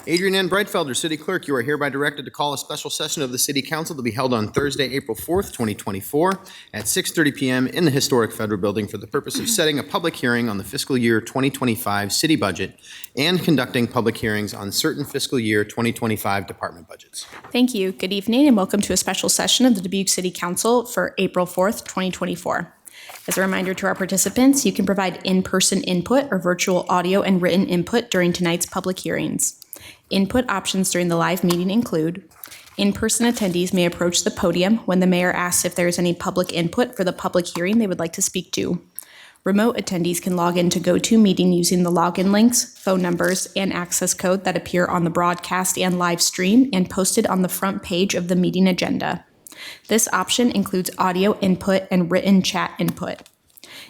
Adrian N. Breitfelder, City Clerk, you are hereby directed to call a special session of the City Council to be held on Thursday, April 4th, 2024 at 6:30 p.m. in the Historic Federal Building for the purpose of setting a public hearing on the fiscal year 2025 city budget and conducting public hearings on certain fiscal year 2025 department budgets. Thank you. Good evening and welcome to a special session of the Dubuque City Council for April 4th, 2024. As a reminder to our participants, you can provide in-person input or virtual audio and written input during tonight's public hearings. Input options during the live meeting include: in-person attendees may approach the podium when the mayor asks if there is any public input for the public hearing they would like to speak to. Remote attendees can log in to GoToMeeting using the login links, phone numbers, and access code that appear on the broadcast and live stream and posted on the front page of the meeting agenda. This option includes audio input and written chat input.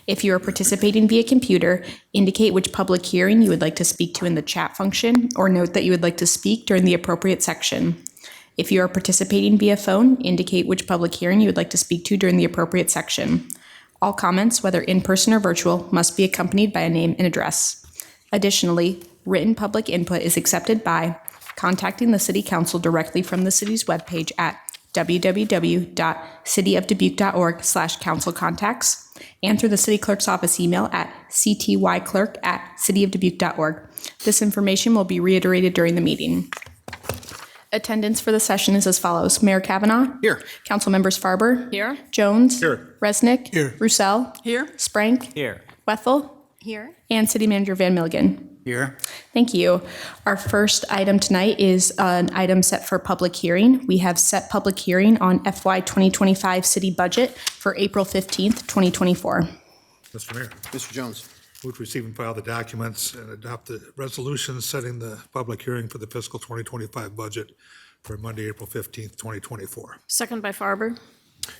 If you are participating via computer, indicate which public hearing you would like to speak to in the chat function, or note that you would like to speak during the appropriate section. If you are participating via phone, indicate which public hearing you would like to speak to during the appropriate section. All comments, whether in person or virtual, must be accompanied by a name and address. Additionally, written public input is accepted by contacting the City Council directly from the city's webpage at www.cityofdubuque.org/councilcontacts and through the City Clerk's office email at ctyclerk@cityofdubuque.org. This information will be reiterated during the meeting. Attendance for the session is as follows: Mayor Kavanaugh. Here. Council members Farber. Here. Jones. Here. Resnick. Here. Roussel. Here. Sprank. Here. Wethel. Here. And City Manager Van Milligan. Here. Thank you. Our first item tonight is an item set for public hearing. We have set public hearing on FY 2025 city budget for April 15th, 2024. Mr. Mayor, Mr. Jones. move to receive and file the documents and adopt the resolution setting the public hearing for the fiscal 2025 budget for Monday, April 15th, 2024. Second by Farber.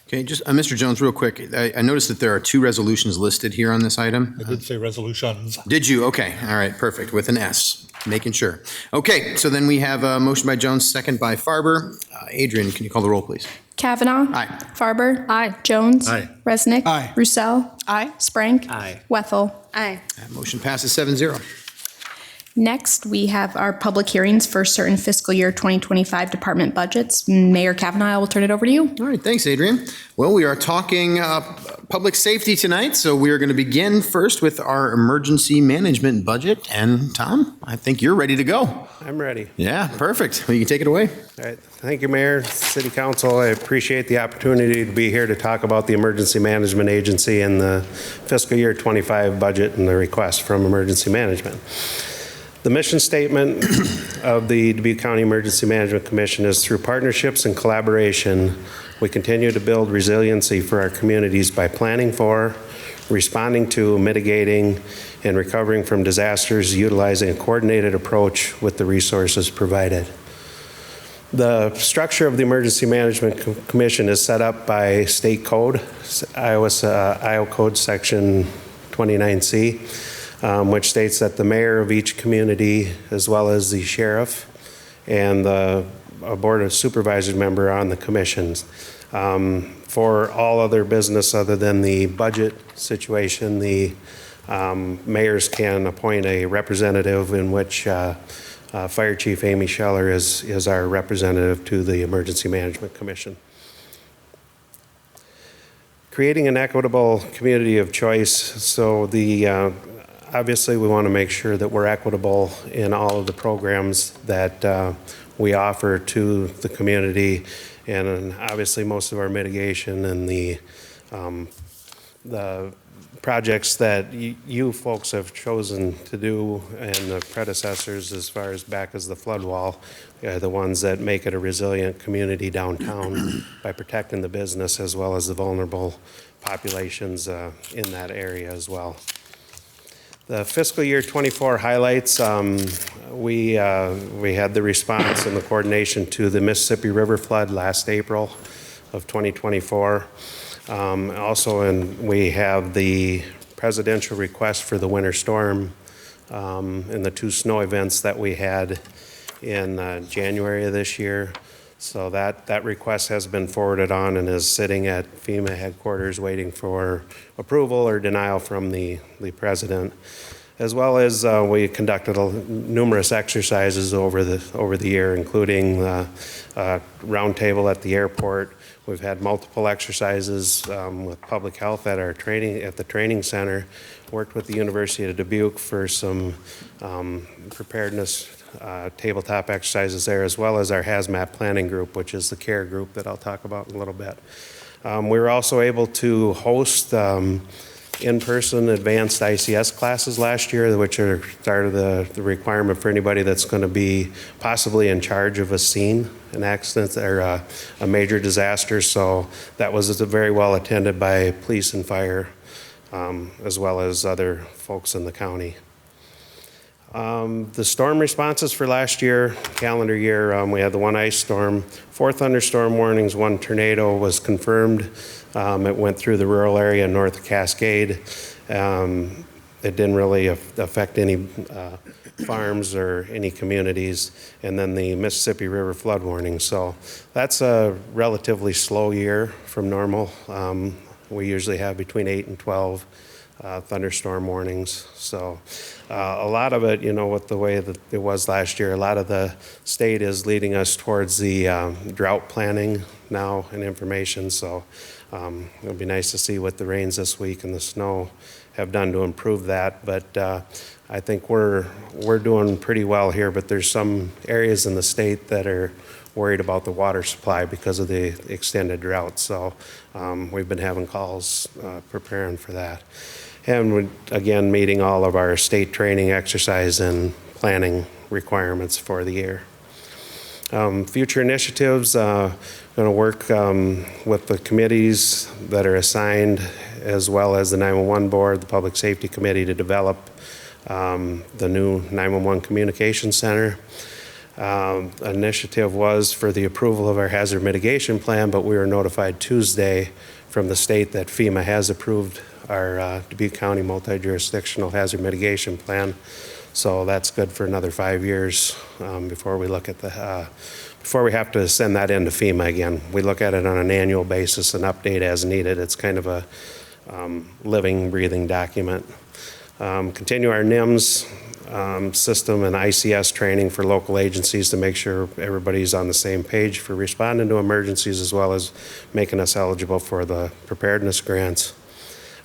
Okay, just Mr. Jones, real quick. I noticed that there are two resolutions listed here on this item. I did say resolutions. Did you? Okay. All right. Perfect. With an S. Making sure. Okay. So then we have a motion by Jones, second by Farber. Adrian, can you call the roll, please? Kavanaugh. Aye. Farber. Aye. Jones. Aye. Resnick. Aye. Roussel. Aye. Sprank. Aye. Wethel. Aye. That motion passes 7-0. Next, we have our public hearings for certain fiscal year 2025 department budgets. Mayor Kavanaugh, I will turn it over to you. All right. Thanks, Adrian. Well, we are talking public safety tonight, so we are going to begin first with our emergency management budget. And Tom, I think you're ready to go. I'm ready. Yeah, perfect. Well, you can take it away. All right. Thank you, Mayor, City Council. I appreciate the opportunity to be here to talk about the Emergency Management Agency and the fiscal year 25 budget and the request from Emergency Management. The mission statement of the Dubuque County Emergency Management Commission is through partnerships and collaboration, we continue to build resiliency for our communities by planning for, responding to, mitigating, and recovering from disasters, utilizing a coordinated approach with the resources provided. The structure of the Emergency Management Commission is set up by state code, Iowa Code Section 29C, which states that the mayor of each community, as well as the sheriff and a board of supervisors member on the commissions. For all other business other than the budget situation, the mayors can appoint a representative, in which Fire Chief Amy Scheller is our representative to the Emergency Management Commission. Creating an equitable community of choice. So obviously, we want to make sure that we're equitable in all of the programs that we offer to the community, and obviously most of our mitigation and the projects that you folks have chosen to do and the predecessors, as far as back as the flood wall, are the ones that make it a resilient community downtown by protecting the business as well as the vulnerable populations in that area as well. The fiscal year 24 highlights, we had the response and the coordination to the Mississippi River flood last April of 2024. We have the presidential request for the winter storm and the two snow events that we had in January of this year. So that request has been forwarded on and is sitting at FEMA headquarters waiting for approval or denial from the president. as well as we conducted numerous exercises over the year, including the roundtable at the airport. We've had multiple exercises with public health at the training center. Worked with the University of Dubuque for some preparedness tabletop exercises there, as well as our hazmat planning group, which is the CARE group that I'll talk about in a little bit. We were also able to host in-person advanced ICS classes last year, which are part of the requirement for anybody that's going to be possibly in charge of a scene, an accident or a major disaster. So that was very well attended by police and fire, as well as other folks in the county. The storm responses for last year, calendar year, we had the one ice storm, 4 thunderstorm warnings, 1 tornado was confirmed. It went through the rural area north of Cascade. It didn't really affect any farms or any communities. And then the Mississippi River flood warning. So that's a relatively slow year from normal. We usually have between 8 and 12 thunderstorm warnings. So a lot of it, with the way that it was last year, a lot of the state is leading us towards the drought planning now and information. So it'll be nice to see what the rains this week and the snow have done to improve that. But I think we're doing pretty well here, but there's some areas in the state that are worried about the water supply because of the extended drought. So we've been having calls preparing for that. And we're, again, meeting all of our state training, exercise, and planning requirements for the year. Future initiatives, going to work with the committees that are assigned, as well as the 911 board, the Public Safety Committee, to develop the new 911 Communication Center. Initiative was for the approval of our hazard mitigation plan, but we were notified Tuesday from the state that FEMA has approved our Dubuque County multi-jurisdictional hazard mitigation plan. So that's good for another 5 years before we look at before we have to send that into FEMA again. We look at it on an annual basis and update as needed. It's kind of a living, breathing document. Continue our NIMS system and ICS training for local agencies to make sure everybody's on the same page for responding to emergencies, as well as making us eligible for the preparedness grants.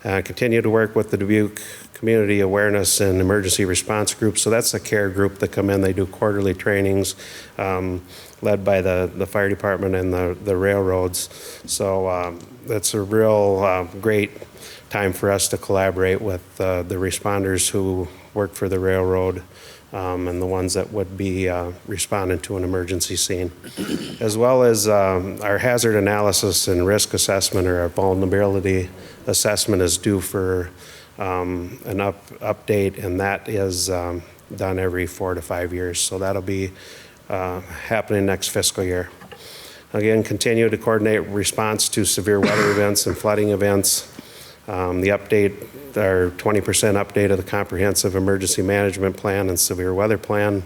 Continue to work with the Dubuque Community Awareness and Emergency Response Group. So that's a CARE group that come in. They do quarterly trainings led by the fire department and the railroads. So that's a real great time for us to collaborate with the responders who work for the railroad and the ones that would be responding to an emergency scene, as well as our hazard analysis and risk assessment, or our vulnerability assessment, is due for an update, and that is done every 4 to 5 years. So that'll be happening next fiscal year. Again, continue to coordinate response to severe weather events and flooding events. The update, our 20% update of the comprehensive emergency management plan and severe weather plan.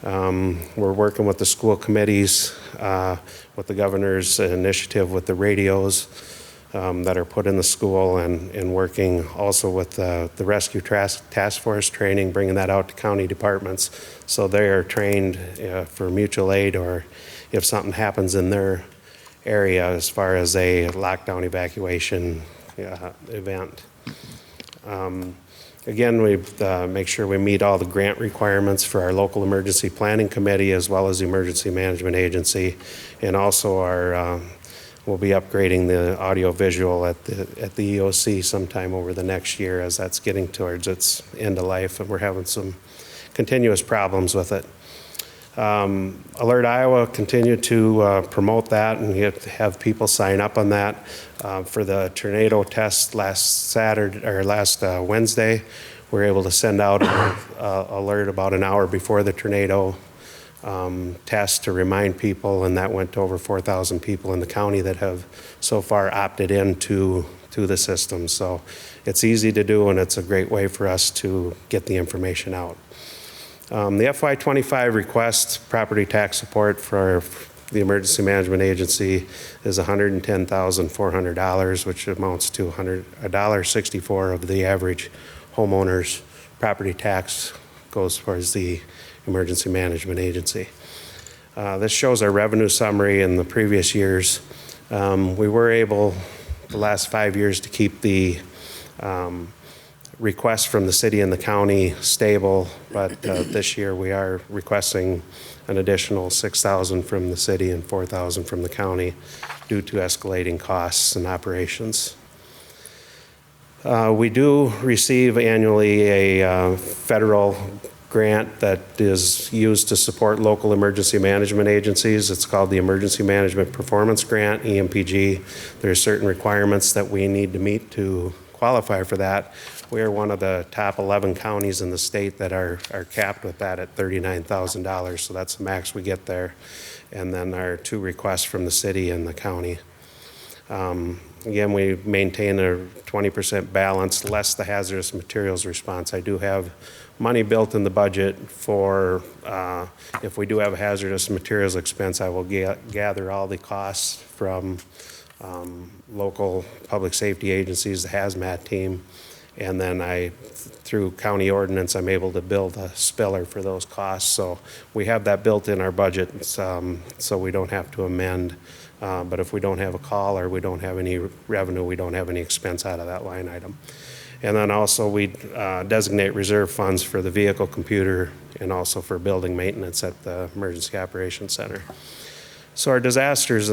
We're working with the school committees, with the governor's initiative with the radios that are put in the school, and working also with the rescue task force training, bringing that out to county departments so they are trained for mutual aid, or if something happens in their area as far as a lockdown evacuation event. Again, we make sure we meet all the grant requirements for our local emergency planning committee, as well as the emergency management agency, and also our we'll be upgrading the audio visual at the EOC sometime over the next year, as that's getting towards its end of life, and we're having some continuous problems with it. Alert Iowa continued to promote that, and have people sign up on that. For the tornado test last Wednesday, we were able to send out an alert about an hour before the tornado test to remind people, and that went to over 4,000 people in the county that have so far opted into the system. So it's easy to do, and it's a great way for us to get the information out. The FY25 request property tax support for the Emergency Management Agency is $110,400, which amounts to $1.64 of the average homeowner's property tax goes towards the Emergency Management Agency. This shows our revenue summary in the previous years. We were able, the last 5 years, to keep the requests from the city and the county stable, but this year we are requesting an additional $6,000 from the city and $4,000 from the county due to escalating costs and operations. We do receive annually a federal grant that is used to support local emergency management agencies. It's called the Emergency Management Performance Grant, EMPG. There are certain requirements that we need to meet to qualify for that. We are one of the top 11 counties in the state that are capped with that at $39,000, so that's the max we get there. And then our 2 requests from the city and the county. Again, we maintain a 20% balance, less the hazardous materials response. I do have money built in the budget for, if we do have a hazardous materials expense, I will gather all the costs from local public safety agencies, the hazmat team, and then through county ordinance, I'm able to build a spiller for those costs. So we have that built in our budget, so we don't have to amend. But if we don't have a call or we don't have any revenue, we don't have any expense out of that line item. And then also we designate reserve funds for the vehicle computer and also for building maintenance at the Emergency Operations Center. So our disasters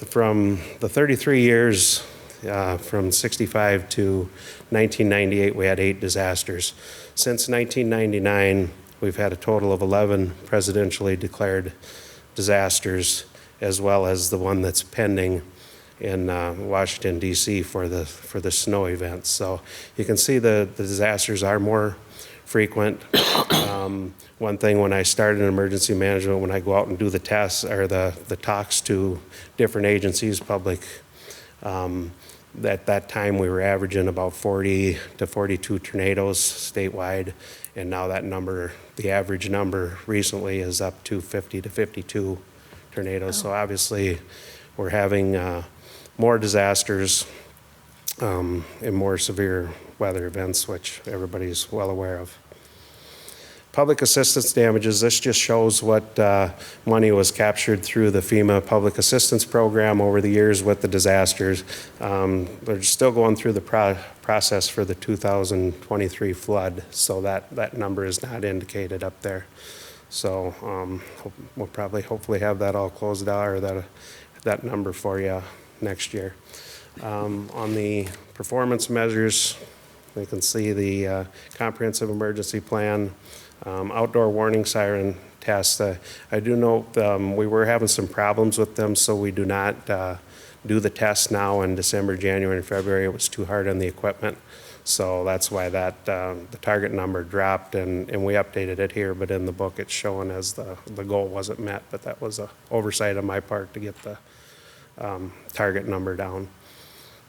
from the 33 years, from 65 to 1998, we had 8 disasters. Since 1999, we've had a total of 11 presidentially declared disasters, as well as the one that's pending in Washington, D.C. for the snow events. So you can see the disasters are more frequent. One thing when I started in emergency management, when I go out and do the tests or the talks to different agencies, public, at that time we were averaging about 40 to 42 tornadoes statewide, and now that number, the average number recently is up to 50 to 52 tornadoes. So obviously we're having more disasters and more severe weather events, which everybody's well aware of. Public assistance damages, this just shows what money was captured through the FEMA Public Assistance Program over the years with the disasters. They're still going through the process for the 2023 flood, so that number is not indicated up there. So we'll probably hopefully have that all closed out, or that number for you next year. On the performance measures, you can see the comprehensive emergency plan, outdoor warning siren tests. I do note we were having some problems with them, so we do not do the tests now in December, January, and February. It was too hard on the equipment. So that's why the target number dropped, and we updated it here, but in the book it's showing as the goal wasn't met, but that was an oversight on my part to get the target number down.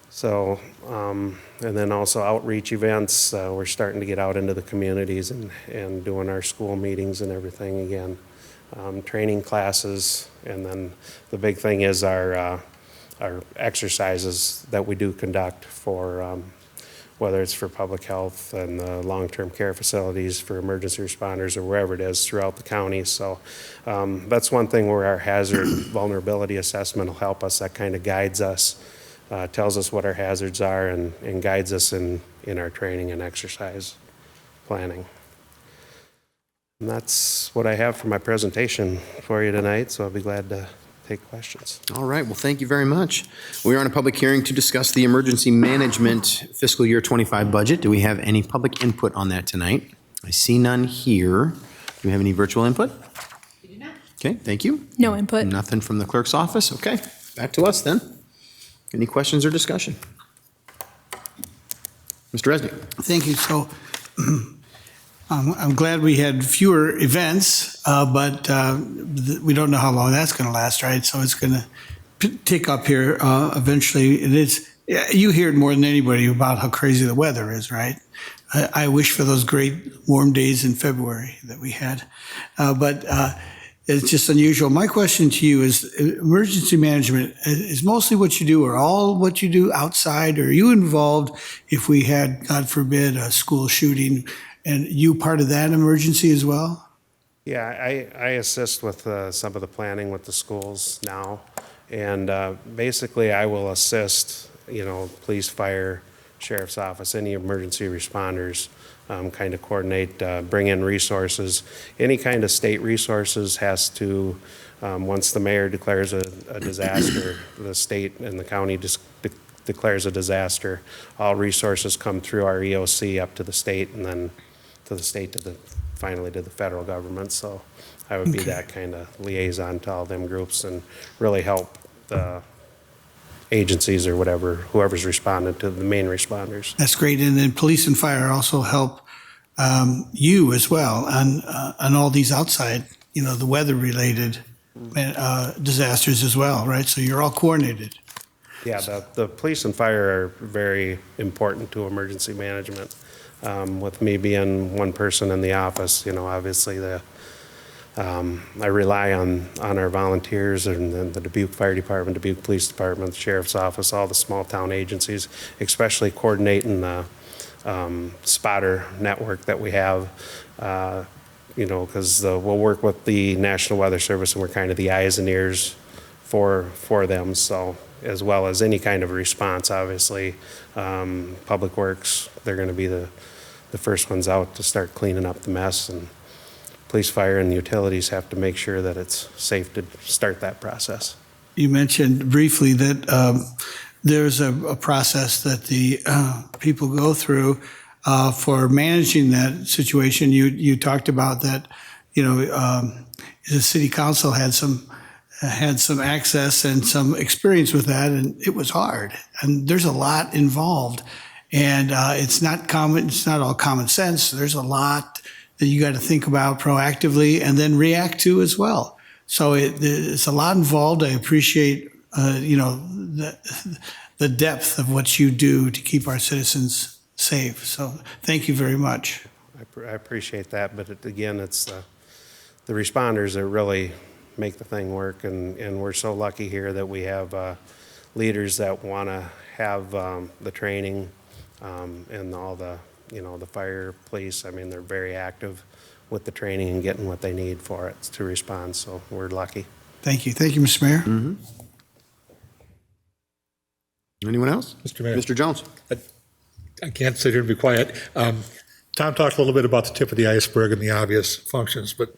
So, and then also outreach events, we're starting to get out into the communities and doing our school meetings and everything again. Training classes, and then the big thing is our exercises that we do conduct for whether it's for public health and the long-term care facilities for emergency responders or wherever it is throughout the county. So that's one thing where our hazard vulnerability assessment will help us. That kind of guides us, tells us what our hazards are, and guides us in our training and exercise planning. And that's what I have for my presentation for you tonight, so I'll be glad to take questions. All right, well, thank you very much. We are on a public hearing to discuss the Emergency Management Fiscal Year 25 budget. Do we have any public input on that tonight? I see none here. Do we have any virtual input? We do not. Okay, thank you. No input. Nothing from the clerk's office? Okay, back to us then. Any questions or discussion? Mr. Resnick. Thank you. So I'm glad we had fewer events, but we don't know how long that's going to last, right? So it's going to tick up here eventually. It is. You hear it more than anybody about how crazy the weather is, right? I wish for those great warm days in February that we had, but it's just unusual. My question to you is, emergency management is mostly what you do, or all what you do outside? Or are you involved if we had, God forbid, a school shooting And you part of that emergency as well? Yeah, I assist with some of the planning with the schools now. And basically, I will assist, police, fire, sheriff's office, any emergency responders, kind of coordinate, bring in resources. Any kind of state resources has to, once the mayor declares a disaster, the state and the county declares a disaster, all resources come through our EOC up to the state and then to the state finally to the federal government. So I would be that kind of liaison to all them groups and really help the agencies or whoever's responding to the main responders. That's great. And then police and fire also help you as well on all these outside, the weather-related disasters as well, right? So you're all coordinated. Yeah, the police and fire are very important to emergency management. With me being one person in the office, obviously I rely on our volunteers and then the Dubuque Fire Department, Dubuque Police Department, the Sheriff's Office, all the small town agencies, especially coordinating the spotter network that we have, because we'll work with the National Weather Service and we're kind of the eyes and ears for them. So as well as any kind of response, obviously, Public Works, they're going to be the first ones out to start cleaning up the mess, and police, fire, and utilities have to make sure that it's safe to start that process. You mentioned briefly that there's a process that the people go through for managing that situation. You talked about that, the city council had some access and some experience with that, and it was hard. And there's a lot involved, and it's not all common sense. There's a lot that you got to think about proactively and then react to as well. So it's a lot involved. I appreciate, the depth of what you do to keep our citizens safe. So thank you very much. I appreciate that, but again, it's the responders that really make the thing work, and we're so lucky here that we have leaders that want to have the training and all the the fire, police. I mean, they're very active with the training and getting what they need for it to respond, so we're lucky. Thank you, Mr. Mayor. Anyone else? Mr. Mayor. Mr. Jones. I can't sit here and be quiet. Tom talked a little bit about the tip of the iceberg and the obvious functions, but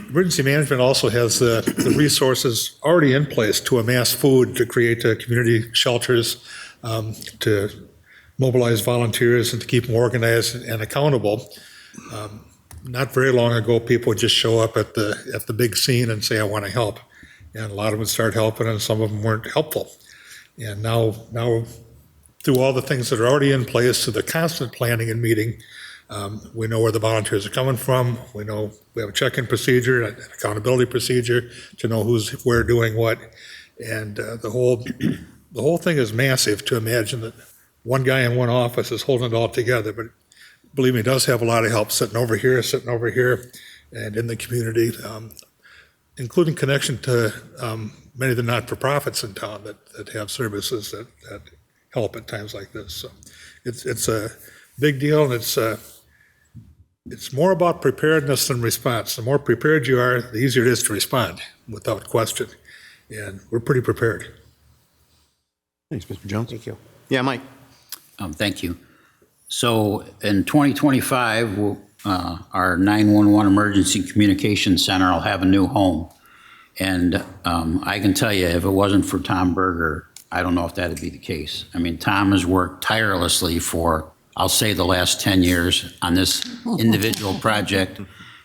emergency management also has the resources already in place to amass food, to create community shelters, to mobilize volunteers and to keep them organized and accountable. Not very long ago, people would just show up at the big scene and say, I want to help. And a lot of them would start helping, and some of them weren't helpful. And now through all the things that are already in place, to the constant planning and meeting, we know where the volunteers are coming from. We know we have a check-in procedure, an accountability procedure to know who's where doing what. And the whole thing is massive to imagine that one guy in one office is holding it all together. But believe me, it does have a lot of help sitting over here, and in the community, including connection to many of the not-for-profits in town that have services that help at times like this. So it's a big deal, and it's more about preparedness than response. The more prepared you are, the easier it is to respond, without question. And we're pretty prepared. Thanks, Mr. Jones. Thank you. Yeah, Mike. Thank you. So in 2025, our 911 Emergency Communications Center will have a new home. And I can tell you, if it wasn't for Tom Berger, I don't know if that'd be the case. I mean, Tom has worked tirelessly for, I'll say, the last 10 years on this individual project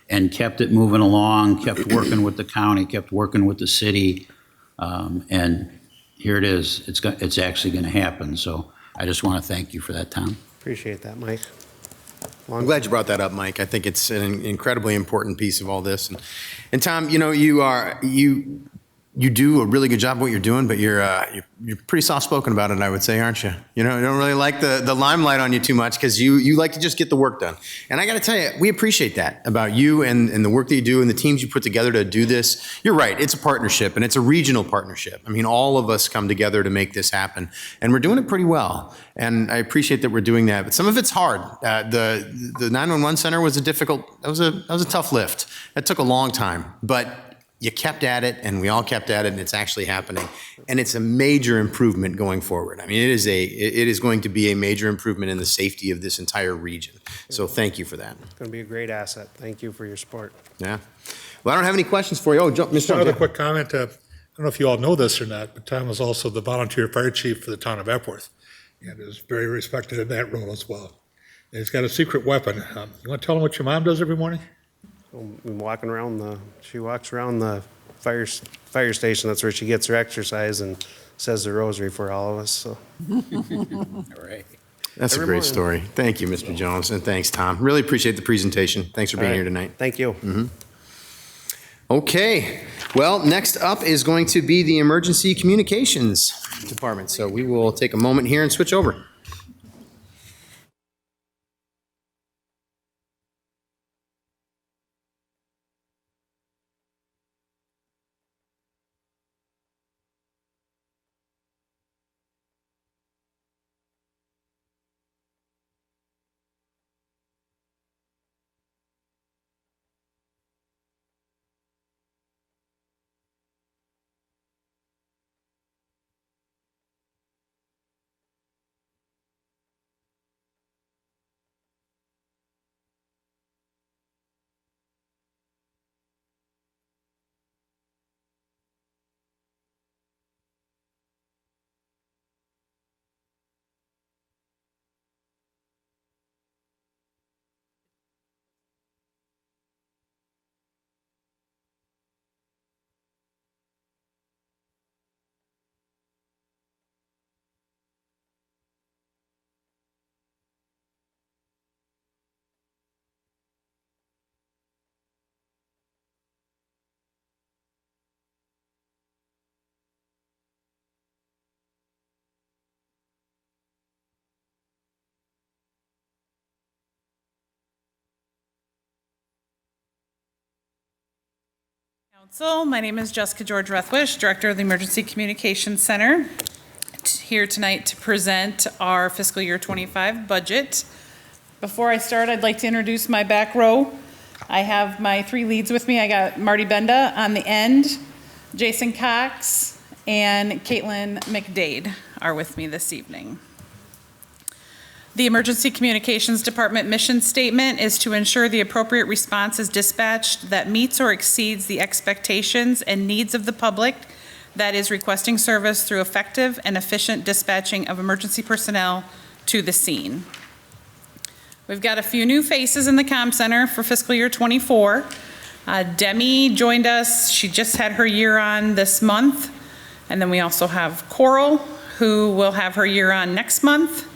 and kept it moving along, kept working with the county, kept working with the city. And here it is. It's actually going to happen. So I just want to thank you for that, Tom. Appreciate that, Mike. I'm glad you brought that up, Mike. I think it's an incredibly important piece of all this. And Tom, you you do a really good job of what you're doing, but you're pretty soft-spoken about it, I would say, aren't you? You know, you don't really like the limelight on you too much because you like to just get the work done. And I got to tell you, we appreciate that about you and the work that you do and the teams you put together to do this. You're right, it's a partnership, and it's a regional partnership. I mean, all of us come together to make this happen, and we're doing it pretty well. And I appreciate that we're doing that, but some of it's hard. The 911 center was that was a tough lift. That took a long time, but you kept at it, and we all kept at it, and it's actually happening. And it's a major improvement going forward. I mean, it is going to be a major improvement in the safety of this entire region. So thank you for that. It's going to be a great asset. Thank you for your support. Yeah. Well, I don't have any questions for you. Oh, Mr. One other quick comment. I don't know if you all know this or not, but Tom was also the volunteer fire chief for the town of Epworth, and is very respected in that role as well. And he's got a secret weapon. You want to tell him what your mom does every morning? I'm walking around she walks around the fire station. That's where she gets her exercise and says the rosary for all of us. So. All right. That's a Every great morning. story. Thank you, Mr. Jones, and thanks, Tom. Really appreciate the presentation. Thanks for being All right. here tonight. Thank you. Okay, well, next up is going to be the Emergency Communications Department. So we will take a moment here and switch over. Council, my name is Jessica George Rethwish, Director of the Emergency Communications Center, here tonight to present our fiscal year 25 budget. Before I start, I'd like to introduce my back row. I have my three leads with me. I got Marty Benda on the end, Jason Cox, and Caitlin McDade are with me this evening. The Emergency Communications Department mission statement is to ensure the appropriate response is dispatched that meets or exceeds the expectations and needs of the public that is requesting service through effective and efficient dispatching of emergency personnel to the scene. We've got a few new faces in the comm center for fiscal year 24. Demi joined us. She just had her year on this month. And then we also have Coral, who will have her year on next month.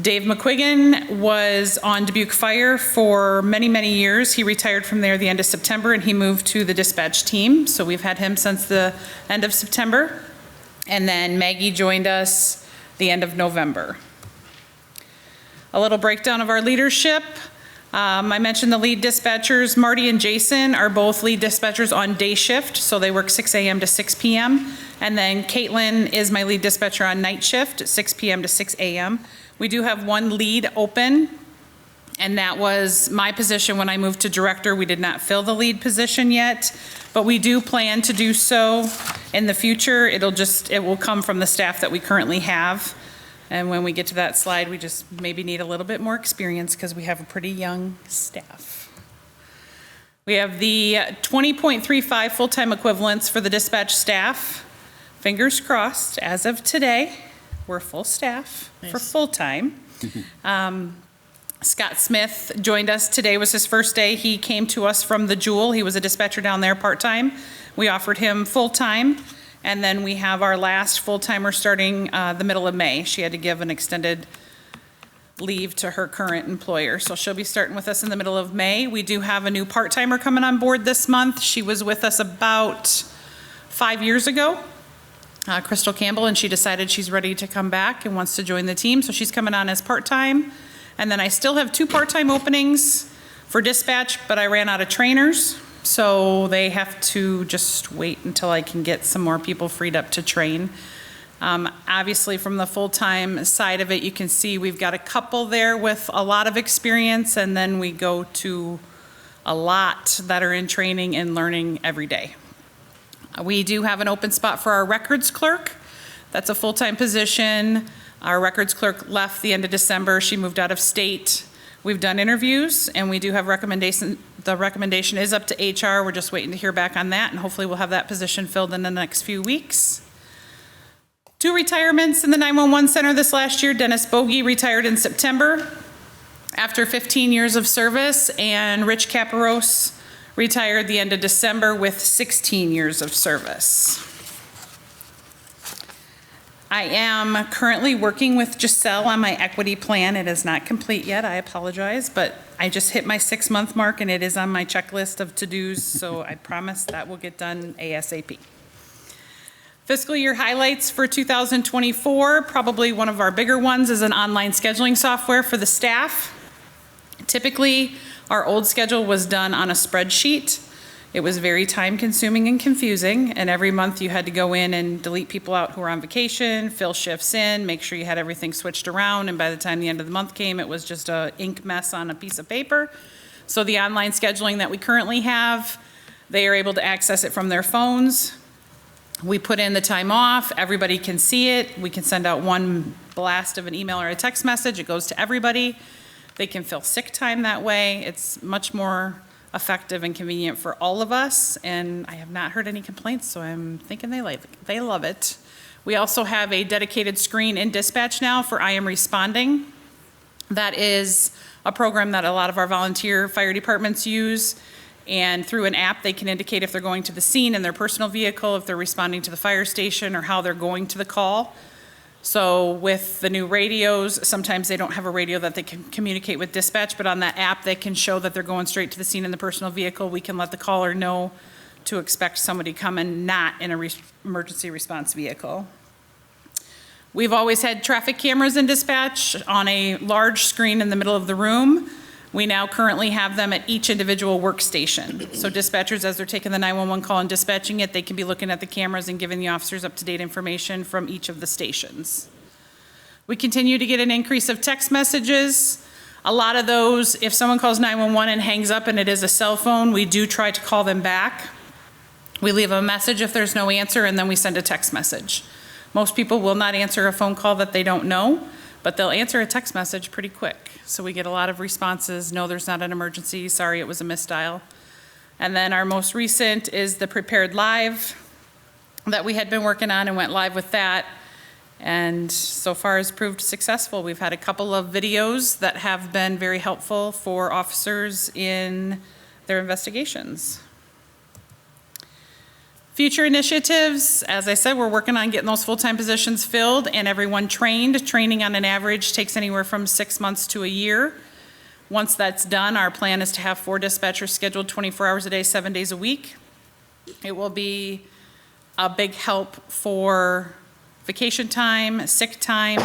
Dave McQuiggan was on Dubuque Fire for many, many years. He retired from there the end of September and he moved to the dispatch team. So we've had him since the end of September. And then Maggie joined us the end of November. A little breakdown of our leadership. I mentioned the lead dispatchers. Marty and Jason are both lead dispatchers on day shift, so they work 6 a.m. to 6 p.m. And then Caitlin is my lead dispatcher on night shift, 6 p.m. to 6 a.m. We do have one lead open, and that was my position when I moved to director. We did not fill the lead position yet, but we do plan to do so in the future. It will come from the staff that we currently have. And when we get to that slide, we just maybe need a little bit more experience because we have a pretty young staff. We have the 20.35 full-time equivalents for the dispatch staff. Fingers crossed, as of today, we're full staff for full-time. Scott Smith joined us today, was his first day. He came to us from the Jewel. He was a dispatcher down there part-time. We offered him full-time. And then we have our last full-timer starting the middle of May. She had to give an extended leave to her current employer. So she'll be starting with us in the middle of May. We do have a new part-timer coming on board this month. She was with us about 5 years ago, Crystal Campbell, and she decided she's ready to come back and wants to join the team, so she's coming on as part-time. And then I still have 2 part-time openings for dispatch, but I ran out of trainers, so they have to just wait until I can get some more people freed up to train. Obviously, from the full-time side of it, you can see we've got a couple there with a lot of experience, and then we go to a lot that are in training and learning every day. We do have an open spot for our records clerk. That's a full-time position. Our records clerk left the end of December. She moved out of state. We've done interviews, and we do have recommendation. The recommendation is up to HR. We're just waiting to hear back on that, and hopefully we'll have that position filled in the next few weeks. 2 retirements in the 911 center this last year. Dennis Bogie retired in September after 15 years of service, and Rich Caparos retired the end of December with 16 years of service. I am currently working with Giselle on my equity plan. It is not complete yet, I apologize, but I just hit my 6-month mark and it is on my checklist of to-dos, so I promise that will get done ASAP. Fiscal year highlights for 2024, probably one of our bigger ones is an online scheduling software for the staff. Typically, our old schedule was done on a spreadsheet. It was very time-consuming and confusing, and every month you had to go in and delete people out who were on vacation, fill shifts in, make sure you had everything switched around, and by the time the end of the month came, it was just an ink mess on a piece of paper. So the online scheduling that we currently have, they are able to access it from their phones. We put in the time off, everybody can see it. We can send out one blast of an email or a text message, it goes to everybody. They can fill sick time that way. It's much more effective and convenient for all of us, and I have not heard any complaints, so I'm thinking they love it. We also have a dedicated screen in dispatch now for I Am Responding. That is a program that a lot of our volunteer fire departments use, and through an app they can indicate if they're going to the scene in their personal vehicle, if they're responding to the fire station, or how they're going to the call. So with the new radios, sometimes they don't have a radio that they can communicate with dispatch, but on that app they can show that they're going straight to the scene in the personal vehicle. We can let the caller know to expect somebody coming not in a emergency response vehicle. We've always had traffic cameras in dispatch on a large screen in the middle of the room. We now currently have them at each individual workstation. So dispatchers, as they're taking the 911 call and dispatching it, they can be looking at the cameras and giving the officers up-to-date information from each of the stations. We continue to get an increase of text messages. A lot of those, if someone calls 911 and hangs up and it is a cell phone, we do try to call them back. We leave a message if there's no answer, and then we send a text message. Most people will not answer a phone call that they don't know, but they'll answer a text message pretty quick. So we get a lot of responses, no, there's not an emergency, sorry, it was a misdial. And then our most recent is the Prepared Live that we had been working on and went live with that. And so far has proved successful. We've had a couple of videos that have been very helpful for officers in their investigations. Future initiatives, as I said, we're working on getting those full-time positions filled and everyone trained. Training on an average takes anywhere from 6 months to a year. Once that's done, our plan is to have 4 dispatchers scheduled 24 hours a day, 7 days a week. It will be a big help for vacation time, sick time.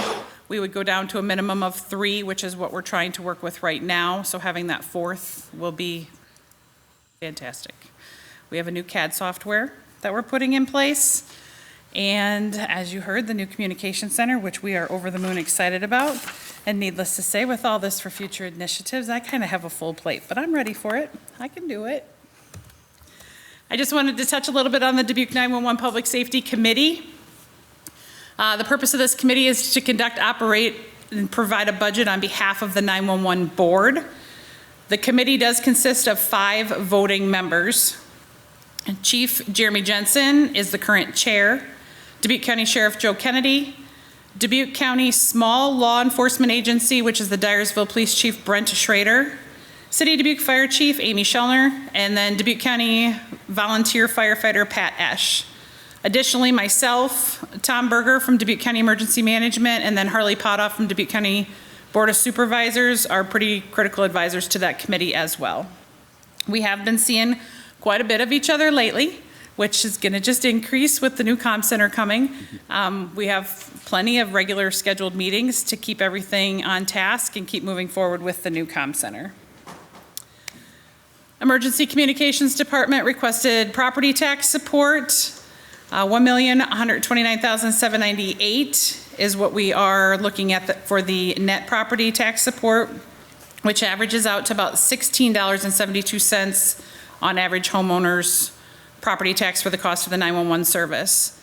We would go down to a minimum of 3, which is what we're trying to work with right now. So having that 4th will be fantastic. We have a new CAD software that we're putting in place. And as you heard, the new communication center, which we are over the moon excited about. And needless to say, with all this for future initiatives, I kind of have a full plate, but I'm ready for it. I can do it. I just wanted to touch a little bit on the Dubuque 911 Public Safety Committee. The purpose of this committee is to conduct, operate, and provide a budget on behalf of the 911 board. The committee does consist of 5 voting members. Chief Jeremy Jensen is the current chair. Dubuque County Sheriff Joe Kennedy. Dubuque County Small Law Enforcement Agency, which is the Dyersville Police Chief Brent Schrader. City of Dubuque Fire Chief Amy Schellner. And then Dubuque County Volunteer Firefighter Pat Esch. Additionally, myself, Tom Berger from Dubuque County Emergency Management, and then Harley Potoff from Dubuque County Board of Supervisors are pretty critical advisors to that committee as well. We have been seeing quite a bit of each other lately. which is going to just increase with the new comm center coming. We have plenty of regular scheduled meetings to keep everything on task and keep moving forward with the new comm center. Emergency Communications Department requested property tax support. $1,129,798 is what we are looking at for the net property tax support, which averages out to about $16.72 on average homeowners' property tax for the cost of the 911 service.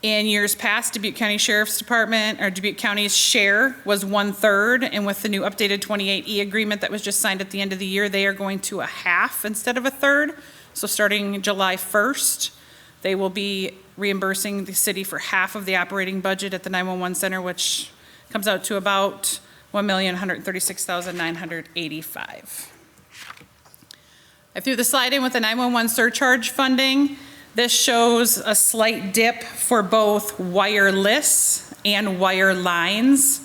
In years past, Dubuque County Sheriff's Department, or Dubuque County's share was 1/3, and with the new updated 28E agreement that was just signed at the end of the year, they are going to a half instead of a third. So starting July 1st, they will be reimbursing the city for half of the operating budget at the 911 center, which comes out to about $1,136,985. I threw the slide in with the 911 surcharge funding. This shows a slight dip for both wireless and wire lines,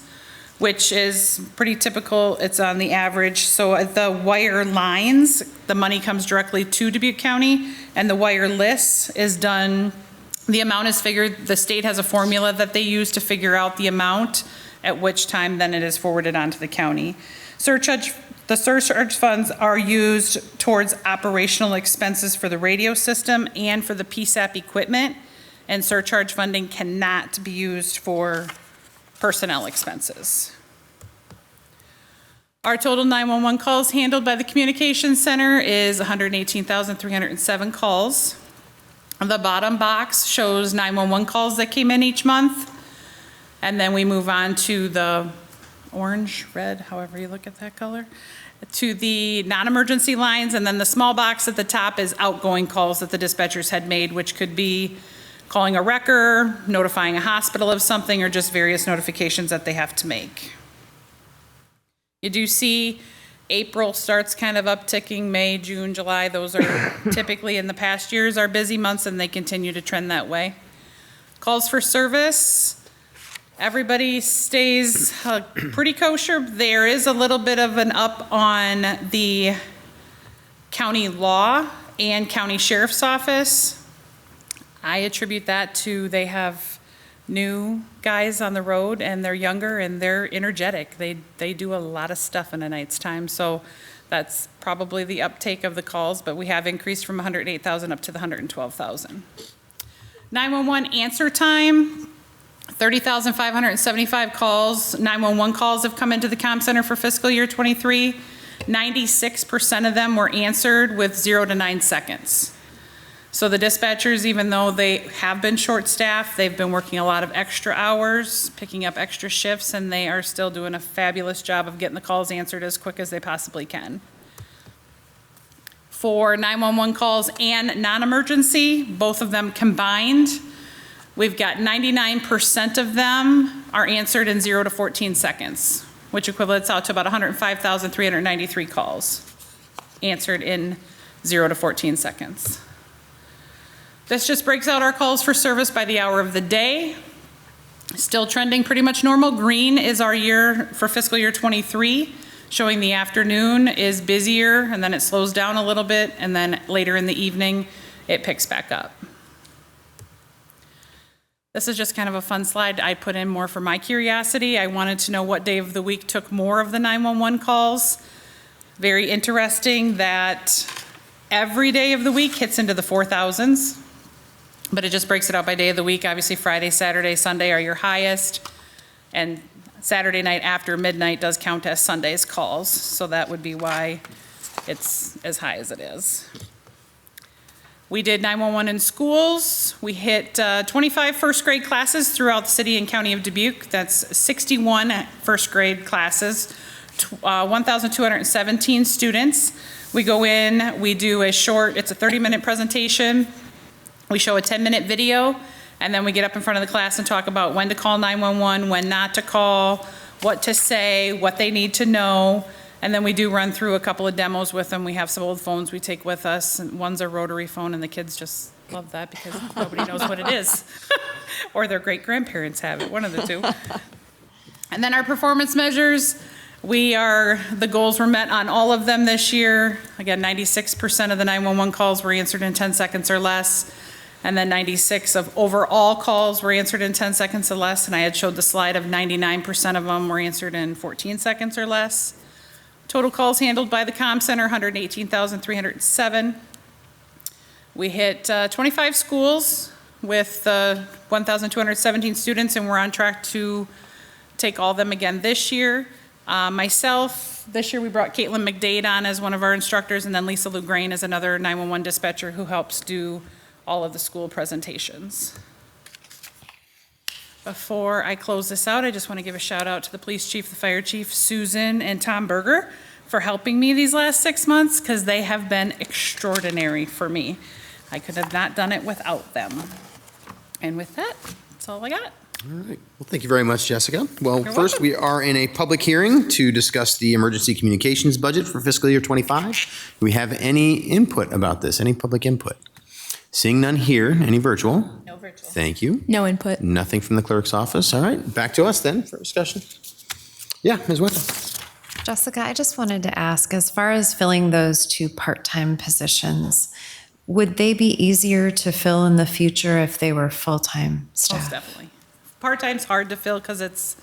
which is pretty typical. It's on the average. So at the wire lines, the money comes directly to Dubuque County, and the wireless is done, the amount is figured, the state has a formula that they use to figure out the amount, at which time then it is forwarded on to the county. The surcharge funds are used towards operational expenses for the radio system and for the PSAP equipment, and surcharge funding cannot be used for personnel expenses. Our total 911 calls handled by the Communications Center is 118,307 calls. The bottom box shows 911 calls that came in each month, and then we move on to the orange, red, however you look at that color, to the non-emergency lines, and then the small box at the top is outgoing calls that the dispatchers had made, which could be calling a wrecker, notifying a hospital of something, or just various notifications that they have to make. You do see April starts kind of upticking, May, June, July, those are typically in the past years our busy months, and they continue to trend that way. Calls for service. Everybody stays pretty kosher. There is a little bit of an up on the county law and county sheriff's office. I attribute that to they have new guys on the road, and they're younger and they're energetic. They do a lot of stuff in a night's time. So that's probably the uptake of the calls, but we have increased from 108,000 up to the 112,000. 911 answer time. 30,575 calls, 911 calls have come into the comm center for fiscal year 23. 96% of them were answered with 0 to 9 seconds. So the dispatchers, even though they have been short-staffed, they've been working a lot of extra hours, picking up extra shifts, and they are still doing a fabulous job of getting the calls answered as quick as they possibly can. For 911 calls and non-emergency, both of them combined, we've got 99% of them are answered in 0 to 14 seconds, which equates out to about 105,393 calls answered in 0 to 14 seconds. This just breaks out our calls for service by the hour of the day. Still trending pretty much normal. Green is our year for fiscal year 23, showing the afternoon is busier, and then it slows down a little bit, and then later in the evening, it picks back up. This is just kind of a fun slide I put in more for my curiosity. I wanted to know what day of the week took more of the 911 calls. Very interesting that every day of the week hits into the 4,000s, but it just breaks it out by day of the week. Obviously, Friday, Saturday, Sunday are your highest, and Saturday night after midnight does count as Sunday's calls, so that would be why it's as high as it is. We did 911 in schools. We hit 25 first grade classes throughout the city and county of Dubuque. That's 61 first grade classes, 1,217 students. We go in, we do a short, it's a 30-minute presentation. We show a 10-minute video, and then we get up in front of the class and talk about when to call 911, when not to call, what to say, what they need to know. And then we do run through a couple of demos with them. We have some old phones we take with us. And one's a rotary phone, and the kids just love that because nobody knows what it is. Or their great-grandparents have it, one of the two. And then our performance measures, the goals were met on all of them this year. Again, 96% of the 911 calls were answered in 10 seconds or less. And then 96 of overall calls were answered in 10 seconds or less, and I had showed the slide of 99% of them were answered in 14 seconds or less. Total calls handled by the comm center, 118,307. We hit 25 schools with 1,217 students, and we're on track to take all of them again this year. Myself, this year we brought Caitlin McDade on as one of our instructors, and then Lisa Lugrain is another 911 dispatcher who helps do all of the school presentations. Before I close this out, I just want to give a shout out to the police chief, the fire chief, Susan and Tom Berger for helping me these last 6 months, because they have been extraordinary for me. I could have not done it without them. And with that, that's all I got. All right. Well, thank you very much, Jessica. Well, You're first, welcome. we are in a public hearing to discuss the emergency communications budget for fiscal year 25. Do we have any input about this? Any public input? Seeing none here, any virtual? No virtual. Thank you. No input. Nothing from the clerk's office. All right, back to us then for discussion. Yeah, Ms. Wetzel. Jessica, I just wanted to ask, as far as filling those 2 part-time positions, would they be easier to fill in the future if they were full-time staff? Most definitely. Part-time's hard to fill because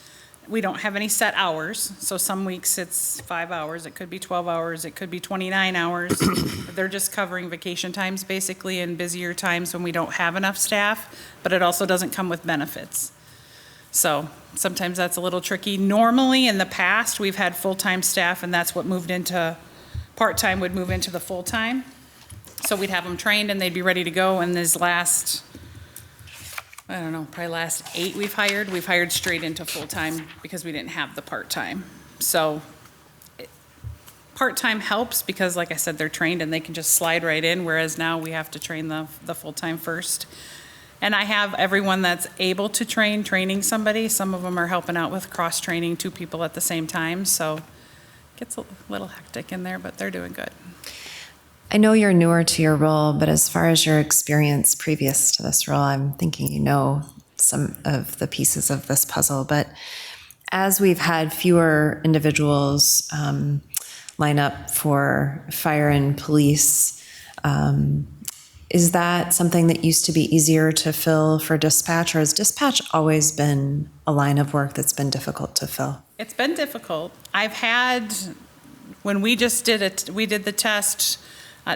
we don't have any set hours. So some weeks it's 5 hours, it could be 12 hours, it could be 29 hours. They're just covering vacation times basically and busier times when we don't have enough staff, but it also doesn't come with benefits. So sometimes that's a little tricky. Normally, in the past, we've had full-time staff, and that's what moved into, part-time would move into the full-time. So we'd have them trained and they'd be ready to go, and this last, I don't know, probably last 8 we've hired straight into full-time because we didn't have the part-time. So part-time helps because, like I said, they're trained and they can just slide right in, whereas now we have to train the full-time first. And I have everyone that's able to training somebody. Some of them are helping out with cross-training 2 people at the same time, so it gets a little hectic in there, but they're doing good. I know you're newer to your role, but as far as your experience previous to this role, I'm thinking you know some of the pieces of this puzzle. But as we've had fewer individuals line up for fire and police, is that something that used to be easier to fill for dispatch, or has dispatch always been a line of work that's been difficult to fill? It's been difficult. I've had, when we just did it, we did the test.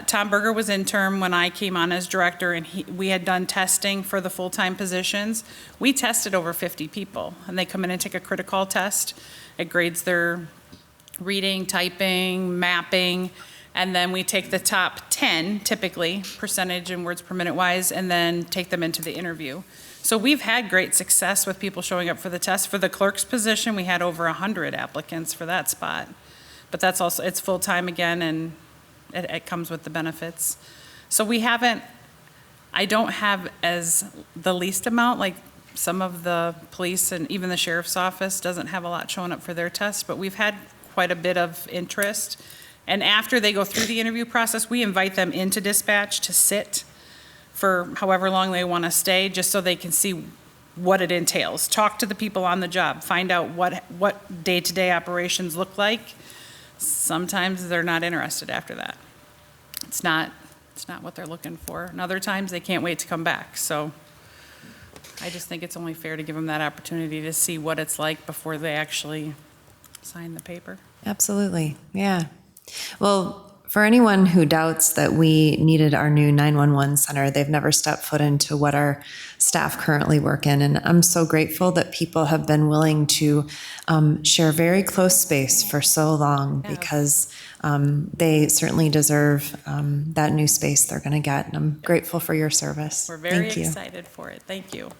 Tom Berger was interim when I came on as director, and we had done testing for the full-time positions. We tested over 50 people, and they come in and take a critical test. It grades their reading, typing, mapping, and then we take the top 10, typically, percentage and words per minute wise, and then take them into the interview. So we've had great success with people showing up for the test. For the clerk's position, we had over 100 applicants for that spot. But that's also, it's full-time again, and it comes with the benefits. So we haven't, I don't have as the least amount, like some of the police and even the sheriff's office doesn't have a lot showing up for their tests, but we've had quite a bit of interest. And after they go through the interview process, we invite them into dispatch to sit for however long they want to stay, just so they can see what it entails. Talk to the people on the job, find out what day-to-day operations look like. Sometimes they're not interested after that. It's not what they're looking for. And other times they can't wait to come back. So I just think it's only fair to give them that opportunity to see what it's like before they actually sign the paper. Absolutely, yeah. Well, for anyone who doubts that we needed our new 911 center, they've never stepped foot into what our staff currently work in. And I'm so grateful that people have been willing to share very close space for so long, because they certainly deserve that new space they're going to get. And I'm grateful for your service. We're very Thank you. excited for it. Thank you.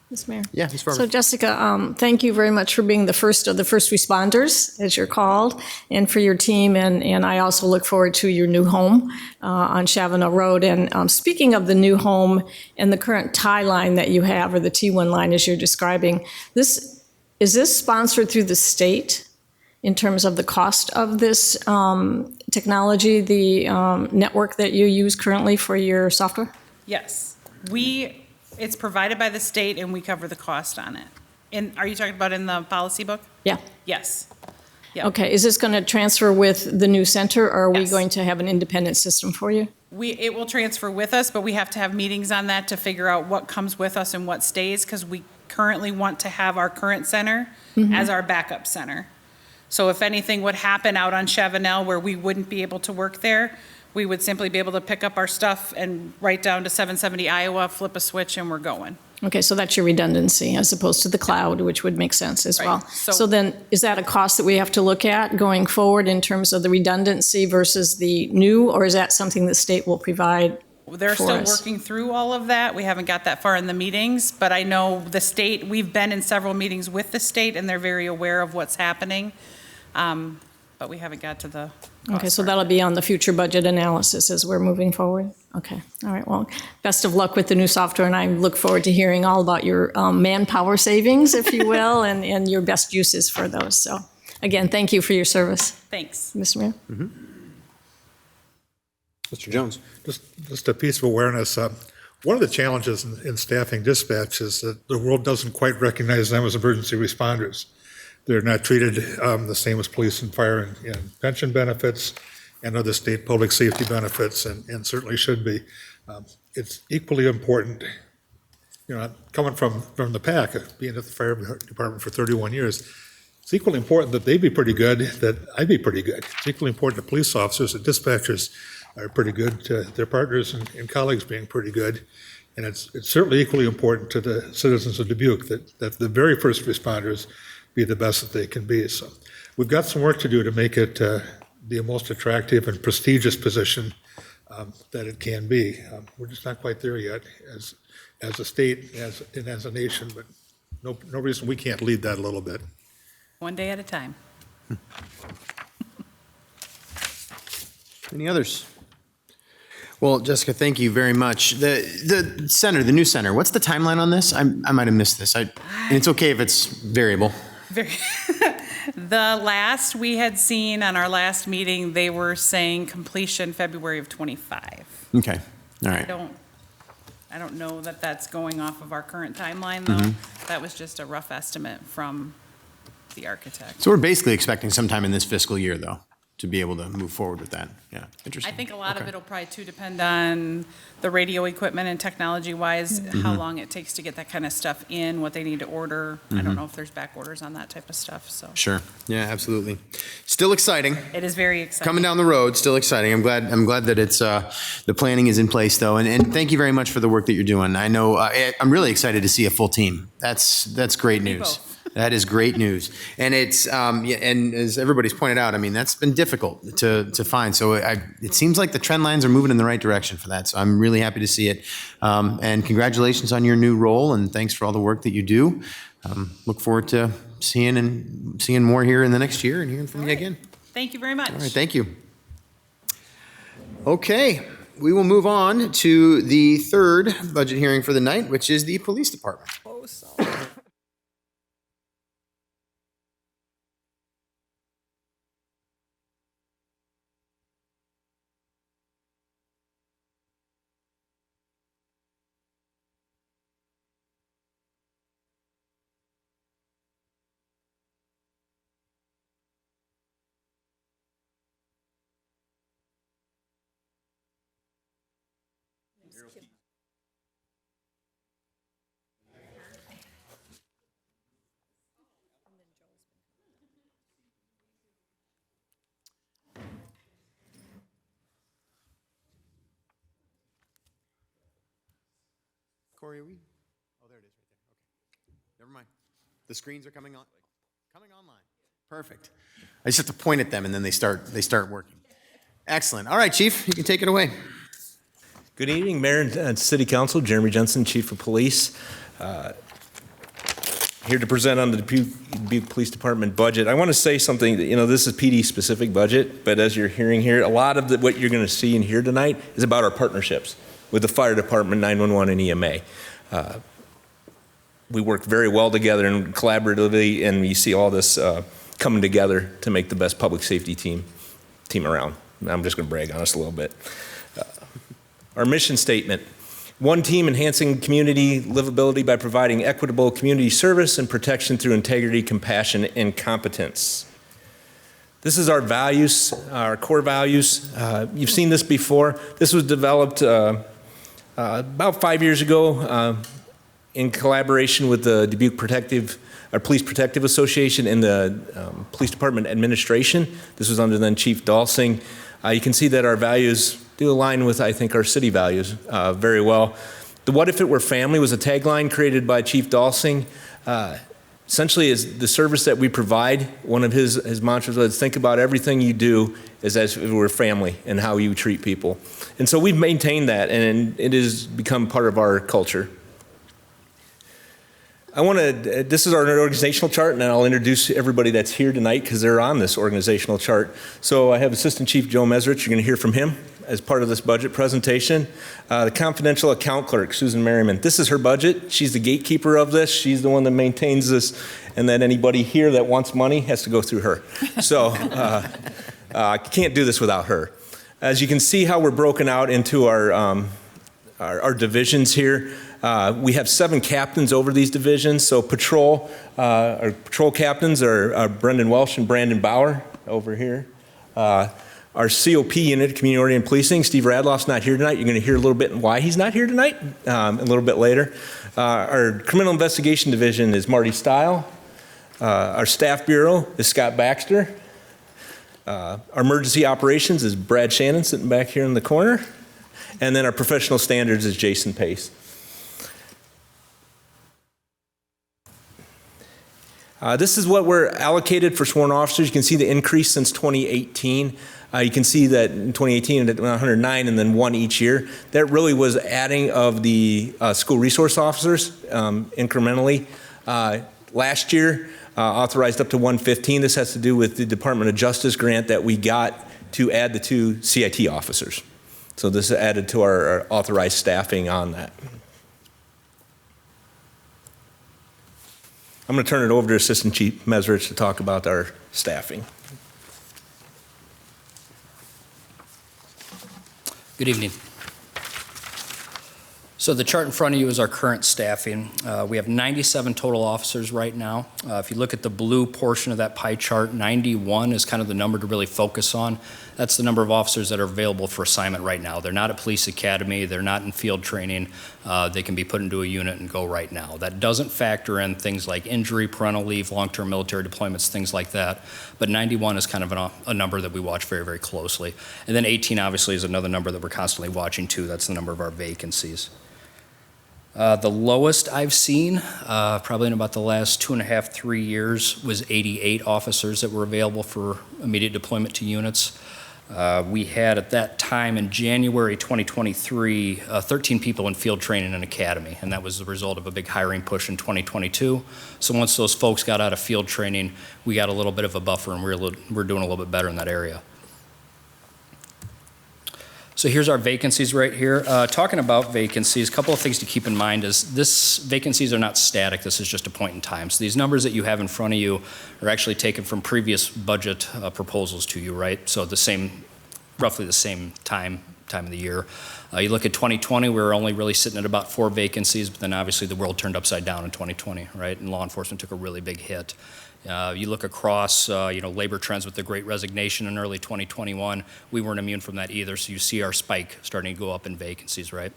Ms. Mayor. Yeah, Ms. Farber. So Jessica, thank you very much for being the first of the first responders, as you're called, and for your team. And I also look forward to your new home on Chavano Road. And speaking of the new home and the current tie line that you have, or the T1 line as you're describing, is this sponsored through the state in terms of the cost of this technology, the network that you use currently for your software? Yes. It's provided by the state and we cover the cost on it. Are you talking about in the policy book? Yeah. Yes. Yeah. Okay, is this going to transfer with the new center, or are we Yes. going to have an independent system for you? It will transfer with us, but we have to have meetings on that to figure out what comes with us and what stays, because we currently want to have our current center as our backup center. So if anything would happen out on Chavanel where we wouldn't be able to work there, we would simply be able to pick up our stuff and right down to 770 Iowa, flip a switch, and we're going. Okay, so that's your redundancy as opposed to the cloud, which would make sense as Right. well. So- So then, is that a cost that we have to look at going forward in terms of the redundancy versus the new, or is that something the state will provide? They're for still us? working through all of that. We haven't got that far in the meetings, but I know the state, we've been in several meetings with the state, and they're very aware of what's happening. But we haven't got to the Okay, cost so part. that'll be on the future budget analysis as we're moving forward? Okay, all right, well, best of luck with the new software, and I look forward to hearing all about your manpower savings, if you will, and your best uses for those. So, again, thank you for your service, Thanks. Mr. Mayor. Mr. Jones. Just a piece of awareness. One of the challenges in staffing dispatch is that the world doesn't quite recognize them as emergency responders. They're not treated the same as police and fire and pension benefits and other state public safety benefits, and certainly should be. It's equally important, coming from the PAC, being at the fire department for 31 years, it's equally important that they be pretty good, that I be pretty good. It's equally important that police officers and dispatchers are pretty good to their partners and colleagues being pretty good. And it's certainly equally important to the citizens of Dubuque that the very first responders be the best that they can be. So we've got some work to do to make it the most attractive and prestigious position that it can be. We're just not quite there yet as a state and as a nation, but no reason we can't lead that a little bit. One day at a time. Any others? Well, Jessica, thank you very much. The center, the new center, what's the timeline on this? I might have missed this. And it's okay if it's variable. The last we had seen on our last meeting, they were saying completion February of '25. Okay, all I right. don't know that that's going off of our current timeline, though. That was just a rough estimate from the architect. So we're basically expecting sometime in this fiscal year, though, to be able to move forward with that. Yeah, I interesting. think a lot of Okay. it'll probably too depend on the radio equipment and technology-wise, how long it takes to get that kind of stuff in, what they need to order. I don't know if there's back orders on that type of stuff, so. Sure, yeah, absolutely. Still exciting. It is very exciting. Coming down the road, still exciting. I'm glad that it's the planning is in place though, and thank you very much for the work that you're doing. I know I'm really excited to see a full team. That's great news. both. That is great news, and it's and as everybody's pointed out, I mean that's been difficult to find. So it seems like the trend lines are moving in the right direction for that. So I'm really happy to see it, and congratulations on your new role, and thanks for all the work that you do. Look forward to seeing more here in the next year and hearing from you again. Thank you very much. All right, thank you. Okay, we will move on to the third budget hearing for the night, which is the police department. Corey, are we? Oh, there it is right there. Okay. Never mind. The screens are coming online. Perfect. I just have to point at them and then they start working. Excellent. All right, Chief, you can take it away. Good evening, Mayor and City Council. Jeremy Jensen, Chief of Police. Here to present on the Dubuque Police Department budget. I want to say something that, this is PD-specific budget, but as you're hearing here, a lot of what you're going to see and hear tonight is about our partnerships with the fire department, 911, and EMA. We work very well together and collaboratively, and you see all this coming together to make the best public safety team around. I'm just going to brag on us a little bit. Our mission statement: one team enhancing community livability by providing equitable community service and protection through integrity, compassion, and competence. This is our values, our core values. You've seen this before. This was developed about 5 years ago in collaboration with the Dubuque Police Protective Association and the Police Department Administration. This was under then Chief Dalsing. You can see that our values do align with, I think, our city values very well. The "What if it were family" was a tagline created by Chief Dalsing. Essentially, is the service that we provide. One of his mantras was, think about everything you do as if it were family and how you treat people. And so we've maintained that, and it has become part of our culture. This is our organizational chart, and I'll introduce everybody that's here tonight because they're on this organizational chart. So I have Assistant Chief Joe Mesrich. You're going to hear from him as part of this budget presentation. The confidential account clerk, Susan Merriman. This is her budget. She's the gatekeeper of this. She's the one that maintains this, and then anybody here that wants money has to go through her. So I can't do this without her. As you can see how we're broken out into our divisions here. We have 7 captains over these divisions. So our patrol captains are Brendan Welsh and Brandon Bauer over here. Our COP unit, Community and Policing, Steve Radloff's not here tonight. You're going to hear a little bit why he's not here tonight a little bit later. Our Criminal Investigation Division is Marty Stile. Our Staff Bureau is Scott Baxter. Our Emergency Operations is Brad Shannon sitting back here in the corner. And then our Professional Standards is Jason Pace. This is what we're allocated for sworn officers. You can see the increase since 2018. You can see that in 2018 at 109 and then 1 each year. That really was adding of the school resource officers incrementally. Last year, authorized up to 115. This has to do with the Department of Justice grant that we got to add the 2 CIT officers. So this is added to our authorized staffing on that. I'm going to turn it over to Assistant Chief Mesrich to talk about our staffing. Good evening. So the chart in front of you is our current staffing. We have 97 total officers right now. If you look at the blue portion of that pie chart, 91 is kind of the number to really focus on. That's the number of officers that are available for assignment right now. They're not at police academy, they're not in field training. They can be put into a unit and go right now. That doesn't factor in things like injury, parental leave, long-term military deployments, things like that. But 91 is kind of a number that we watch very, very closely. And then 18 obviously is another number that we're constantly watching too. That's the number of our vacancies. The lowest I've seen, probably in about the last 2.5, 3 years, was 88 officers that were available for immediate deployment to units. We had at that time in January 2023, 13 people in field training and academy, and that was the result of a big hiring push in 2022. So once those folks got out of field training, we got a little bit of a buffer, and we're doing a little bit better in that area. So here's our vacancies right here. Talking about vacancies, a couple of things to keep in mind is vacancies are not static. This is just a point in time. So these numbers that you have in front of you are actually taken from previous budget proposals to you, right? So roughly the same time of the year. You look at 2020, we were only really sitting at about 4 vacancies, but then obviously the world turned upside down in 2020, right? And law enforcement took a really big hit. You look across, labor trends with the Great Resignation in early 2021, we weren't immune from that either, so you see our spike starting to go up in vacancies, right?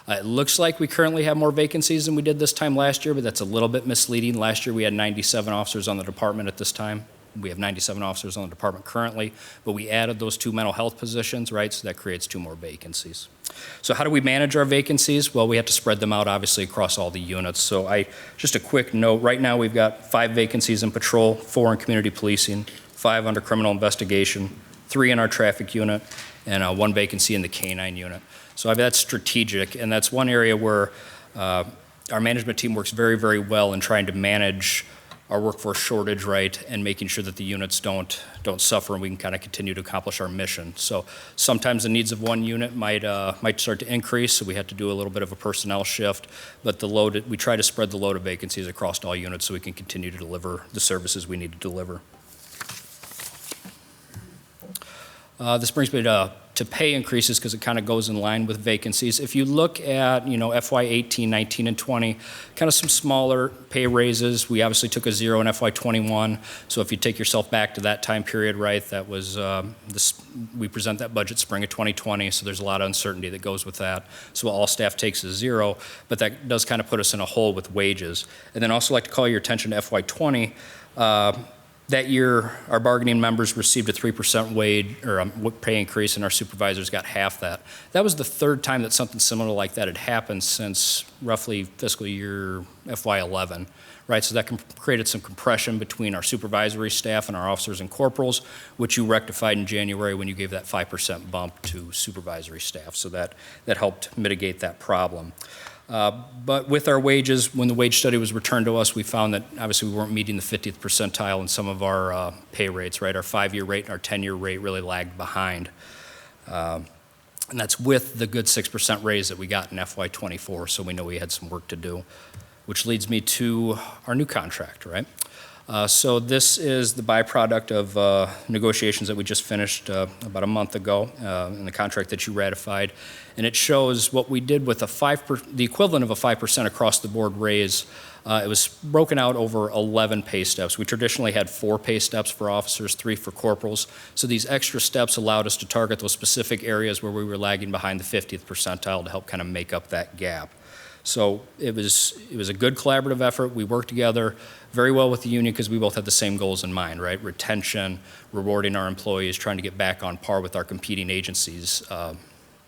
It looks like we currently have more vacancies than we did this time last year, but that's a little bit misleading. Last year we had 97 officers on the department at this time. We have 97 officers on the department currently, but we added those 2 mental health positions, right? So that creates 2 more vacancies. So how do we manage our vacancies? Well, we have to spread them out, obviously, across all the units. So just a quick note, right now we've got 5 vacancies in patrol, 4 in community policing, 5 under criminal investigation, 3 in our traffic unit, and 1 vacancy in the K-9 unit. So that's strategic, and that's one area where our management team works very, very well in trying to manage our workforce shortage, right, and making sure that the units don't suffer and we can kind of continue to accomplish our mission. So sometimes the needs of one unit might start to increase, so we have to do a little bit of a personnel shift, but we try to spread the load of vacancies across all units so we can continue to deliver the services we need to deliver. This brings me to to pay increases because it kind of goes in line with vacancies. If you look at, FY 18, 19, and 20, kind of some smaller pay raises. We obviously took a 0 in FY 21. So if you take yourself back to that time period, right, that was, we present that budget spring of 2020, so there's a lot of uncertainty that goes with that. So all staff takes is 0, but that does kind of put us in a hole with wages. And then also like to call your attention to FY 20. That year, our bargaining members received a 3% wage or pay increase, and our supervisors got half that. That was the third time that something similar like that had happened since roughly fiscal year FY11, right? So that created some compression between our supervisory staff and our officers and corporals, which you rectified in January when you gave that 5% bump to supervisory staff. So that helped mitigate that problem. But with our wages, when the wage study was returned to us, we found that obviously we weren't meeting the 50th percentile in some of our pay rates, right? Our 5-year rate and our 10-year rate really lagged behind. And that's with the good 6% raise that we got in FY24, so we know we had some work to do, which leads me to our new contract, right? So this is the byproduct of negotiations that we just finished about a month ago in the contract that you ratified. And it shows what we did with the equivalent of a 5% across the board raise. It was broken out over 11 pay steps. We traditionally had 4 pay steps for officers, 3 for corporals. So these extra steps allowed us to target those specific areas where we were lagging behind the 50th percentile to help kind of make up that gap. So it was a good collaborative effort. We worked together very well with the union because we both had the same goals in mind, right? Retention, rewarding our employees, trying to get back on par with our competing agencies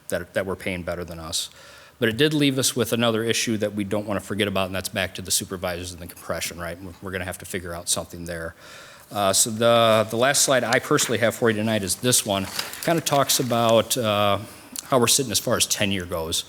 that were paying better than us. But it did leave us with another issue that we don't want to forget about, and that's back to the supervisors and the compression, right? We're going to have to figure out something there. So the last slide I personally have for you tonight is this one. Kind of talks about how we're sitting as far as tenure goes.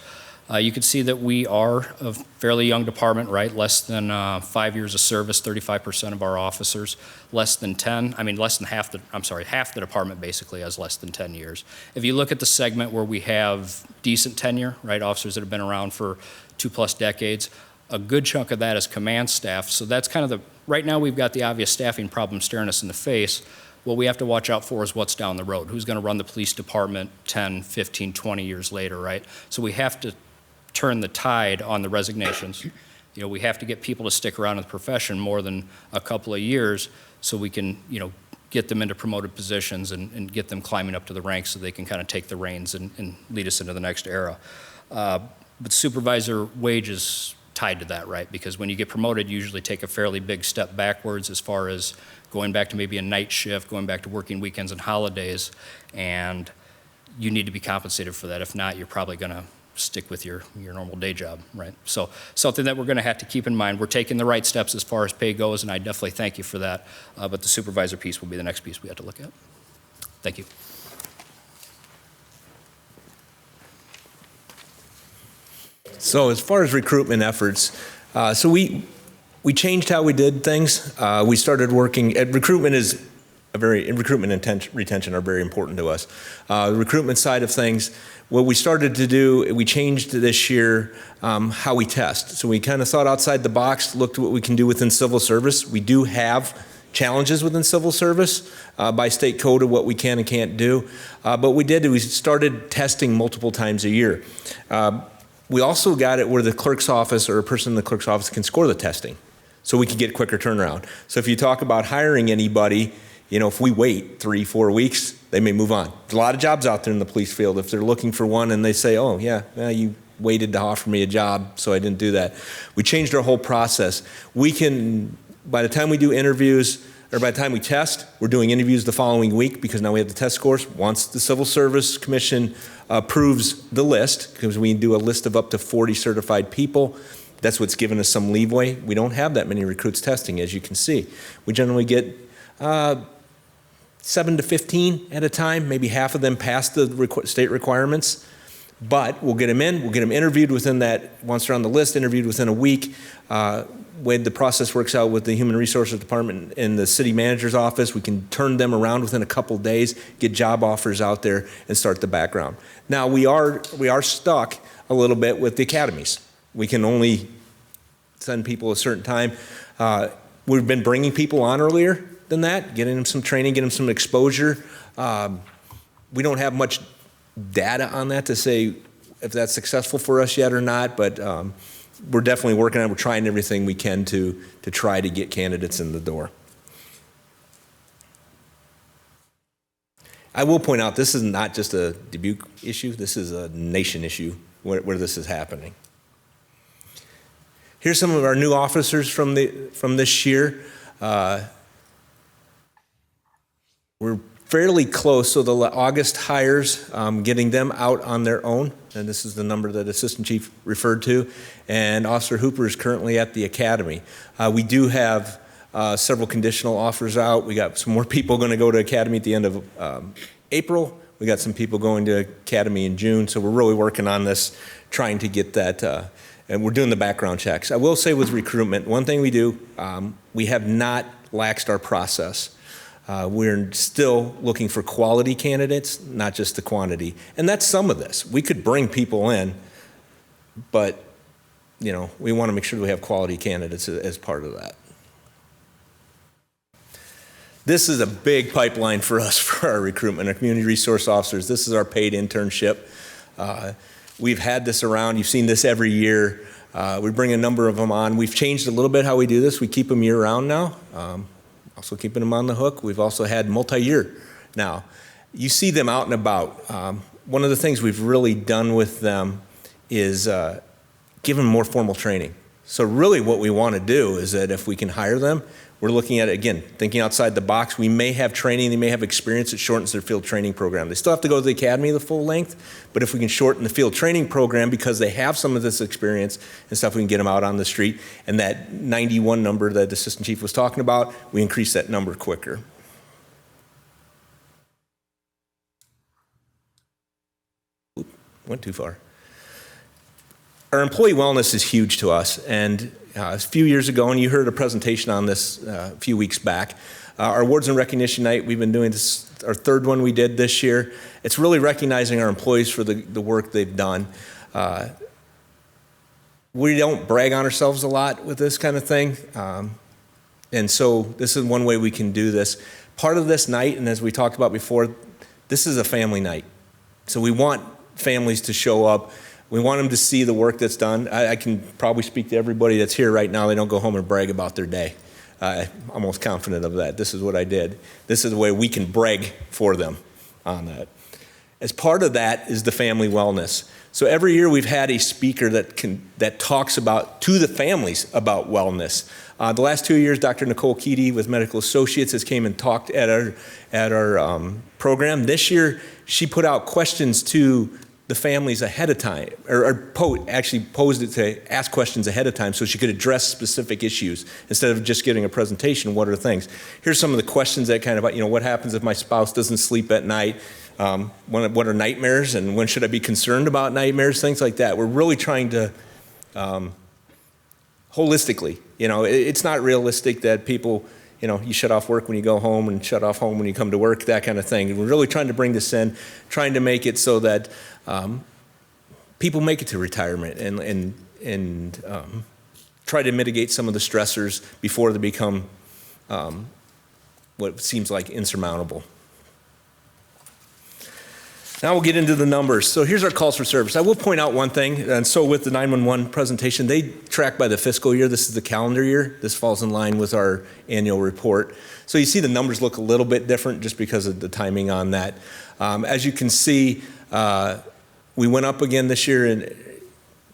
You can see that we are a fairly young department, right? Less than 5 years of service, 35% of our officers, less than half the department basically has less than 10 years. If you look at the segment where we have decent tenure, right? Officers that have been around for 2+ decades, a good chunk of that is command staff. So that's kind of right now we've got the obvious staffing problem staring us in the face. What we have to watch out for is what's down the road. Who's going to run the police department 10, 15, 20 years later, right? So we have to turn the tide on the resignations. We have to get people to stick around in the profession more than a couple of years so we can, get them into promoted positions and get them climbing up to the ranks so they can kind of take the reins and lead us into the next era. But supervisor wages tied to that, right? Because when you get promoted, you usually take a fairly big step backwards as far as going back to maybe a night shift, going back to working weekends and holidays, and you need to be compensated for that. If not, you're probably going to stick with your normal day job, right? So something that we're going to have to keep in mind. We're taking the right steps as far as pay goes, and I definitely thank you for that. But the supervisor piece will be the next piece we have to look at. Thank you. So as far as recruitment efforts, so we changed how we did things. We started working at recruitment and retention are very important to us. The recruitment side of things, what we started to do, we changed this year how we test. So we kind of thought outside the box, looked at what we can do within civil service. We do have challenges within civil service by state code of what we can and can't do. But we started testing multiple times a year. We also got it where the clerk's office or a person in the clerk's office can score the testing so we can get quicker turnaround. So if you talk about hiring anybody, if we wait 3-4 weeks, they may move on. There's a lot of jobs out there in the police field. If they're looking for one and they say, oh, yeah, you waited to offer me a job, so I didn't do that. We changed our whole process. We can, by the time we do interviews, or by the time we test, we're doing interviews the following week because now we have the test scores. Once the Civil Service Commission approves the list, because we do a list of up to 40 certified people, that's what's given us some leeway. We don't have that many recruits testing, as you can see. We generally get 7 to 15 at a time, maybe half of them pass the state requirements, but we'll get them in, we'll get them interviewed within that, once they're on the list, interviewed within a week. When the process works out with the Human Resources Department and the city manager's office, we can turn them around within a couple days, get job offers out there, and start the background. Now, we are stuck a little bit with the academies. We can only send people a certain time. We've been bringing people on earlier than that, getting them some training, getting them some exposure. We don't have much data on that to say if that's successful for us yet or not, but we're definitely working on it. We're trying everything we can to try to get candidates in the door. I will point out, this is not just a Dubuque issue. This is a nation issue where this is happening. Here's some of our new officers from this year. We're fairly close, so the August hires, getting them out on their own, and this is the number that Assistant Chief referred to, and Officer Hooper is currently at the academy. We do have several conditional offers out. We got some more people going to go to academy at the end of April. We got some people going to academy in June, so we're really working on this, trying to get that, and we're doing the background checks. I will say with recruitment, one thing we do, we have not laxed our process. We're still looking for quality candidates, not just the quantity. And that's some of this. We could bring people in, but we want to make sure we have quality candidates as part of that. This is a big pipeline for us for our recruitment, our community resource officers. This is our paid internship. We've had this around. You've seen this every year. We bring a number of them on. We've changed a little bit how we do this. We keep them year-round now. Also keeping them on the hook. We've also had multi-year now. You see them out and about. One of the things we've really done with them is give them more formal training. So really what we want to do is that if we can hire them, we're looking at it, again, thinking outside the box. We may have training, they may have experience that shortens their field training program. They still have to go to the academy the full length, but if we can shorten the field training program because they have some of this experience and stuff, we can get them out on the street. And that 91 number that the Assistant Chief was talking about, we increase that number quicker. Went too far. Our employee wellness is huge to us, and a few years ago, and you heard a presentation on this a few weeks back, our awards and recognition night, we've been doing this, our third one we did this year. It's really recognizing our employees for the work they've done. We don't brag on ourselves a lot with this kind of thing, and so this is one way we can do this. Part of this night, and as we talked about before, this is a family night. So we want families to show up. We want them to see the work that's done. I can probably speak to everybody that's here right now. They don't go home and brag about their day. I'm almost confident of that. This is what I did. This is the way we can brag for them on that. As part of that is the family wellness. So every year we've had a speaker that talks about to the families about wellness. The last 2 years, Dr. Nicole Keedy with Medical Associates has came and talked at our program. This year, she put out questions to the families ahead of time, actually posed it to ask questions ahead of time so she could address specific issues instead of just getting a presentation. What are things? Here's some of the questions that kind of, what happens if my spouse doesn't sleep at night? What are nightmares, and when should I be concerned about nightmares? Things like that. We're really trying to, holistically, it's not realistic that people, you shut off work when you go home and shut off home when you come to work, that kind of thing. We're really trying to bring this in, trying to make it so that people make it to retirement and try to mitigate some of the stressors before they become what seems like insurmountable. Now we'll get into the numbers. So here's our calls for service. I will point out one thing, and so with the 911 presentation, they track by the fiscal year. This is the calendar year. This falls in line with our annual report. So you see the numbers look a little bit different just because of the timing on that. As you can see, we went up again this year, and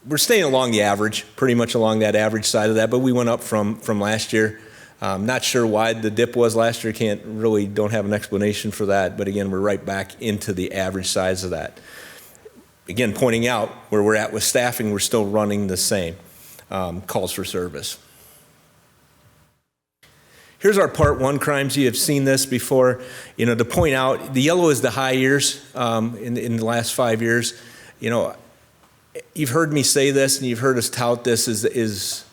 we're staying along the average, pretty much along that average side of that, but we went up from last year. Not sure why the dip was last year. Don't have an explanation for that. But again, we're right back into the average size of that. Again, pointing out where we're at with staffing, we're still running the same calls for service. Here's our Part 1 crimes. You have seen this before. To point out, the yellow is the high years in the last 5 years. You've heard me say this, and you've heard us tout this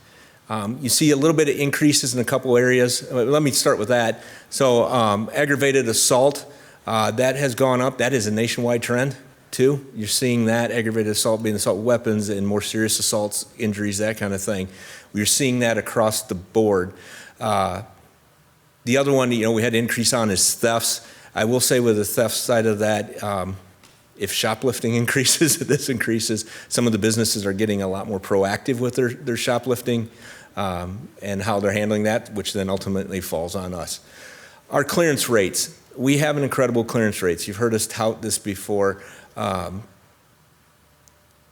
you see a little bit of increases in a couple areas. Let me start with that. So aggravated assault, that has gone up. That is a nationwide trend too. You're seeing that aggravated assault being assault with weapons and more serious assaults, injuries, that kind of thing. We're seeing that across the board. The other one, we had an increase on is thefts. I will say with the theft side of that, If shoplifting increases, this increases. Some of the businesses are getting a lot more proactive with their shoplifting and how they're handling that, which then ultimately falls on us. Our clearance rates. We have an incredible clearance rates. You've heard us tout this before.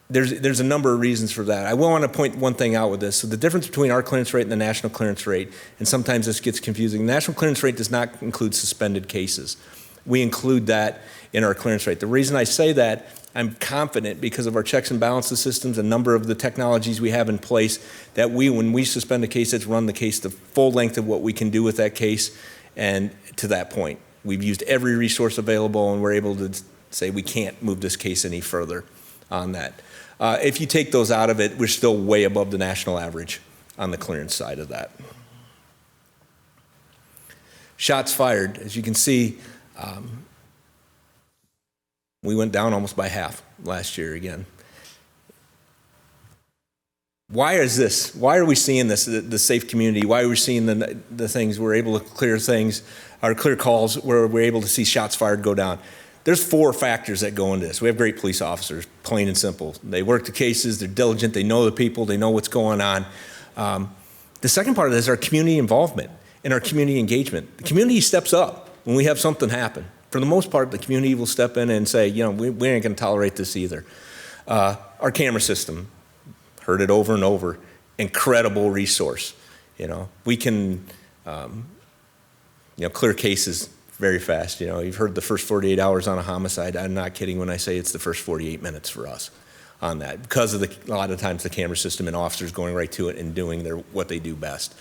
There's a number of reasons for that. I will want to point one thing out with this. So the difference between our clearance rate and the national clearance rate, and sometimes this gets confusing, the national clearance rate does not include suspended cases. We include that in our clearance rate. The reason I say that, I'm confident because of our checks and balances systems, a number of the technologies we have in place, that when we suspend a case, it's run the case the full length of what we can do with that case, and to that point. We've used every resource available, and we're able to say we can't move this case any further on that. If you take those out of it, we're still way above the national average on the clearance side of that. Shots fired, as you can see, we went down almost by half last year again. Why is this? Why are we seeing this, the safe community? Why are we seeing the things, we're able to clear things, or clear calls where we're able to see shots fired go down? There's 4 factors that go into this. We have great police officers, plain and simple. They work the cases, they're diligent, they know the people, they know what's going on. The second part of this is our community involvement and our community engagement. The community steps up when we have something happen. For the most part, the community will step in and say, you know, we ain't gonna tolerate this either. Our camera system, heard it over and over, incredible resource. You know, we can, clear cases very fast. You know, you've heard the first 48 hours on a homicide. I'm not kidding when I say it's the first 48 minutes for us on that, because of a lot of times the camera system and officers going right to it and doing what they do best.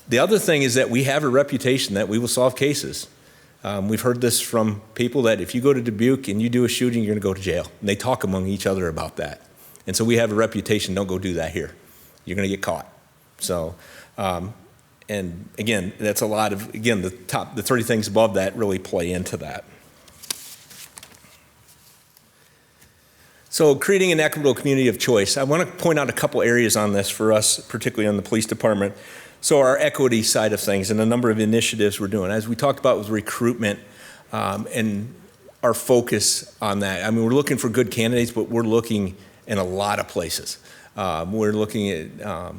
The other thing is that we have a reputation that we will solve cases. We've heard this from people that if you go to Dubuque and you do a shooting, you're gonna go to jail. And they talk among each other about that. And so we have a reputation, don't go do that here. You're gonna get caught. So, and again, that's a lot of, again, the 30 things above that really play into that. So creating an equitable community of choice. I want to point out a couple areas on this for us, particularly on the police department. So our equity side of things and a number of initiatives we're doing. As we talked about with recruitment and our focus on that. I mean, we're looking for good candidates, but we're looking in a lot of places. We're looking at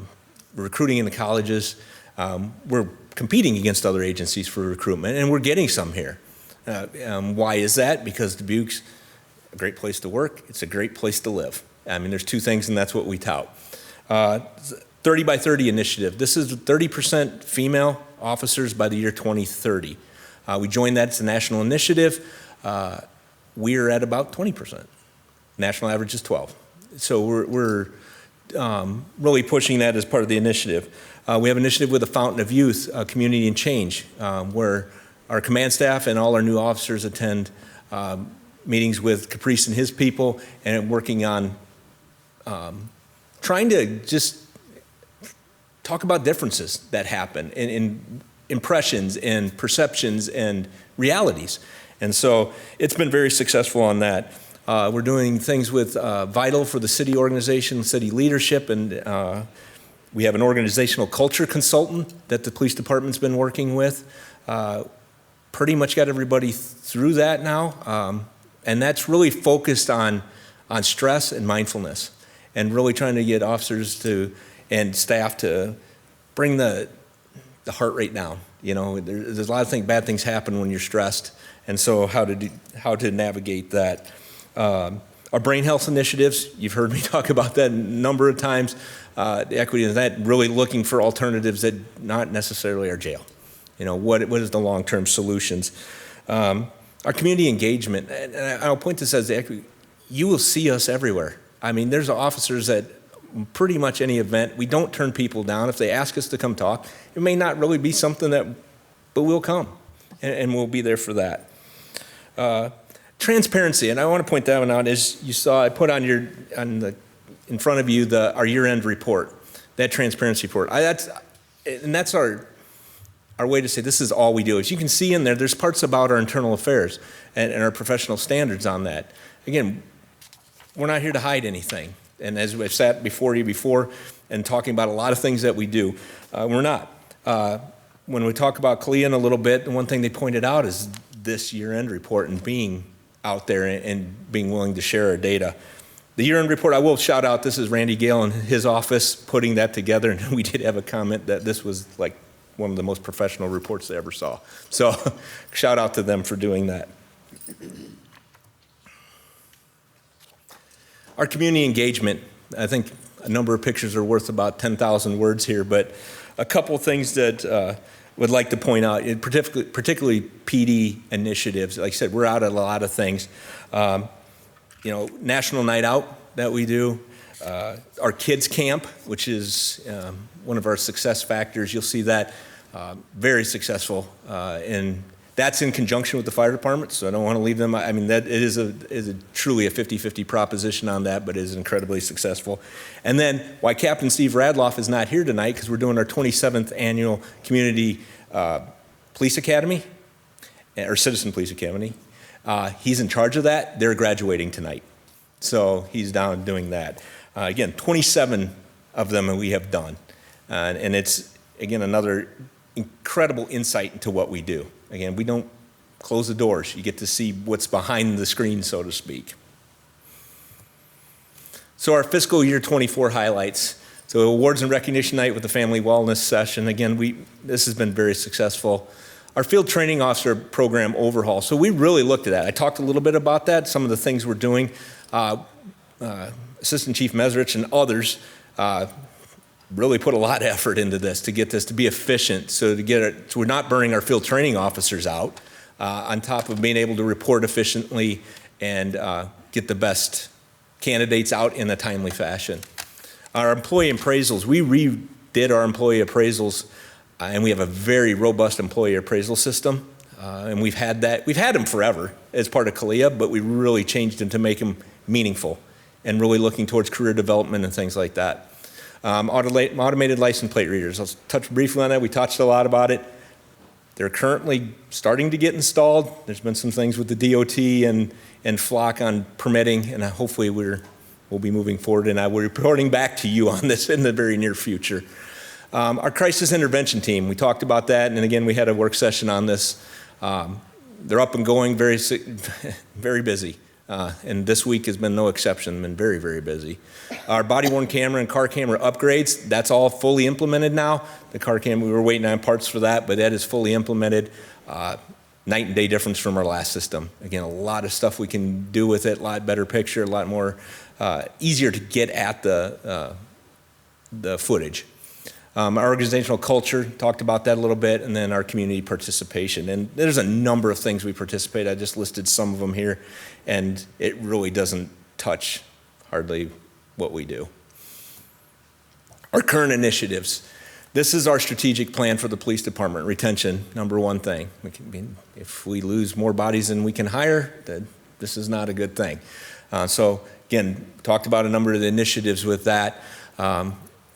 recruiting in the colleges. We're competing against other agencies for recruitment, and we're getting some here. Why is that? Because Dubuque's a great place to work. It's a great place to live. I mean, there's 2 things, and that's what we tout. 30 by 30 initiative. This is 30% female officers by the year 2030. We joined that. It's a national initiative. We're at about 20%. National average is 12. So we're really pushing that as part of the initiative. We have an initiative with the Fountain of Youth, Community and Change, where our command staff and all our new officers attend meetings with Caprice and his people, and working on trying to just talk about differences that happen in impressions and perceptions and realities. And so it's been very successful on that. We're doing things with Vital for the city organization, city leadership, and we have an organizational culture consultant that the police department's been working with. Pretty much got everybody through that now. And that's really focused on stress and mindfulness, and really trying to get officers and staff to bring the heart rate down. You know, there's a lot of bad things happen when you're stressed, and so how to navigate that. Our brain health initiatives, you've heard me talk about that a number of times. The equity in that, really looking for alternatives that not necessarily are jail. You know, what is the long-term solutions? Our community engagement, and I'll point this as the equity, you will see us everywhere. I mean, there's officers at pretty much any event. We don't turn people down. If they ask us to come talk, it may not really be something but we'll come, and we'll be there for that. Transparency, and I want to point that one out. As you saw, I put in front of you our year-end report, that transparency report. That's our way to say this is all we do. As you can see in there's parts about our internal affairs and our professional standards on that. Again, we're not here to hide anything. And as we've sat before you before and talking about a lot of things that we do, we're not. When we talk about CLIA in a little bit, the one thing they pointed out is this year-end report and being out there and being willing to share our data. The year-end report, I will shout out, this is Randy Gale in his office putting that together, and we did have a comment that this was like one of the most professional reports they ever saw. So shout out to them for doing that. Our community engagement, I think a number of pictures are worth about 10,000 words here, but a couple of things that would like to point out, particularly PD initiatives. Like I said, we're out at a lot of things. National Night Out that we do, our kids camp, which is one of our success factors. You'll see that very successful, and that's in conjunction with the fire department. So I don't want to leave them. I mean, that it is truly a 50-50 proposition on that, but it is incredibly successful. And then why Captain Steve Radloff is not here tonight, because we're doing our 27th annual community police academy, or citizen police academy. He's in charge of that. They're graduating tonight. So he's down doing that. Again, 27 of them we have done. And it's, again, another incredible insight into what we do. Again, we don't close the doors. You get to see what's behind the screen, so to speak. So our fiscal year 24 highlights. So awards and recognition night with the family wellness session. Again, this has been very successful. Our field training officer program overhaul. So we really looked at that. I talked a little bit about that, some of the things we're doing. Assistant Chief Mesrich and others really put a lot of effort into this to get this to be efficient, so we're not burning our field training officers out, on top of being able to report efficiently and get the best candidates out in a timely fashion. Our employee appraisals, we redid our employee appraisals, and we have a very robust employee appraisal system, and we've had them forever as part of CALEA, but we really changed them to make them meaningful and really looking towards career development and things like that. Automated license plate readers. I'll touch briefly on that. We touched a lot about it. They're currently starting to get installed. There's been some things with the DOT and Flock on permitting, and hopefully we'll be moving forward, and I will be reporting back to you on this in the very near future. Our crisis intervention team, we talked about that, and again, we had a work session on this. They're up and going, very, very busy. And this week has been no exception, been very, very busy. Our body-worn camera and car camera upgrades, that's all fully implemented now. The car camera, we were waiting on parts for that, but that is fully implemented. Night and day difference from our last system. Again, a lot of stuff we can do with it, a lot better picture, a lot more easier to get at the footage. Our organizational culture, talked about that a little bit, and then our community participation. And there's a number of things we participate. I just listed some of them here, and it really doesn't touch hardly what we do. Our current initiatives. This is our strategic plan for the police department. Retention, number one thing. If we lose more bodies than we can hire, then this is not a good thing. So again, talked about a number of the initiatives with that.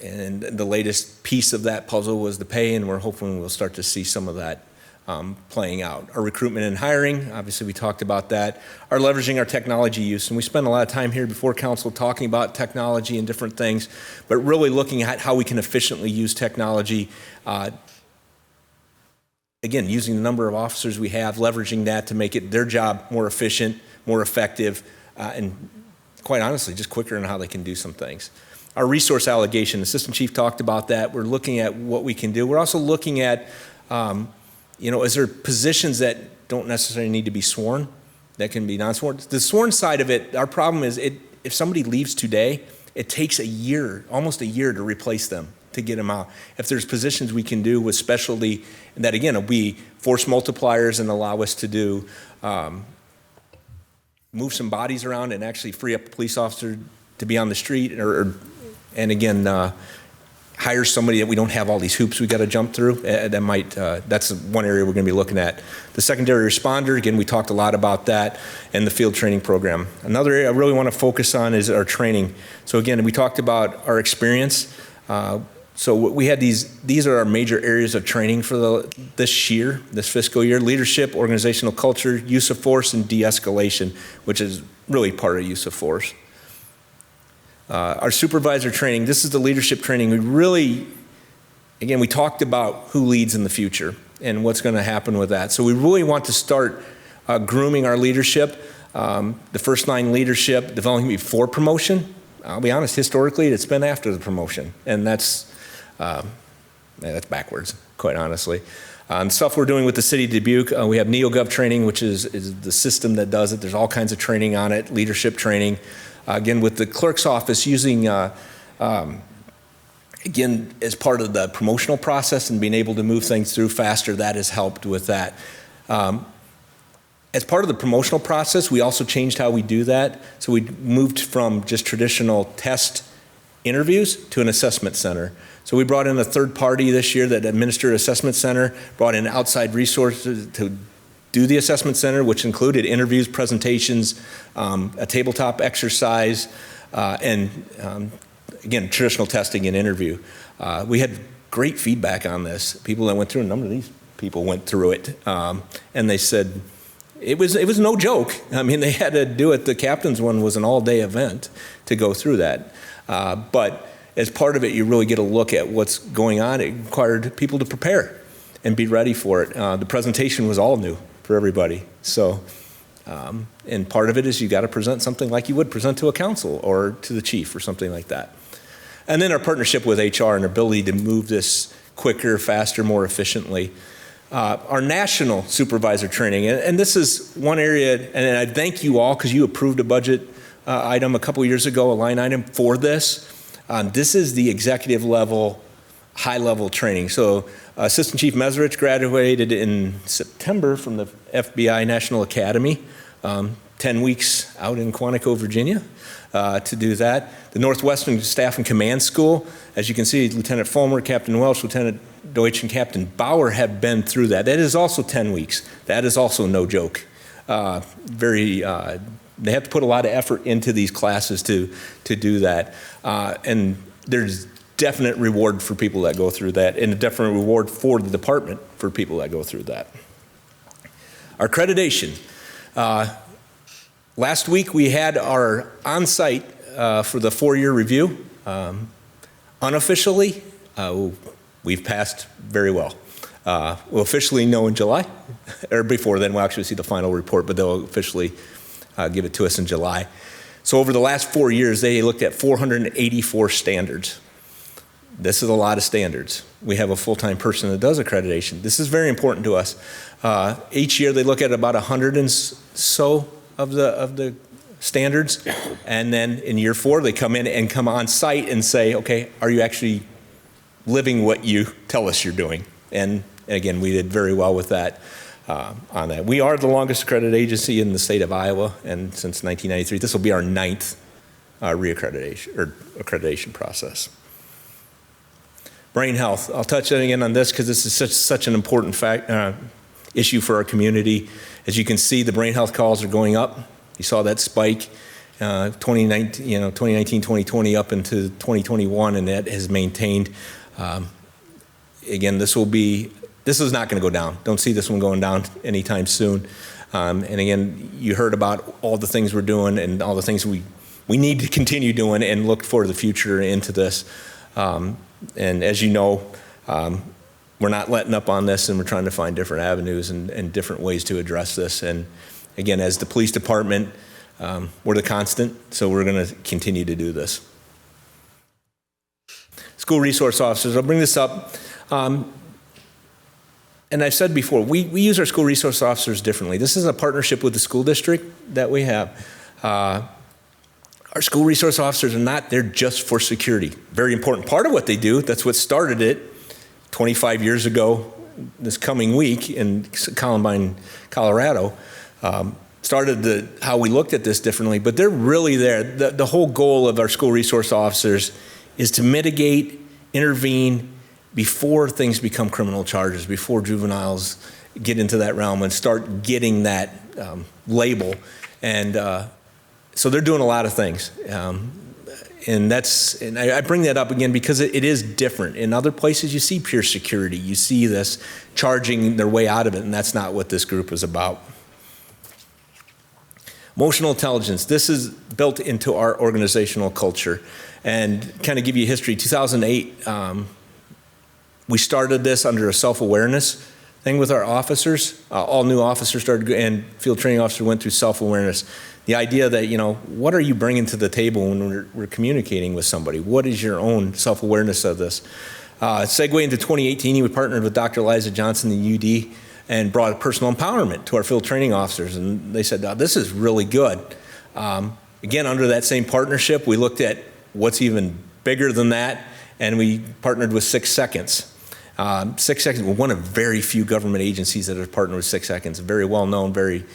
And the latest piece of that puzzle was the pay, and we're hoping we'll start to see some of that playing out. Our recruitment and hiring, obviously we talked about that. Our leveraging our technology use, and we spent a lot of time here before council talking about technology and different things, but really looking at how we can efficiently use technology. Again, using the number of officers we have, leveraging that to make their job more efficient, more effective, and quite honestly, just quicker in how they can do some things. Our resource allocation, Assistant Chief talked about that. We're looking at what we can do. We're also looking at, is there positions that don't necessarily need to be sworn, that can be non-sworn? The sworn side of it, our problem is if somebody leaves today, it takes a year, almost a year to replace them, to get them out. If there's positions we can do with specialty, that again will be force multipliers and allow us to do, move some bodies around and actually free up a police officer to be on the street and again, hire somebody that we don't have all these hoops we got to jump through. That's one area we're going to be looking at. The secondary responder, again, we talked a lot about that, and the field training program. Another area I really want to focus on is our training. So again, we talked about our experience. So we had these are our major areas of training for this fiscal year: leadership, organizational culture, use of force, and de-escalation, which is really part of use of force. Our supervisor training, this is the leadership training. We talked about who leads in the future and what's going to happen with that. So we really want to start grooming our leadership. The first line leadership, developing before promotion. I'll be honest, historically, it's been after the promotion, and that's backwards, quite honestly. Stuff we're doing with the city of Dubuque, we have NeoGov training, which is the system that does it. There's all kinds of training on it, leadership training. Again, with the clerk's office using, again, as part of the promotional process and being able to move things through faster, that has helped with that. As part of the promotional process, we also changed how we do that. So we moved from just traditional test interviews to an assessment center. So we brought in a third party this year that administered assessment center, brought in outside resources to do the assessment center, which included interviews, presentations, a tabletop exercise, and again, traditional testing and interview. We had great feedback on this. People that went through, a number of these people went through it, and they said it was no joke. I mean, they had to do it. The captain's one was an all-day event to go through that. But as part of it, you really get a look at what's going on. It required people to prepare and be ready for it. The presentation was all new for everybody. So, and part of it is you got to present something like you would present to a council or to the chief or something like that. And then our partnership with HR and our ability to move this quicker, faster, more efficiently. Our national supervisor training, and this is one area, and I thank you all because you approved a budget item a couple years ago, a line item for this. This is the executive level, high level training. So Assistant Chief Meserich graduated in September from the FBI National Academy, 10 weeks out in Quantico, Virginia, to do that. The Northwestern Staff and Command School, as you can see, Lieutenant Fulmer, Captain Welsh, Lieutenant Deutsch, and Captain Bauer have been through that. That is also 10 weeks. That is also no joke. They have to put a lot of effort into these classes to do that. And there's definite reward for people that go through that, and a definite reward for the department for people that go through that. Our accreditation. Last week we had our on-site for the 4-year review. Unofficially, we've passed very well. We'll officially know in July, or before then we'll actually see the final report, but they'll officially give it to us in July. So over the last 4 years, they looked at 484 standards. This is a lot of standards. We have a full-time person that does accreditation. This is very important to us. Each year they look at about 100 and so of the standards, and then in year 4 they come in and come on site and say, okay, are you actually living what you tell us you're doing? And again, we did very well with that. On that. We are the longest accredited agency in the state of Iowa, and since 1993, this will be our 9th reaccreditation or accreditation process. Brain health. I'll touch again on this because this is such an important issue for our community. As you can see, the brain health calls are going up. You saw that spike 2019, 2020 up into 2021, and that has maintained. Again, this is not going to go down. Don't see this one going down anytime soon. And again, you heard about all the things we're doing and all the things we need to continue doing and look for the future into this. And as you know, we're not letting up on this, and we're trying to find different avenues and different ways to address this. And again, as the police department, we're the constant, so we're going to continue to do this. School resource officers, I'll bring this up. And I've said before, we use our school resource officers differently. This is a partnership with the school district that we have. Our school resource officers are not there just for security. Very important part of what they do. That's what started it 25 years ago this coming week in Columbine, Colorado. Started how we looked at this differently, but they're really there. The whole goal of our school resource officers is to mitigate, intervene, before things become criminal charges, before juveniles get into that realm and start getting that label. And so they're doing a lot of things. And I bring that up again because it is different. In other places you see pure security. You see this charging their way out of it, and that's not what this group is about. Emotional intelligence. This is built into our organizational culture. And kind of give you history, 2008, we started this under a self-awareness thing with our officers. All new officers started, and field training officers went through self-awareness. The idea that, what are you bringing to the table when we're communicating with somebody? What is your own self-awareness of this? Segue into 2018, we partnered with Dr. Liza Johnson, the UD, and brought personal empowerment to our field training officers. And they said, this is really good. Again, under that same partnership, we looked at what's even bigger than that, and we partnered with 6 Seconds. 6 Seconds, we're one of very few government agencies that have partnered with 6 Seconds, a very well-known, very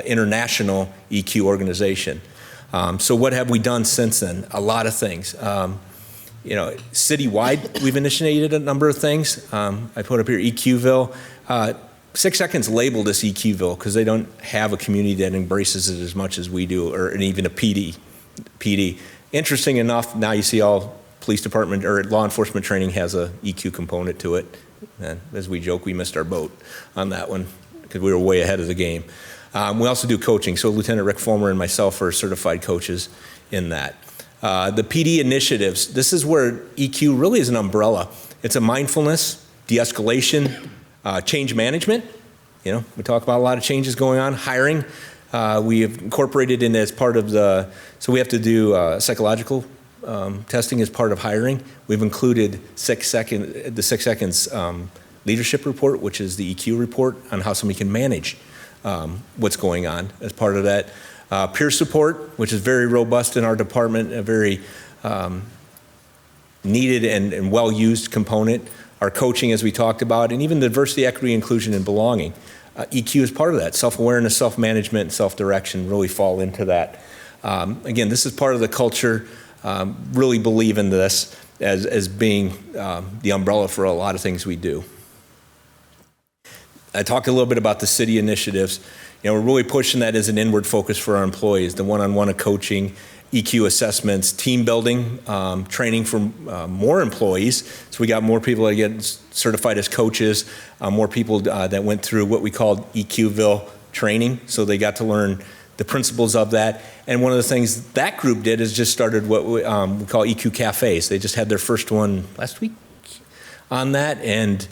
international EQ organization. So what have we done since then? A lot of things. Citywide, we've initiated a number of things. I put up here EQville. 6 Seconds labeled us EQville because they don't have a community that embraces it as much as we do, or even a PD. Interesting enough, now you see all police department or law enforcement training has a EQ component to it. And as we joke, we missed our boat on that one because we were way ahead of the game. We also do coaching. So Lieutenant Rick Fulmer and myself are certified coaches in that. The PD initiatives, this is where EQ really is an umbrella. It's a mindfulness, de-escalation, change management. We talk about a lot of changes going on. Hiring, we have incorporated in as part of so we have to do psychological testing as part of hiring. We've included the 6 Seconds leadership report, which is the EQ report on how somebody can manage what's going on as part of that. Peer support, which is very robust in our department, a very needed and well-used component. Our coaching, as we talked about, and even diversity, equity, inclusion, and belonging. EQ is part of that. Self-awareness, self-management, self-direction really fall into that. Again, this is part of the culture. Really believe in this as being the umbrella for a lot of things we do. I talked a little bit about the city initiatives. We're really pushing that as an inward focus for our employees, the one-on-one coaching, EQ assessments, team building, training for more employees. So we got more people that get certified as coaches, more people that went through what we called EQville training. So they got to learn the principles of that. And one of the things that group did is just started what we call EQ cafes. They just had their first one last week on that and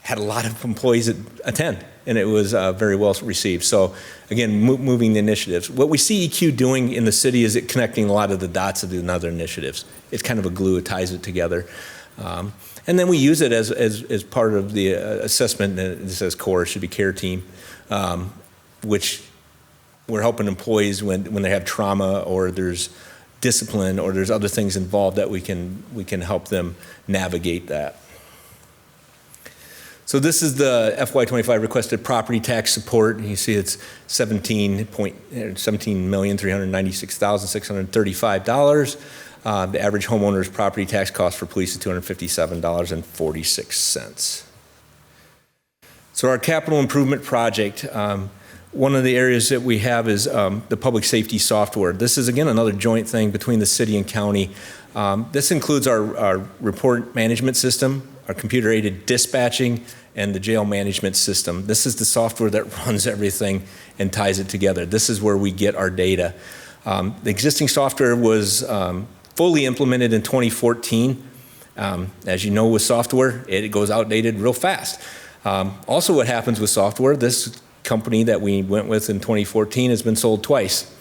had a lot of employees that attend. And it was very well received. So again, moving the initiatives. What we see EQ doing in the city is it connecting a lot of the dots of the other initiatives. It's kind of a glue, it ties it together. And then we use it as part of the assessment. It says core, it should be care team, which we're helping employees when they have trauma or there's discipline or there's other things involved that we can help them navigate that. So this is the FY25 requested property tax support. You see it's $17,396,635. The average homeowner's property tax cost for police is $257.46. So our capital improvement project, one of the areas that we have is the public safety software. This is, again, another joint thing between the city and county. This includes our report management system, our computer-aided dispatching, and the jail management system. This is the software that runs everything and ties it together. This is where we get our data. The existing software was fully implemented in 2014. As you know with software, it goes outdated real fast. Also what happens with software, this company that we went with in 2014 has been sold twice.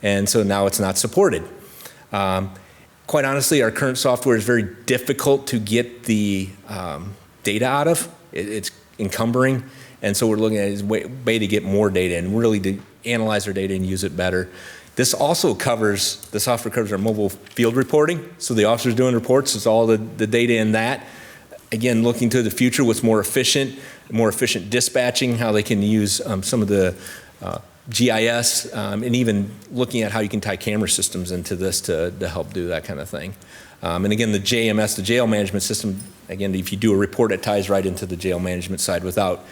And so now it's not supported. Quite honestly, our current software is very difficult to get the data out of. It's encumbering, and so we're looking at a way to get more data and really to analyze our data and use it better. This also covers, the software covers our mobile field reporting, so the officers doing reports, it's all the data in that. Again, looking to the future, what's more efficient dispatching, how they can use some of the GIS, and even looking at how you can tie camera systems into this to help do that kind of thing. And again, the JMS, the jail management system, again, if you do a report, it ties right into the jail management side without,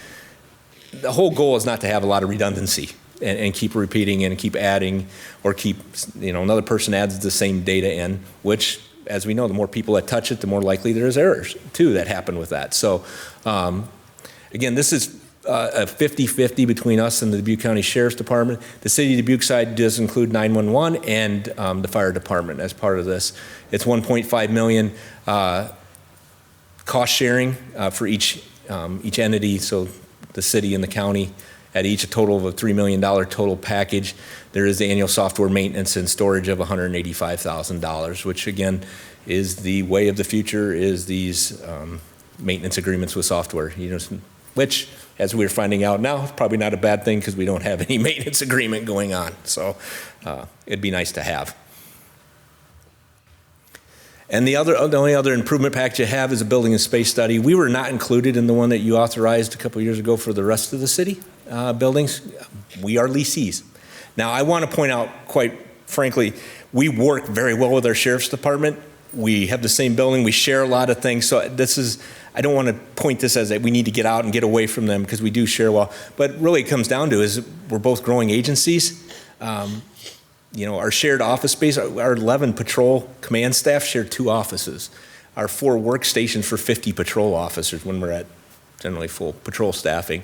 the whole goal is not to have a lot of redundancy and keep repeating and keep adding or keep, another person adds the same data in, which, as we know, the more people that touch it, the more likely there's errors too that happen with that. So again, this is a 50-50 between us and the Dubuque County Sheriff's Department. The City of Dubuque side does include 911 and the fire department as part of this. It's $1.5 million cost sharing for each entity, so the city and the county at each a total of a $3 million total package. There is the annual software maintenance and storage of $185,000, which again is the way of the future, is these maintenance agreements with software, which, as we're finding out now, is probably not a bad thing because we don't have any maintenance agreement going on. So it'd be nice to have. And the only other improvement package you have is a building and space study. We were not included in the one that you authorized a couple of years ago for the rest of the city buildings. We are lessees. Now, I want to point out, quite frankly, we work very well with our sheriff's department. We have the same building. We share a lot of things. So I don't want to point this as that we need to get out and get away from them, because we do share well. But really it comes down to is we're both growing agencies. Our shared office space, our 11 patrol command staff share 2 offices. Our 4 workstations for 50 patrol officers when we're at generally full patrol staffing.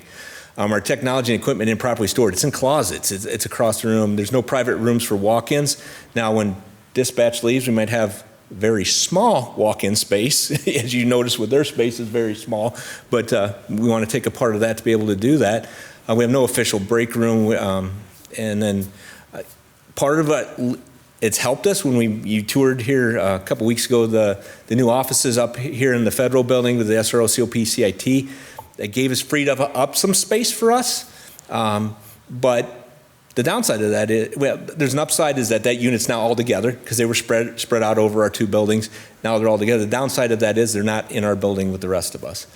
Our technology and equipment improperly stored. It's in closets. It's across the room. There's no private rooms for walk-ins. Now, when dispatch leaves, we might have very small walk-in space. As you notice with their space is very small, but we want to take a part of that to be able to do that. We have no official break room, and then part of it, it's helped us when you toured here a couple weeks ago, the new offices up here in the federal building with the SRO, COP, CIT. That gave us freed up some space for us, but the downside of that is, well, there's an upside is that unit's now all together because they were spread out over our 2 buildings. Now they're all together. The downside of that is they're not in our building with the rest of us.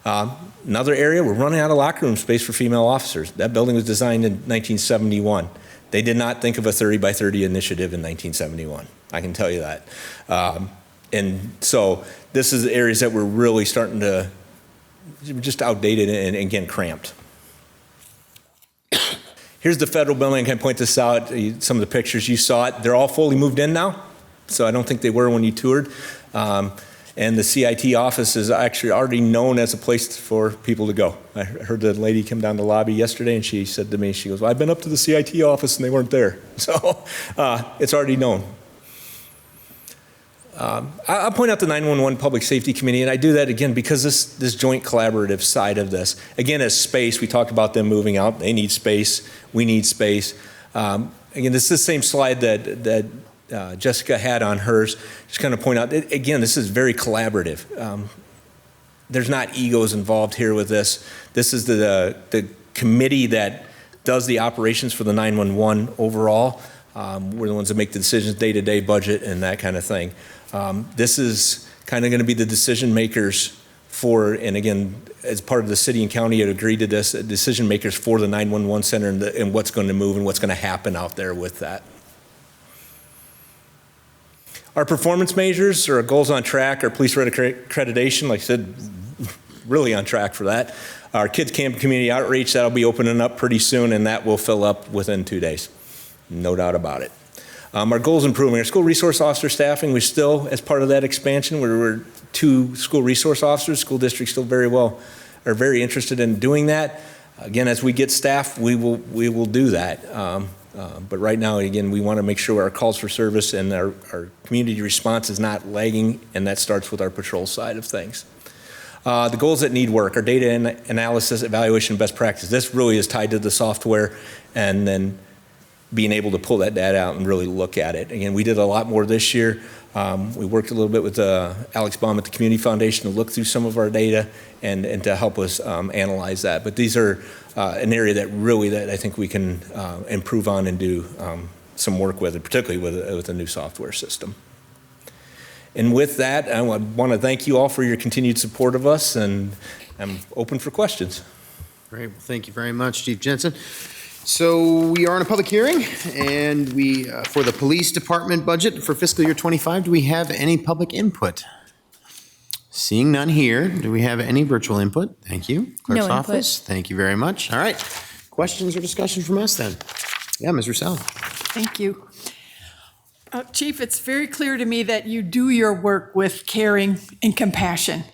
Another area, we're running out of locker room space for female officers. That building was designed in 1971. They did not think of a 30 by 30 initiative in 1971. I can tell you that. And so this is the areas that we're really starting to, just outdated and again, cramped. Here's the federal building. I can point this out. Some of the pictures, you saw it. They're all fully moved in now. So I don't think they were when you toured. And the CIT office is actually already known as a place for people to go. I heard the lady come down the lobby yesterday and she said to me, she goes, well, I've been up to the CIT office and they weren't there. So it's already known. I'll point out the 911 Public Safety Committee, and I do that again because this joint collaborative side of this. Again, as space, we talked about them moving out. They need space. We need space. Again, this is the same slide that Jessica had on hers. Just kind of point out, again, this is very collaborative. There's not egos involved here with this. This is the committee that does the operations for the 911 overall. We're the ones that make the decisions, day-to-day budget and that kind of thing. This is kind of going to be the decision makers for, and again, as part of the city and county had agreed to this, decision makers for the 911 center and what's going to move and what's going to happen out there with that. Our performance measures, our goals on track, our police accreditation, like I said, really on track for that. Our kids camp community outreach, that'll be opening up pretty soon, and that will fill up within 2 days. No doubt about it. Our goals improving. Our school resource officer staffing, we're still, as part of that expansion, we're 2 school resource officers. School districts still are very interested in doing that. Again, as we get staff, we will do that. But right now, again, we want to make sure our calls for service and our community response is not lagging, and that starts with our patrol side of things. The goals that need work, our data analysis, evaluation, best practice. This really is tied to the software, and then being able to pull that data out and really look at it. Again, we did a lot more this year. We worked a little bit with Alex Baum at the Community Foundation to look through some of our data and to help us analyze that. But these are an area that I think we can improve on and do some work with, particularly with a new software system. And with that, I want to thank you all for your continued support of us, and I'm open for questions. Great. Well, thank you very much, Chief Jensen. So we are in a public hearing, and we, for the police department budget for fiscal year 25, do we have any public input? Seeing none here, do we have any virtual input? Thank you. Clerk's office. Thank you very much. All right. Questions or discussion from us then? Yeah, Ms. Roussel. Thank you. Chief, it's very clear to me that you do your work with caring and compassion,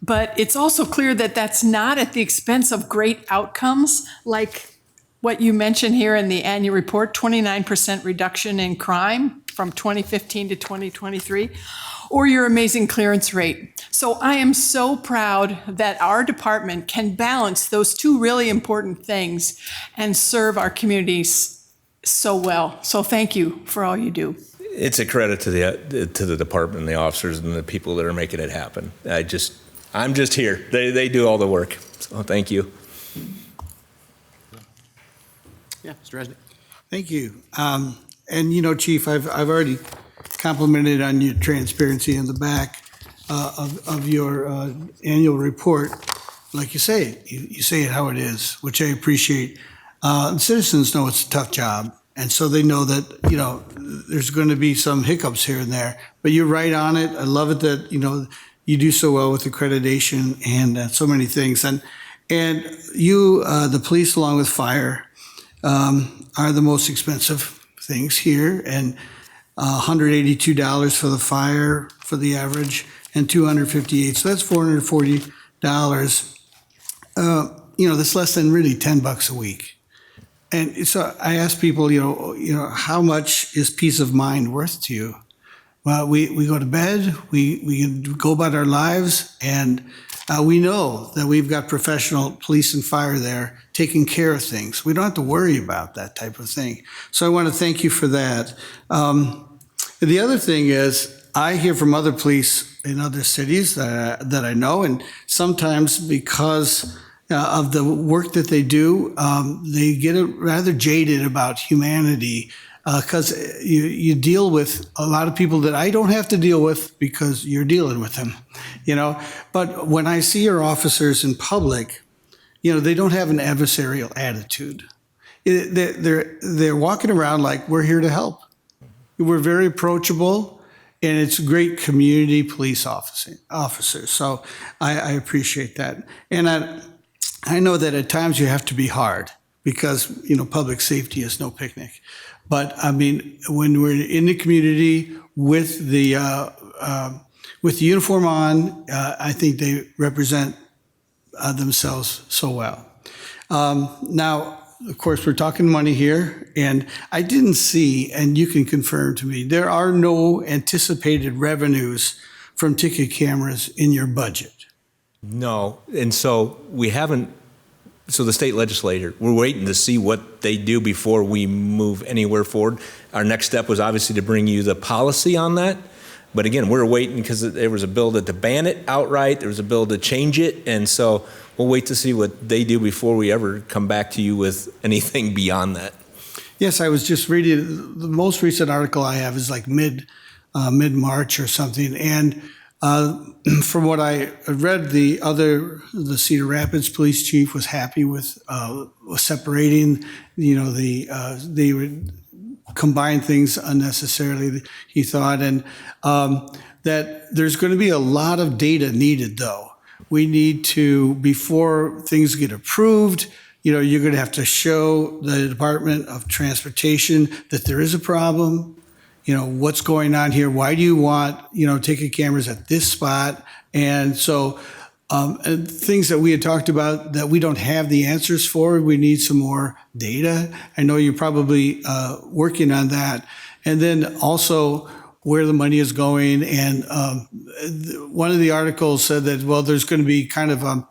but it's also clear that that's not at the expense of great outcomes like what you mentioned here in the annual report, 29% reduction in crime from 2015 to 2023. or your amazing clearance rate. So I am so proud that our department can balance those two really important things and serve our communities so well. So thank you for all you do. It's a credit to the department and the officers and the people that are making it happen. I'm just here. They do all the work. So thank you. Yeah, Mr. Resnick. Thank you. And Chief, I've already complimented on your transparency in the back of your annual report. Like you say it, you say it how it is, which I appreciate. Citizens know it's a tough job, and so they know that there's going to be some hiccups here and there. But you're right on it. I love it that you do so well with accreditation and so many things. And you, the police, along with fire, are the most expensive things here, and $182 for the fire for the average, and $258. So that's $440. That's less than really $10 a week. And so I ask people, how much is peace of mind worth to you? Well, we go to bed, we go about our lives, and we know that we've got professional police and fire there taking care of things. We don't have to worry about that type of thing. So I want to thank you for that. The other thing is, I hear from other police in other cities that I know, and sometimes because of the work that they do, they get rather jaded about humanity, because you deal with a lot of people that I don't have to deal with because you're dealing with them, But when I see your officers in public, they don't have an adversarial attitude. They're walking around like, we're here to help. We're very approachable, and it's great community police officers. So I appreciate that. And I know that at times you have to be hard because, public safety is no picnic. But I mean, when we're in the community with the uniform on, I think they represent themselves so well. Now, of course, we're talking money here, and I didn't see, and you can confirm to me, there are no anticipated revenues from ticket cameras in your budget. No, and so we haven't. So the state legislature, we're waiting to see what they do before we move anywhere forward. Our next step was obviously to bring you the policy on that. But again, we're waiting because there was a bill to ban it outright. There was a bill to change it. And so we'll wait to see what they do before we ever come back to you with anything beyond that. Yes, I was just reading, the most recent article I have is like mid-March or something. And from what I read, the Cedar Rapids police chief was happy with separating, they would combine things unnecessarily, he thought, and that there's going to be a lot of data needed, though. We need to, before things get approved, you're going to have to show the Department of Transportation that there is a problem. What's going on here? Why do you want, ticket cameras at this spot? And so and things that we had talked about that we don't have the answers for, we need some more data. I know you're probably working on that. And then also where the money is going. And one of the articles said that, well, there's going to be kind of a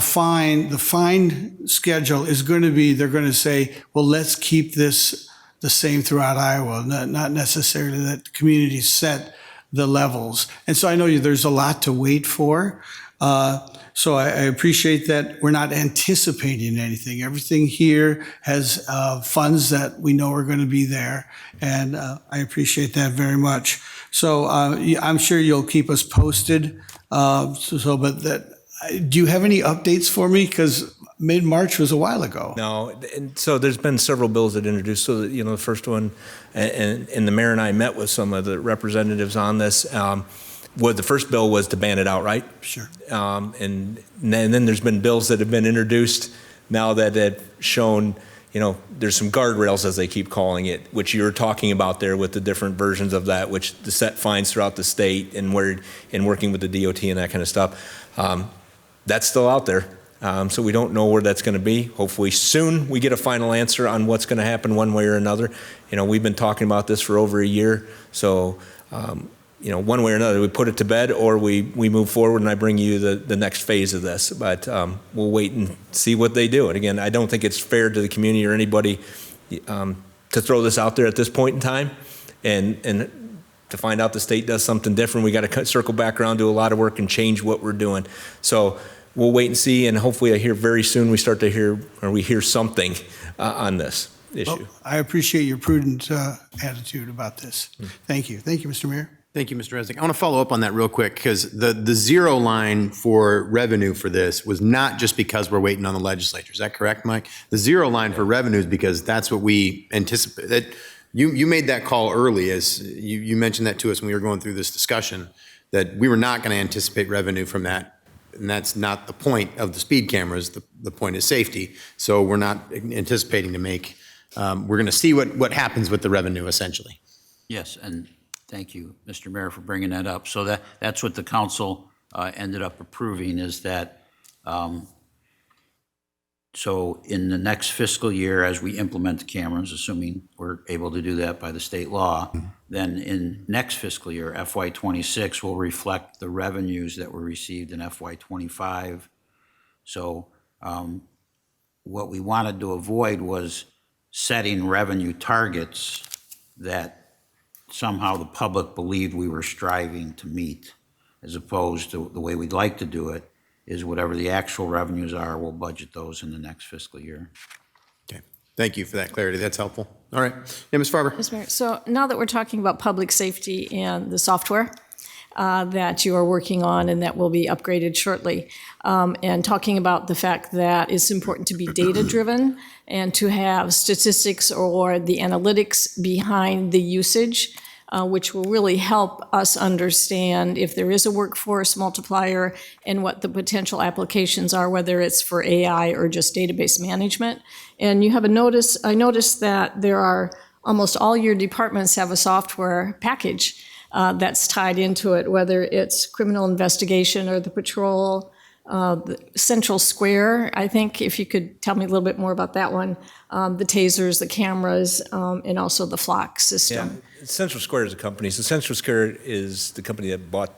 fine. The fine schedule is going to be, they're going to say, well, let's keep this the same throughout Iowa, not necessarily that communities set the levels. And so I know there's a lot to wait for. So I appreciate that we're not anticipating anything. Everything here has funds that we know are going to be there. And I appreciate that very much. So I'm sure you'll keep us posted. Do you have any updates for me? Because mid-March was a while ago. No, and so there's been several bills that introduced. So that, the first one, and the mayor and I met with some of the representatives on this. What the first bill was to ban it outright. Sure. And then there's been bills that have been introduced now that have shown, there's some guardrails, as they keep calling it, which you're talking about there with the different versions of that, which the set fines throughout the state and working with the DOT and that kind of stuff. That's still out there. So we don't know where that's going to be. Hopefully soon we get a final answer on what's going to happen one way or another. We've been talking about this for over a year. So one way or another, we put it to bed or we move forward and I bring you the next phase of this. But we'll wait and see what they do. And again, I don't think it's fair to the community or anybody to throw this out there at this point in time and to find out the state does something different. We got to circle back around, do a lot of work and change what we're doing. So we'll wait and see. And hopefully I hear very soon we hear something on this issue. Well, I appreciate your prudent attitude about this. Thank you. Thank you, Mr. Mayor. Thank you, Mr. Resnick. I want to follow up on that real quick because the zero line for revenue for this was not just because we're waiting on the legislature. Is that correct, Mike? The zero line for revenue is because that's what we anticipate. You made that call early, as you mentioned that to us when we were going through this discussion, that we were not going to anticipate revenue from that. And that's not the point of the speed cameras. The point is safety. So we're not anticipating to make, we're going to see what happens with the revenue essentially. Yes, and thank you, Mr. Mayor, for bringing that up. So that's what the council ended up approving is that, so in the next fiscal year, as we implement the cameras, assuming we're able to do that by the state law, then in next fiscal year, FY26 will reflect the revenues that were received in FY25. So what we wanted to avoid was setting revenue targets that somehow the public believed we were striving to meet, as opposed to the way we'd like to do it is whatever the actual revenues are, we'll budget those in the next fiscal year. Okay. Thank you for that clarity. That's helpful. All right. Yeah, Ms. Farber. Ms. Mayor, so now that we're talking about public safety and the software that you are working on and that will be upgraded shortly, and talking about the fact that it's important to be data-driven and to have statistics or the analytics behind the usage, which will really help us understand if there is a workforce multiplier and what the potential applications are, whether it's for AI or just database management. And you have I noticed that there are almost all your departments have a software package that's tied into it, whether it's criminal investigation or the patrol, the Central Square. I think if you could tell me a little bit more about that one, the tasers, the cameras, and also the flock system. Yeah, Central Square is a company. So Central Square is the company that bought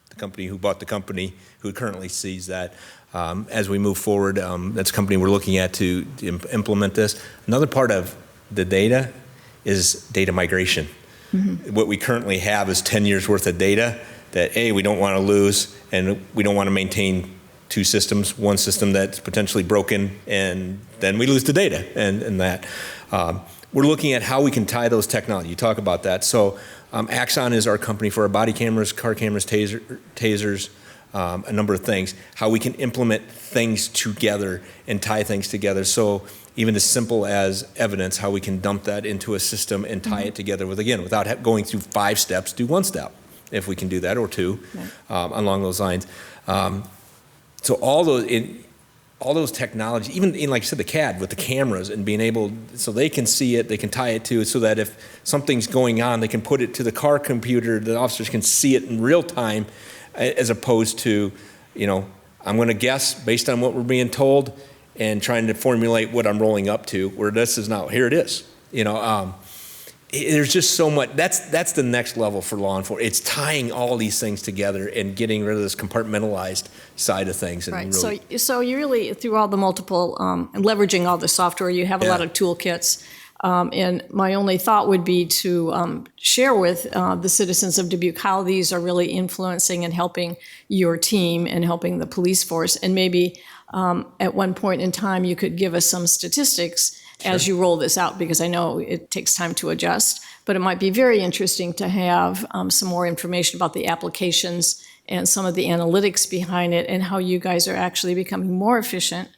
the company who currently sees that. As we move forward, that's a company we're looking at to implement this. Another part of the data is data migration. Mm-hmm. What we currently have is 10 years worth of data that we don't want to lose, and we don't want to maintain two systems, one system that's potentially broken, and then we lose the data and that. We're looking at how we can tie those technology. You talk about that. So Axon is our company for our body cameras, car cameras, tasers, a number of things, how we can implement things together and tie things together. So even as simple as evidence, how we can dump that into a system and tie it together with, again, without going through 5 steps, do 1 step, if we can do that, or 2, along those lines. So all those technology, even in, like I said, the CAD with the cameras and being able, so they can see it, they can tie it to it, so that if something's going on, they can put it to the car computer, the officers can see it in real time, as opposed to, I'm going to guess based on what we're being told and trying to formulate what I'm rolling up to, where this is now, here it is. There's just so much. That's the next level for law enforcement. It's tying all these things together and getting rid of this compartmentalized side of things. And right. Really, so you really, through all the multiple, leveraging all the software, you have a lot of toolkits. And my only thought would be to share with the citizens of Dubuque how these are really influencing and helping your team and helping the police force. And maybe at one point in time, you could give us some statistics as you roll this out, because I know it takes time to adjust, but it might be very interesting to have some more information about the applications and some of the analytics behind it and how you guys are actually becoming more efficient,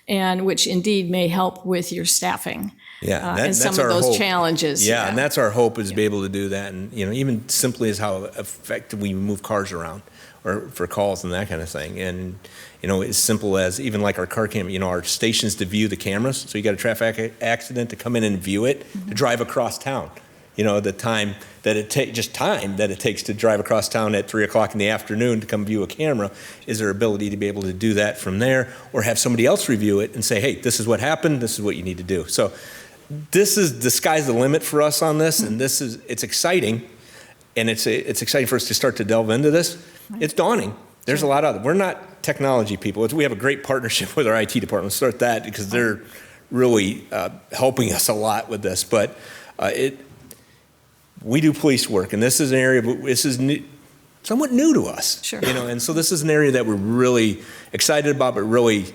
and which indeed may help with your staffing. And some of those challenges. And that's our hope, is to be able to do that. And, even simply as how effective we move cars around or for calls and that kind of thing. And, as simple as even like our car cam, our stations to view the cameras. So you got a traffic accident, to come in and view it, to drive across town. The time that it takes to drive across town at 3:00 in the afternoon to come view a camera. Is there ability to be able to do that from there, or have somebody else review it and say, hey, this is what happened, this is what you need to do. So the sky's the limit for us on this, and it's exciting. and it's exciting for us to start to delve into this. It's daunting. There's a lot of, we're not technology people. We have a great partnership with our IT department. Let's start that because they're really helping us a lot with this. But we do police work, and this is an area, this is somewhat new to us. Sure. And so this is an area that we're really excited about, but really,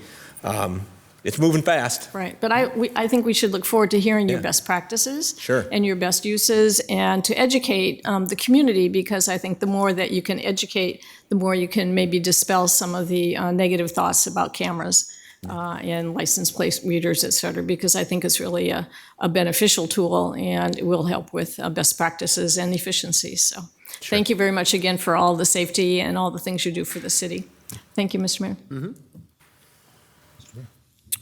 it's moving fast. Right, but I think we should look forward to hearing your best practices. Sure. And your best uses, and to educate the community, because I think the more that you can educate, the more you can maybe dispel some of the negative thoughts about cameras and license plate readers, et cetera, because I think it's really a beneficial tool, and it will help with best practices and efficiencies. So thank you very much again for all the safety and all the things you do for the city. Thank you, Mr. Mayor.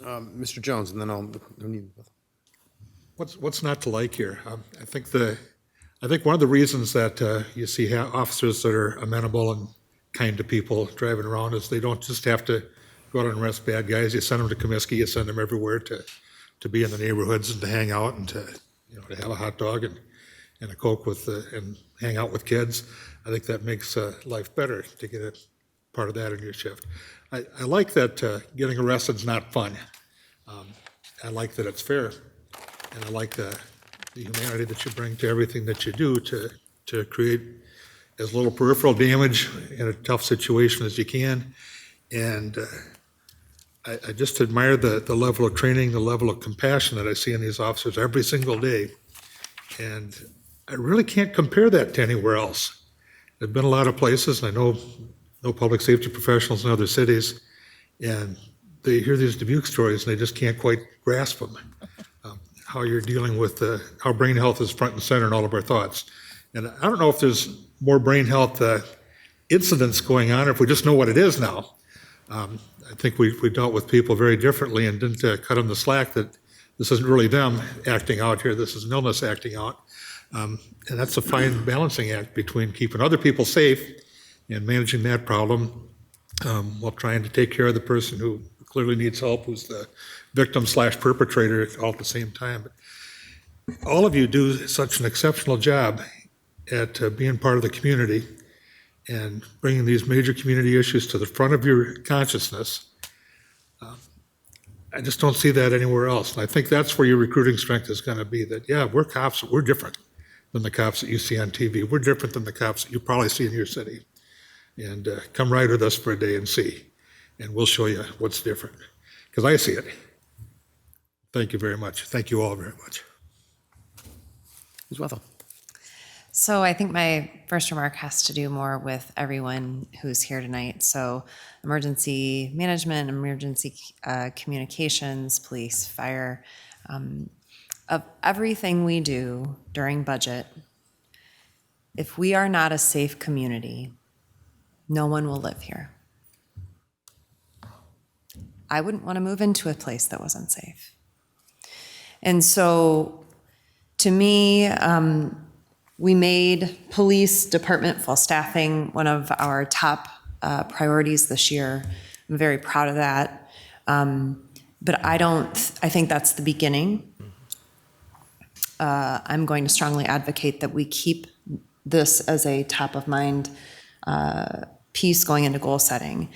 Mr. Jones, and then I'll need. What's not to like here? I think one of the reasons that you see officers that are amenable and kind to people driving around is they don't just have to go out and arrest bad guys. You send them to Comiskey, you send them everywhere to be in the neighborhoods and to hang out and to have a hot dog and a Coke and hang out with kids. I think that makes life better to get a part of that in your shift. I like that getting arrested is not fun. I like that it's fair, and I like the humanity that you bring to everything that you do to create as little peripheral damage in a tough situation as you can. And I just admire the level of training, the level of compassion that I see in these officers every single day. And I really can't compare that to anywhere else. There've been a lot of places, and I know public safety professionals in other cities, and they hear these Dubuque stories and they just can't quite grasp them. How you're dealing with how brain health is front and center in all of our thoughts. And I don't know if there's more brain health incidents going on, or if we just know what it is now. I think we dealt with people very differently and didn't cut them the slack that this isn't really them acting out here, this is an illness acting out. And that's a fine balancing act between keeping other people safe and managing that problem while trying to take care of the person who clearly needs help, who's the victim/perpetrator all at the same time. But all of you do such an exceptional job at being part of the community and bringing these major community issues to the front of your consciousness. I just don't see that anywhere else. And I think that's where your recruiting strength is going to be, that, yeah, we're cops, we're different than the cops that you see on TV. We're different than the cops that you probably see in your city. And come ride with us for a day and see. And we'll show you what's different. Because I see it. Thank you very much. Thank you all very much. Ms. Wethel. So I think my first remark has to do more with everyone who's here tonight. So emergency management, emergency communications, police, fire, of everything we do during budget, if we are not a safe community, no one will live here. I wouldn't want to move into a place that wasn't safe. And so to me, we made police department full staffing one of our top priorities this year. I'm very proud of that. But I think that's the beginning. I'm going to strongly advocate that we keep this as a top of mind piece going into goal setting.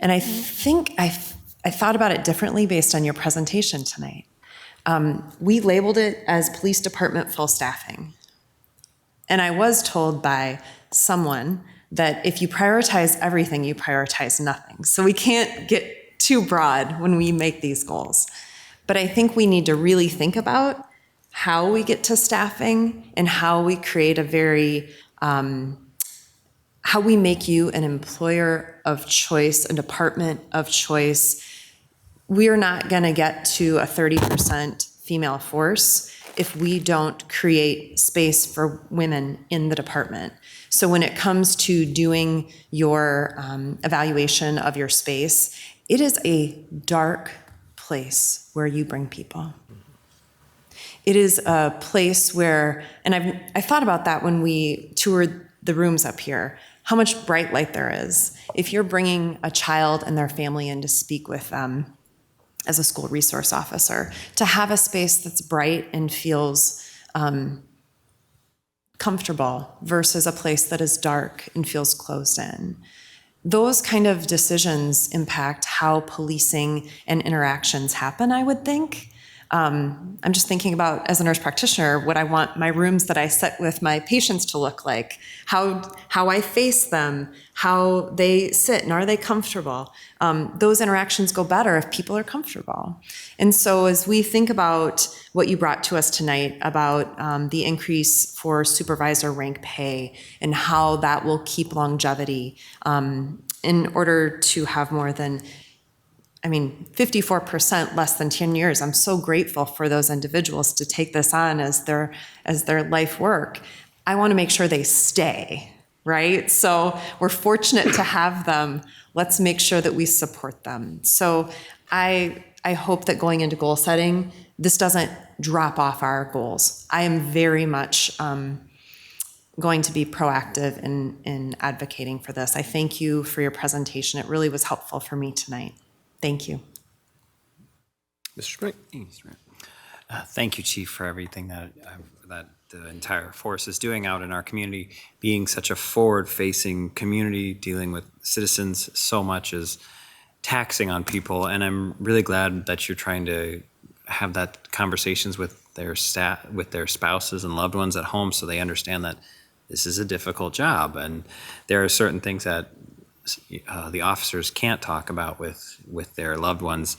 And I think I thought about it differently based on your presentation tonight. We labeled it as police department full staffing. And I was told by someone that if you prioritize everything, you prioritize nothing. So we can't get too broad when we make these goals. But I think we need to really think about how we get to staffing and how we create a very, how we make you an employer of choice, a department of choice. We're not going to get to a 30% female force if we don't create space for women in the department. So when it comes to doing your evaluation of your space, it is a dark place where you bring people. It is a place where, and I thought about that when we toured the rooms up here, how much bright light there is. If you're bringing a child and their family in to speak with them as a school resource officer, to have a space that's bright and feels comfortable versus a place that is dark and feels closed in. Those kind of decisions impact how policing and interactions happen, I would think. I'm just thinking about, as a nurse practitioner, what I want my rooms that I sit with my patients to look like, how I face them, how they sit, and are they comfortable? Those interactions go better if people are comfortable. And so as we think about what you brought to us tonight about the increase for supervisor rank pay and how that will keep longevity in order to have more than 54% less than 10 years. I'm so grateful for those individuals to take this on as their life work. I want to make sure they stay, right? So we're fortunate to have them. Let's make sure that we support them. So I hope that going into goal setting, this doesn't drop off our goals. I am very much going to be proactive in advocating for this. I thank you for your presentation. It really was helpful for me tonight. Thank you. Mr. Spring. Thank you, Chief, for everything that the entire force is doing out in our community. Being such a forward-facing community, dealing with citizens so much is taxing on people, and I'm really glad that you're trying to have that conversations with their staff, with their spouses and loved ones at home, so they understand that this is a difficult job, and there are certain things that the officers can't talk about with their loved ones.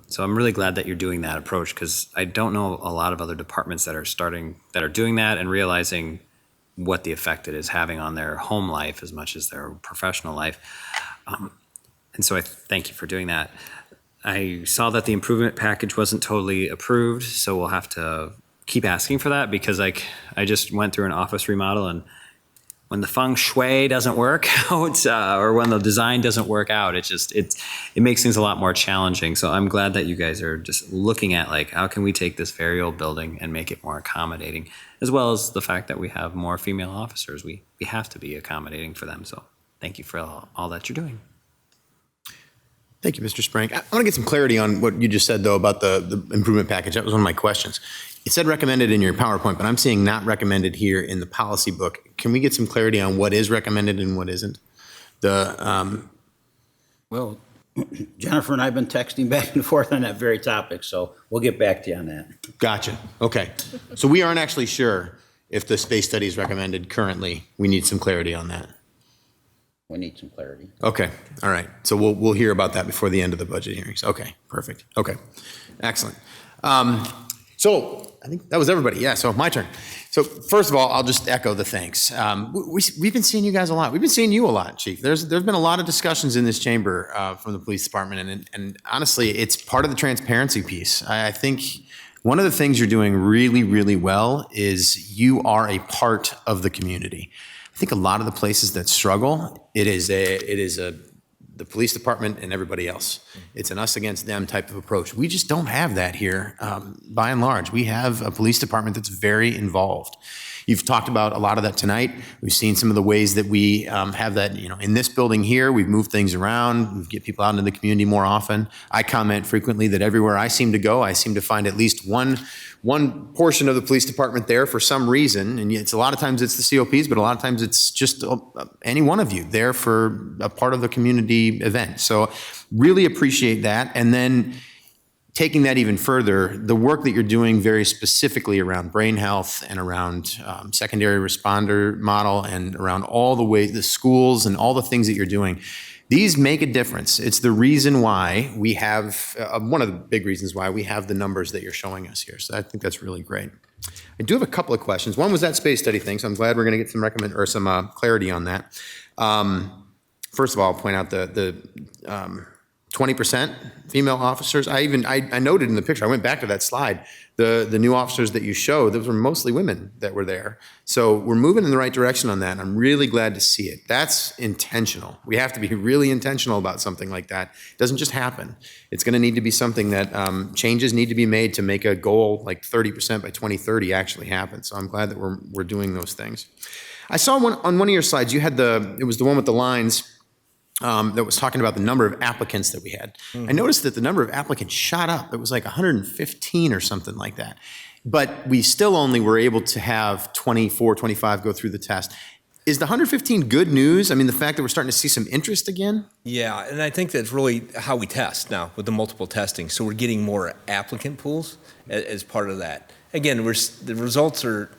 So I'm really glad that you're doing that approach, because I don't know a lot of other departments that are doing that and realizing what the effect it is having on their home life as much as their professional life. And so I thank you for doing that. I saw that the improvement package wasn't totally approved, so we'll have to keep asking for that, because I just went through an office remodel, and when the feng shui doesn't work out, or when the design doesn't work out, it makes things a lot more challenging. So I'm glad that you guys are just looking at, like, how can we take this very old building and make it more accommodating, as well as the fact that we have more female officers. We have to be accommodating for them. So thank you for all that you're doing. Thank you, Mr. Sprank. I want to get some clarity on what you just said, though, about the improvement package. That was one of my questions. It said recommended in your PowerPoint, but I'm seeing not recommended here in the policy book. Can we get some clarity on what is recommended and what isn't? Well, Jennifer and I have been texting back and forth on that very topic, so we'll get back to you on that. Gotcha. Okay. So we aren't actually sure if the space study is recommended currently. We need some clarity on that. We need some clarity. Okay. All right. So we'll hear about that before the end of the budget hearings. Okay. Perfect. Okay. Excellent. So I think that was everybody. Yeah. So my turn. So first of all, I'll just echo the thanks. We've been seeing you guys a lot. We've been seeing you a lot, Chief. There's been a lot of discussions in this chamber from the police department, and honestly, it's part of the transparency piece. I think one of the things you're doing really, really well is you are a part of the community. I think a lot of the places that struggle, it is the police department and everybody else. It's an us against them type of approach. We just don't have that here, by and large. We have a police department that's very involved. You've talked about a lot of that tonight. We've seen some of the ways that we have that, in this building here, we've moved things around. We get people out into the community more often. I comment frequently that everywhere I seem to go, I seem to find at least one portion of the police department there for some reason. And it's a lot of times it's the COPs, but a lot of times it's just any one of you there for a part of the community event. So really appreciate that. And then taking that even further, the work that you're doing very specifically around brain health and around secondary responder model and around all the ways, the schools and all the things that you're doing, these make a difference. It's the reason why we have, one of the big reasons why we have the numbers that you're showing us here. So I think that's really great. I do have a couple of questions. One was that space study thing, so I'm glad we're going to get some clarity on that. First of all, I'll point out the 20% female officers. I noted in the picture, I went back to that slide, the new officers that you showed, those were mostly women that were there. So we're moving in the right direction on that, and I'm really glad to see it. That's intentional. We have to be really intentional about something like that. It doesn't just happen. It's going to need to be something that changes need to be made to make a goal like 30% by 2030 actually happen. So I'm glad that we're doing those things. I saw on one of your slides, you had it was the one with the lines that was talking about the number of applicants that we had. I noticed that the number of applicants shot up. It was like 115 or something like that. But we still only were able to have 24, 25 go through the test. Is the 115 good news? I mean, the fact that we're starting to see some interest again? Yeah, and I think that's really how we test now with the multiple testing. So we're getting more applicant pools as part of that. Again, the results are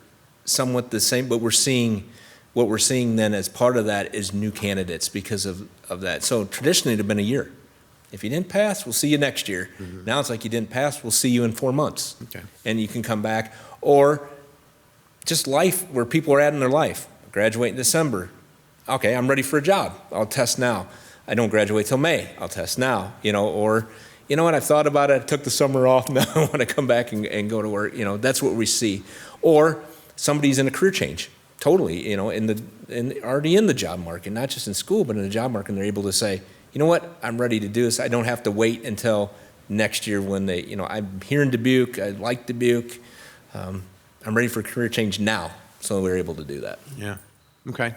somewhat the same, but what we're seeing then as part of that is new candidates because of that. So traditionally, it had been a year. If you didn't pass, we'll see you next year. Now it's like you didn't pass, we'll see you in 4 months. Okay. And you can come back. Or just life, where people are at in their life. Graduate in December. Okay, I'm ready for a job. I'll test now. I don't graduate till May. I'll test now. Or, you know what, I've thought about it. I took the summer off. Now I want to come back and go to work. That's what we see. Or somebody's in a career change. Totally, already in the job market, not just in school, but in the job market, and they're able to say, you know what, I'm ready to do this. I don't have to wait until next year when I'm here in Dubuque, I like Dubuque, I'm ready for a career change now. So we're able to do that. Yeah, okay.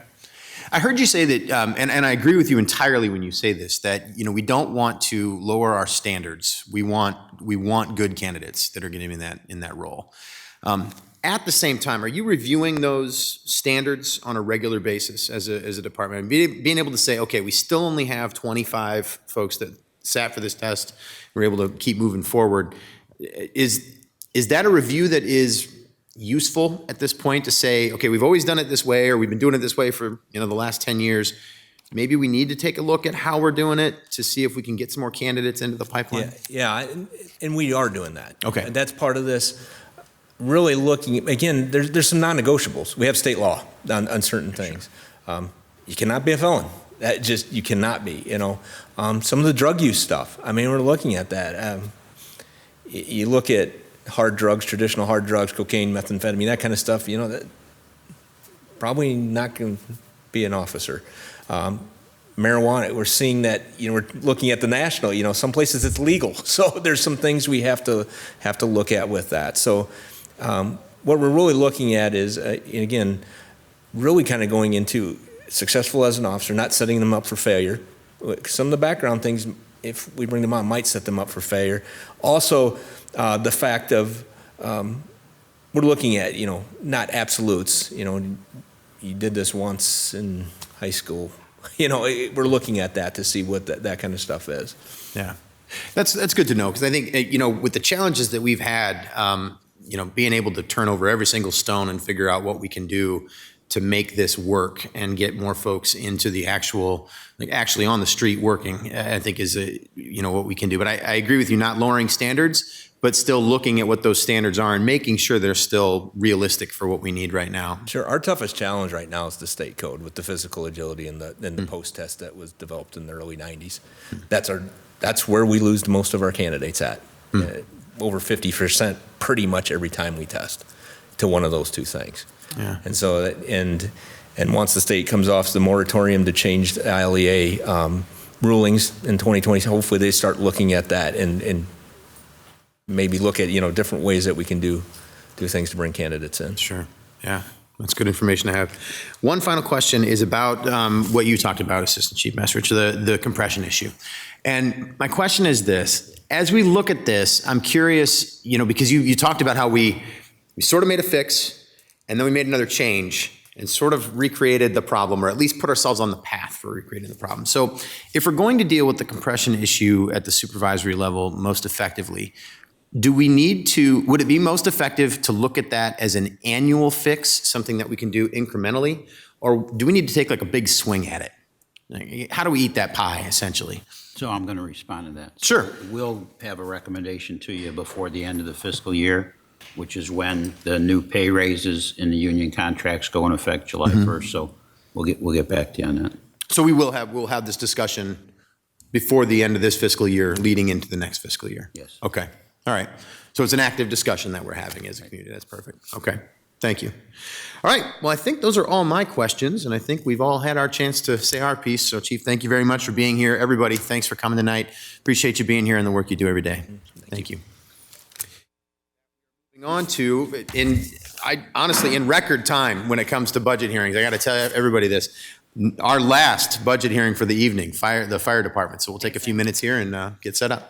I heard you say that, and I agree with you entirely when you say this, that we don't want to lower our standards. We want good candidates that are going to be in that role. At the same time, are you reviewing those standards on a regular basis as a department? And being able to say, okay, we still only have 25 folks that sat for this test, we're able to keep moving forward. Is that a review that is useful at this point to say, okay, we've always done it this way, or we've been doing it this way for the last 10 years. Maybe we need to take a look at how we're doing it to see if we can get some more candidates into the pipeline? Yeah, and we are doing that. Okay. And that's part of this. Really looking, again, there's some non-negotiables. We have state law on certain things. You cannot be a felon. You cannot be, Some of the drug use stuff, we're looking at that. You look at hard drugs, traditional hard drugs, cocaine, methamphetamine, that kind of stuff, that probably not going to be an officer. Marijuana, we're seeing that, we're looking at the national, some places it's legal. So there's some things we have to look at with that. So what we're really looking at is, again, really kind of going into successful as an officer, not setting them up for failure. Some of the background things, if we bring them on, might set them up for failure. Also, the fact of we're looking at, not absolutes. You did this once in high school. We're looking at that to see what that kind of stuff is. Yeah, that's good to know, because I think, with the challenges that we've had, being able to turn over every single stone and figure out what we can do to make this work and get more folks into the actually on the street working, I think is what we can do. But I agree with you, not lowering standards, but still looking at what those standards are and making sure they're still realistic for what we need right now. Sure. Our toughest challenge right now is the state code with the physical agility and the post-test that was developed in the early 90s. That's where we lose most of our candidates at. Over 50% pretty much every time we test to one of those two things. Yeah. And so, and once the state comes off the moratorium to change the ILEA rulings in 2020, hopefully they start looking at that and maybe look at, different ways that we can do things to bring candidates in. Sure. Yeah. That's good information to have. One final question is about what you talked about, Assistant Chief Mesrich, the compression issue. And my question is this. As we look at this, I'm curious, because you talked about how we sort of made a fix, and then we made another change and sort of recreated the problem, or at least put ourselves on the path for recreating the problem. So if we're going to deal with the compression issue at the supervisory level most effectively, would it be most effective to look at that as an annual fix, something that we can do incrementally, or do we need to take a big swing at it? How do we eat that pie, essentially? So I'm going to respond to that. Sure. We'll have a recommendation to you before the end of the fiscal year, which is when the new pay raises in the union contracts go in effect July 1st. So we'll get back to you on that. So we'll have this discussion before the end of this fiscal year, leading into the next fiscal year? Yes. Okay. All right. So it's an active discussion that we're having as a community. That's perfect. Okay. Thank you. All right. Well, I think those are all my questions, and I think we've all had our chance to say our piece. So, Chief, thank you very much for being here. Everybody, thanks for coming tonight. Appreciate you being here and the work you do every day. Thank you. Moving on to, honestly, in record time when it comes to budget hearings, I got to tell everybody this. our last budget hearing for the evening, the fire department. So we'll take a few minutes here and get set up.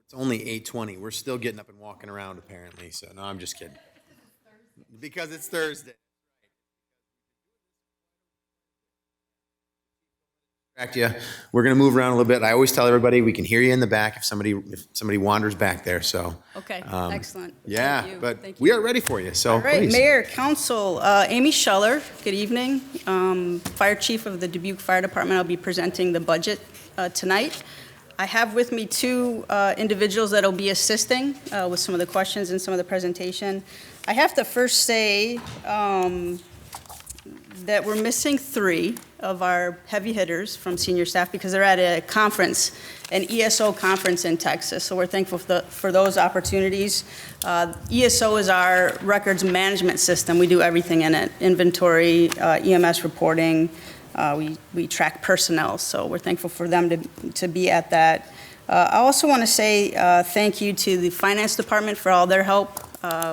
It's only 8:20. We're still getting up and walking around apparently. So no, I'm just kidding. Because it's Thursday. You. We're going to move around a little bit. I always tell everybody we can hear you in the back if somebody wanders back there. So okay, excellent. Yeah, Thank you. but Thank you. we are ready for you. So all right, please. Mayor, Council, Amy Scheller. Good evening. Fire Chief of the Dubuque Fire Department. I'll be presenting the budget tonight. I have with me two individuals that will be assisting with some of the questions and some of the presentation. I have to first say that we're missing three of our heavy hitters from senior staff because they're at a conference, an ESO conference in Texas. So we're thankful for those opportunities. ESO is our records management system. We do everything in it, inventory, EMS reporting. We track personnel, so we're thankful for them to be at that. I also want to say thank you to the Finance Department for all their help.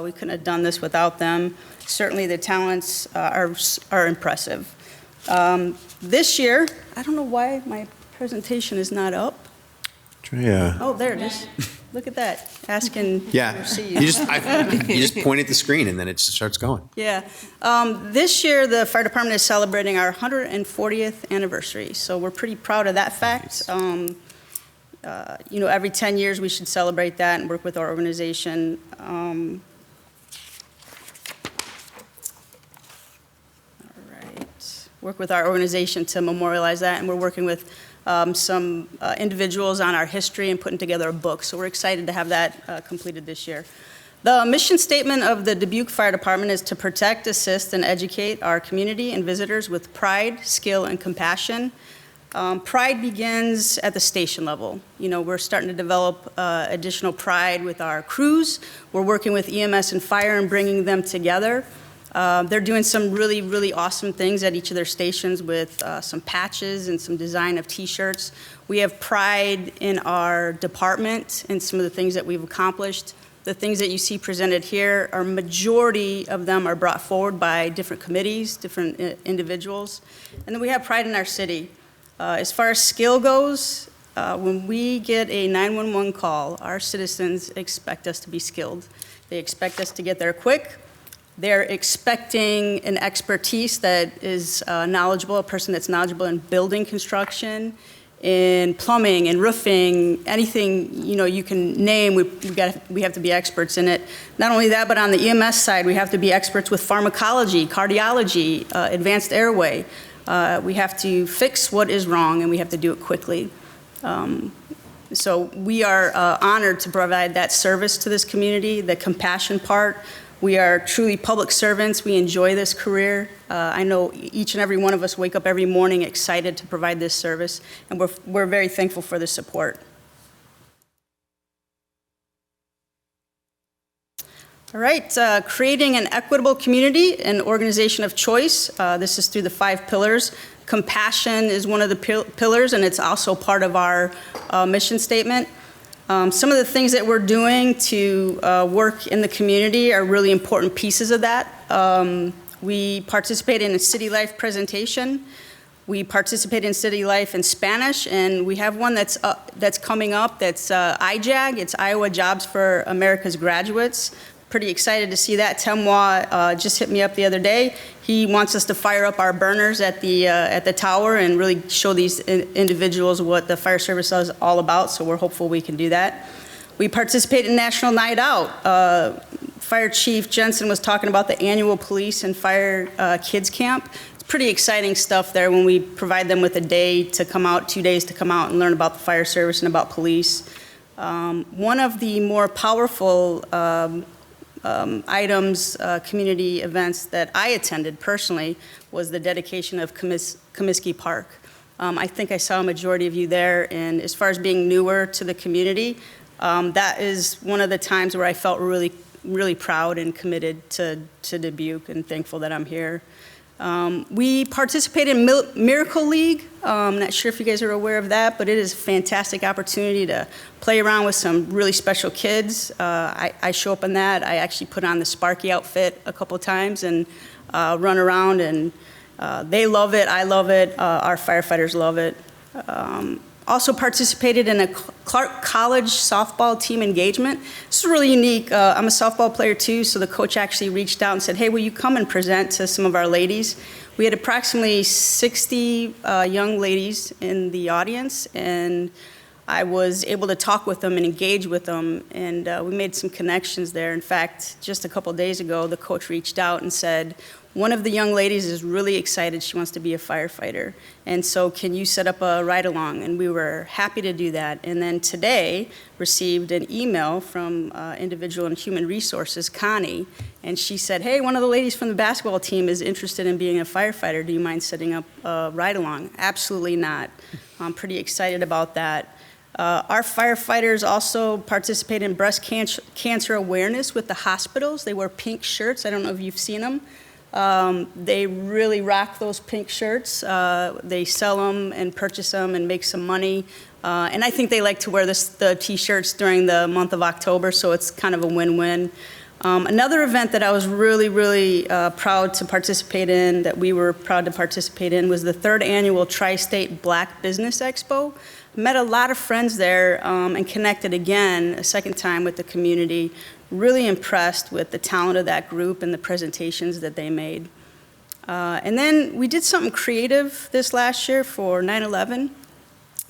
We couldn't have done this without them. Certainly the talents are impressive. This year, I don't know why my presentation is not up. Oh, there it is. Look at that. Asking Yeah, to see you just point at the screen and then it just starts going. Yeah. This year, the fire department is celebrating our 140th anniversary, so we're pretty proud of that fact. Nice. Every 10 years, we should celebrate that and work with our organization. Work with our organization to memorialize that, and we're working with some individuals on our history and putting together a book. So we're excited to have that completed this year. The mission statement of the Dubuque Fire Department is to protect, assist, and educate our community and visitors with pride, skill, and compassion. Pride begins at the station level. We're starting to develop additional pride with our crews. We're working with EMS and fire and bringing them together. They're doing some really, really awesome things at each of their stations with some patches and some design of T-shirts. We have pride in our department and some of the things that we've accomplished. The things that you see presented here, a majority of them are brought forward by different committees, different individuals. And then we have pride in our city. As far as skill goes, when we get a 911 call, our citizens expect us to be skilled. They expect us to get there quick. They're expecting an expertise that is knowledgeable, a person that's knowledgeable in building construction, in plumbing and roofing, anything you can name, we have to be experts in it. Not only that, but on the EMS side, we have to be experts with pharmacology, cardiology, advanced airway. We have to fix what is wrong, and we have to do it quickly. So we are honored to provide that service to this community, the compassion part. We are truly public servants. We enjoy this career. I know each and every one of us wake up every morning excited to provide this service, and we're very thankful for the support. All right, creating an equitable community, an organization of choice. This is through the 5 pillars. Compassion is one of the pillars, and it's also part of our mission statement. Some of the things that we're doing to work in the community are really important pieces of that. We participate in a City Life presentation. We participate in City Life in Spanish, and we have one that's coming up. That's IJAG. It's Iowa Jobs for America's Graduates. Pretty excited to see that. Temois just hit me up the other day. He wants us to fire up our burners at the tower and really show these individuals what the fire service is all about. So we're hopeful we can do that. We participate in National Night Out. Fire Chief Jensen was talking about the annual police and fire kids camp. Pretty exciting stuff there when we provide them with a day to come out, 2 days to come out and learn about the fire service and about police. One of the more powerful items, community events that I attended personally was the dedication of Comiskey Park. I think I saw a majority of you there, and as far as being newer to the community, that is one of the times where I felt really, really proud and committed to Dubuque and thankful that I'm here. We participate in Miracle League. I'm not sure if you guys are aware of that, but it is a fantastic opportunity to play around with some really special kids. I show up in that. I actually put on the Sparky outfit a couple times and run around, and they love it. I love it. Our firefighters love it. Also participated in a Clark College softball team engagement. This is really unique. I'm a softball player too, so the coach actually reached out and said, hey, will you come and present to some of our ladies? We had approximately 60 young ladies in the audience, and I was able to talk with them and engage with them, and we made some connections there. In fact, just a couple days ago, the coach reached out and said, one of the young ladies is really excited. She wants to be a firefighter. And so can you set up a ride-along? And we were happy to do that. And then today received an email from individual in Human Resources, Connie, and she said, hey, one of the ladies from the basketball team is interested in being a firefighter. Do you mind setting up a ride-along? Absolutely not. I'm pretty excited about that. Our firefighters also participate in breast cancer awareness with the hospitals. They wear pink shirts. I don't know if you've seen them. They really rock those pink shirts. They sell them and purchase them and make some money. And I think they like to wear the T-shirts during the month of October, so it's kind of a win-win. Another event that I was really, really proud to participate in, that we were proud to participate in, was the 3rd annual Tri-State Black Business Expo. Met a lot of friends there and connected again a second time with the community. Really impressed with the talent of that group and the presentations that they made. And then we did something creative this last year for 9/11.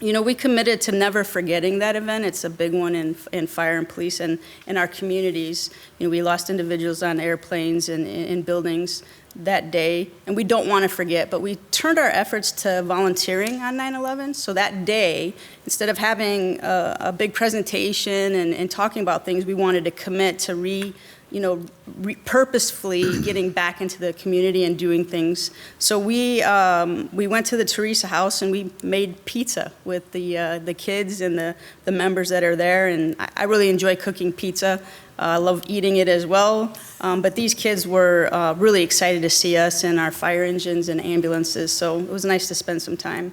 You know, we committed to never forgetting that event. It's a big one in fire and police and in our communities. You know, we lost individuals on airplanes and in buildings that day, and we don't want to forget, but we turned our efforts to volunteering on 9/11. So that day, instead of having a big presentation and talking about things, we wanted to commit to purposefully getting back into the community and doing things. So we went to the Teresa House and we made pizza with the kids and the members that are there, and I really enjoy cooking pizza. I love eating it as well, but these kids were really excited to see us and our fire engines and ambulances, so it was nice to spend some time.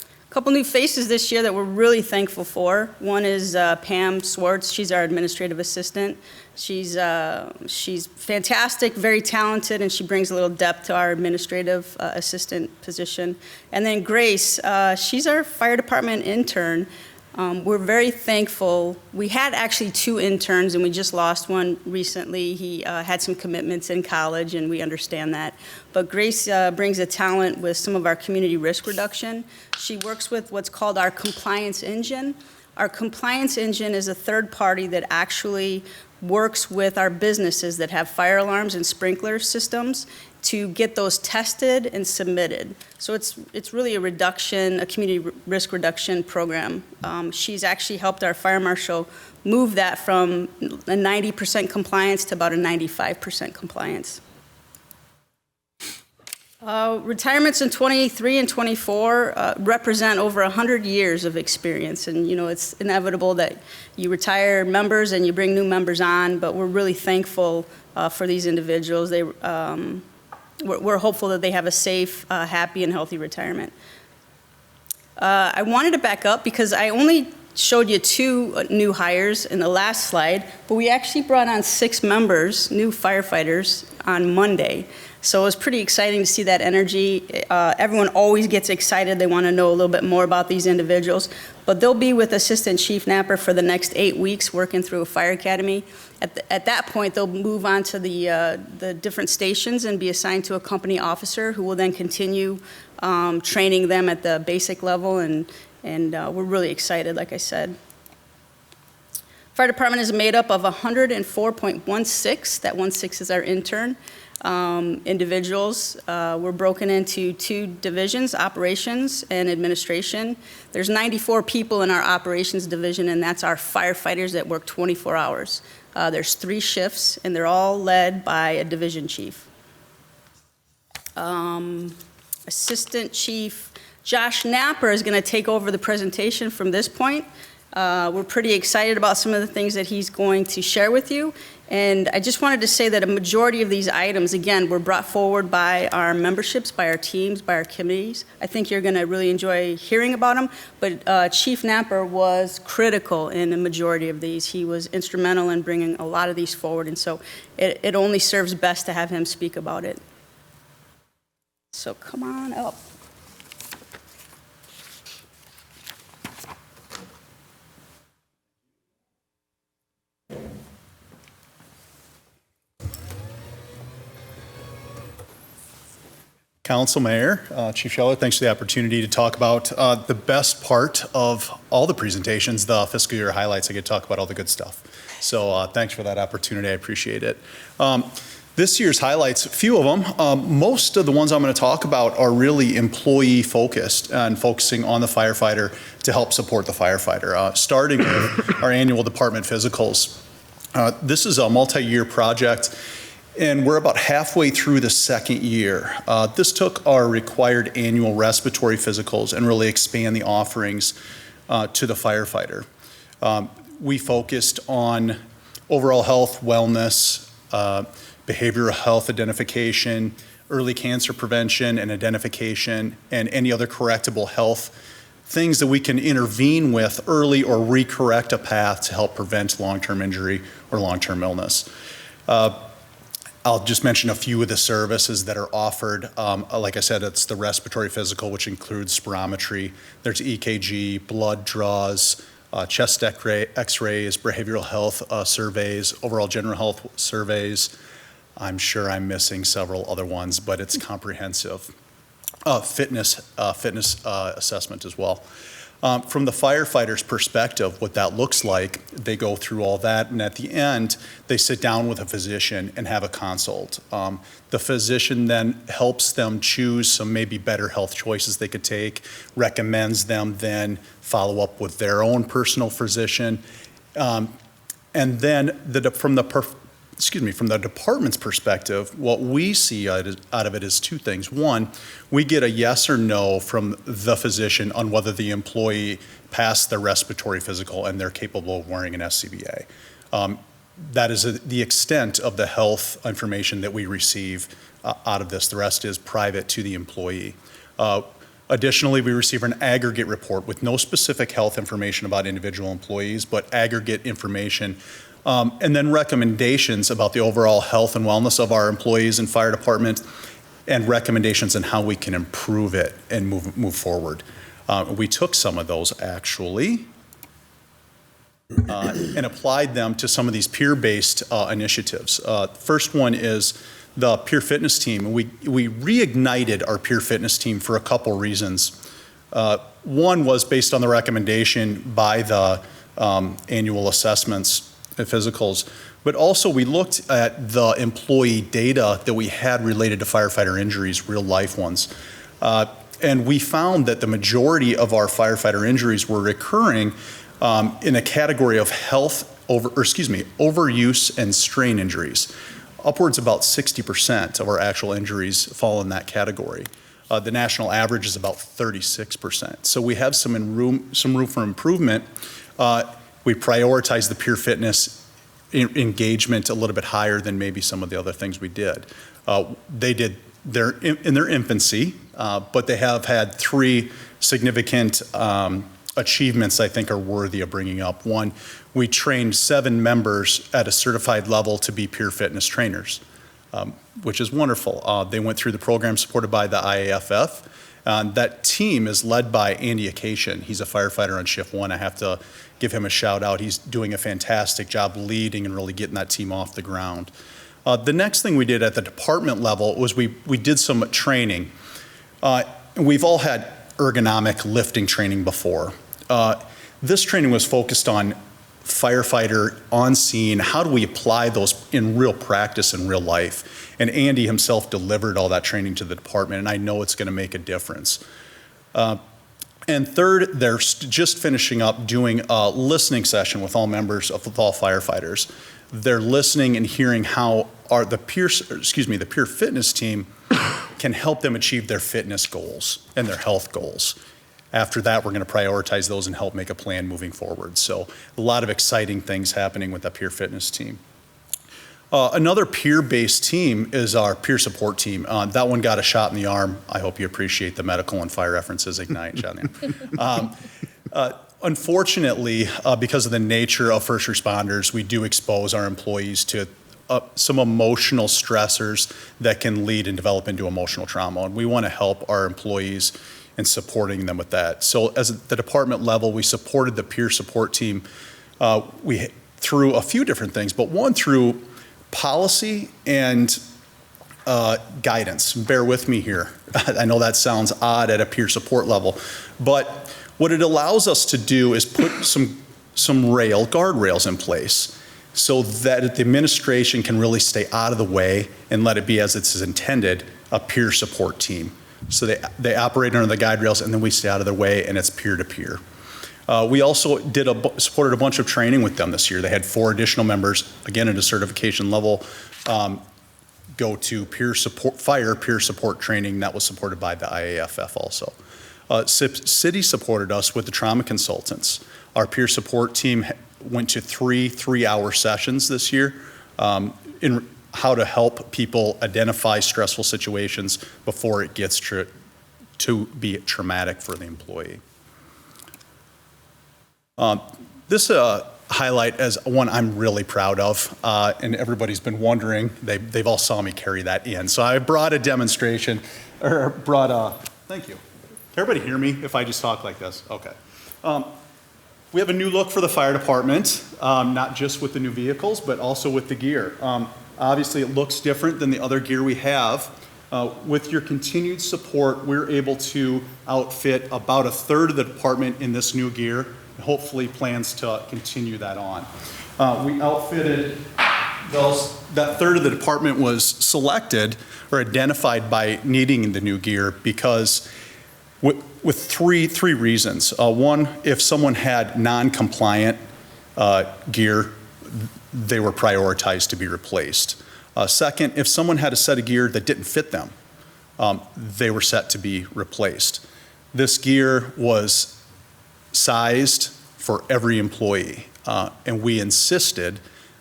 A couple new faces this year that we're really thankful for. One is Pam Swartz. She's our administrative assistant. She's fantastic, very talented, and she brings a little depth to our administrative assistant position. And then Grace, she's our fire department intern. We're very thankful. We had actually 2 interns, and we just lost one recently. He had some commitments in college, and we understand that. But Grace brings a talent with some of our community risk reduction. She works with what's called our compliance engine. Our compliance engine is a third party that actually works with our businesses that have fire alarms and sprinkler systems to get those tested and submitted. So it's really a community risk reduction program. She's actually helped our fire marshal move that from a 90% compliance to about a 95% compliance. Retirements in 23 and 24 represent over 100 years of experience, and it's inevitable that you retire members and you bring new members on, but we're really thankful for these individuals. We're hopeful that they have a safe, happy, and healthy retirement. I wanted to back up because I only showed you 2 new hires in the last slide, but we actually brought on 6 members, new firefighters, on Monday. So it was pretty exciting to see that energy. Everyone always gets excited. They want to know a little bit more about these individuals. But they'll be with Assistant Chief Napper for the next 8 weeks working through a fire academy. At that point, they'll move on to the different stations and be assigned to a company officer who will then continue training them at the basic level. And we're really excited, like I said. Fire department is made up of 104.16. That 16 is our intern. Individuals. We're broken into 2 divisions, operations and administration. There's 94 people in our operations division, and that's our firefighters that work 24 hours. There's 3 shifts, and they're all led by a division chief. Assistant Chief Josh Napper is going to take over the presentation from this point. We're pretty excited about some of the things that he's going to share with you. And I just wanted to say that a majority of these items, again, were brought forward by our memberships, by our teams, by our committees. I think you're going to really enjoy hearing about them. But Chief Napper was critical in the majority of these. He was instrumental in bringing a lot of these forward. And so it only serves best to have him speak about it. So come on up. Council, Mayor, Chief Scheller, thanks for the opportunity to talk about the best part of all the presentations, the fiscal year highlights. I get to talk about all the good stuff. So thanks for that opportunity. I appreciate it. This year's highlights, a few of them, most of the ones I'm going to talk about are really employee focused and focusing on the firefighter to help support the firefighter. Starting with our annual department physicals. This is a multi-year project, and we're about halfway through the second year. This took our required annual respiratory physicals and really expand the offerings to the firefighter. We focused on overall health, wellness, behavioral health identification, early cancer prevention and identification, and any other correctable health things that we can intervene with early or recorrect a path to help prevent long-term injury or long-term illness. I'll just mention a few of the services that are offered. Like I said, it's the respiratory physical, which includes spirometry. There's EKG, blood draws, chest x-rays, behavioral health surveys, overall general health surveys. I'm sure I'm missing several other ones, but it's comprehensive. Fitness assessment as well. From the firefighter's perspective, what that looks like, they go through all that, and at the end, they sit down with a physician and have a consult. The physician then helps them choose some maybe better health choices they could take, recommends them then follow up with their own personal physician, and then from the department's perspective, what we see out of it is 2 things. One, we get a yes or no from the physician on whether the employee passed their respiratory physical and they're capable of wearing an SCBA. That is the extent of the health information that we receive out of this. The rest is private to the employee. Additionally, we receive an aggregate report with no specific health information about individual employees, but aggregate information and then recommendations about the overall health and wellness of our employees and fire department, and recommendations on how we can improve it and move forward. We took some of those actually and applied them to some of these peer-based initiatives. First one is the peer fitness team. We reignited our peer fitness team for a couple reasons. One was based on the recommendation by the annual assessments physicals, but also we looked at the employee data that we had related to firefighter injuries, real life ones. And we found that the majority of our firefighter injuries were recurring in a category of overuse and strain injuries. Upwards about 60% of our actual injuries fall in that category. The national average is about 36%. So we have some room for improvement. We prioritize the peer fitness engagement a little bit higher than maybe some of the other things we did. They did in their infancy, but they have had 3 significant achievements I think are worthy of bringing up. One, we trained 7 members at a certified level to be peer fitness trainers, which is wonderful. They went through the program supported by the IAFF. That team is led by Andy Acacian. He's a firefighter on shift 1. I have to give him a shout out. He's doing a fantastic job leading and really getting that team off the ground. The next thing we did at the department level was we did some training. We've all had ergonomic lifting training before. This training was focused on firefighter on scene. How do we apply those in real practice in real life? And Andy himself delivered all that training to the department, and I know it's going to make a difference. And third, they're just finishing up doing a listening session with all members of all firefighters. They're listening and hearing how the peer fitness team can help them achieve their fitness goals and their health goals. After that, we're going to prioritize those and help make a plan moving forward. So a lot of exciting things happening with the peer fitness team. Another peer-based team is our peer support team. That one got a shot in the arm. I hope you appreciate the medical and fire references, Ignite, John. Unfortunately, because of the nature of first responders, we do expose our employees to some emotional stressors that can lead and develop into emotional trauma. And we want to help our employees in supporting them with that. So as at the department level, we supported the peer support team through a few different things, but one through policy and guidance. Bear with me here. I know that sounds odd at a peer support level, but what it allows us to do is put some guardrails in place so that the administration can really stay out of the way and let it be as it's intended, a peer support team. So they operate under the guide rails, and then we stay out of their way, and it's peer-to-peer. We also supported a bunch of training with them this year. They had 4 additional members, again at a certification level, go to peer support training that was supported by the IAFF also. City supported us with the trauma consultants. Our peer support team went to 3 3-hour sessions this year in how to help people identify stressful situations before it gets to be traumatic for the employee. This highlight as one I'm really proud of, and everybody's been wondering, they've all saw me carry that in. So I brought a demonstration, or thank you. Can everybody hear me if I just talk like this? Okay. We have a new look for the fire department, not just with the new vehicles, but also with the gear. Obviously, it looks different than the other gear we have. With your continued support, we're able to outfit about 1/3 of the department in this new gear, and hopefully plans to continue that on. We outfitted that 1/3 of the department was selected or identified by needing the new gear because with three reasons. One, if someone had non-compliant gear, they were prioritized to be replaced. Second, if someone had a set of gear that didn't fit them, they were set to be replaced. This gear was sized for every employee, and we insisted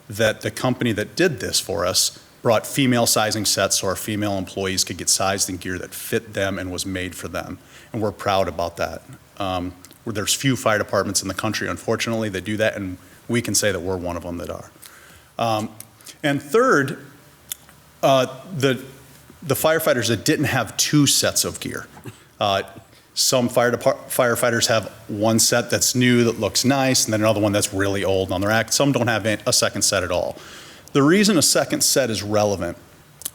that the company that did this for us brought female sizing sets so our female employees could get sized in gear that fit them and was made for them, and we're proud about that. There's few fire departments in the country, unfortunately, that do that, and we can say that we're one of them that are. And third, the firefighters that didn't have 2 sets of gear. Some firefighters have one set that's new that looks nice, and then another one that's really old on their act. Some don't have a second set at all. The reason a second set is relevant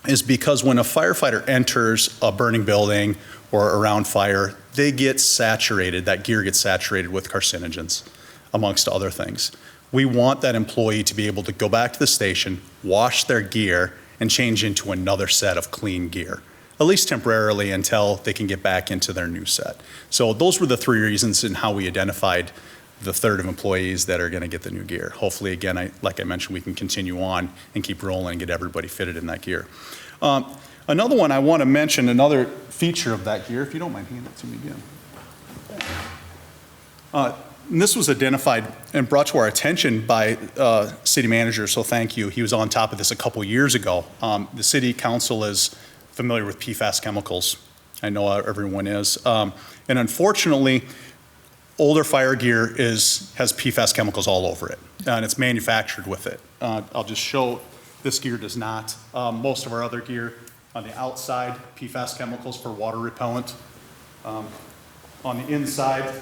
is because when a firefighter enters a burning building or around fire, they get saturated, that gear gets saturated with carcinogens, amongst other things. We want that employee to be able to go back to the station, wash their gear, and change into another set of clean gear, at least temporarily until they can get back into their new set. So those were the 3 reasons in how we identified the 1/3 of employees that are going to get the new gear. Hopefully, again, like I mentioned, we can continue on and keep rolling and get everybody fitted in that gear. Another one I want to mention, another feature of that gear, if you don't mind handing it to me again. And this was identified and brought to our attention by city manager, so thank you. He was on top of this a couple years ago. The city council is familiar with PFAS chemicals. I know everyone is. And unfortunately, older fire gear has PFAS chemicals all over it, and it's manufactured with it. I'll just show, this gear does not. Most of our other gear on the outside, PFAS chemicals for water repellent. On the inside,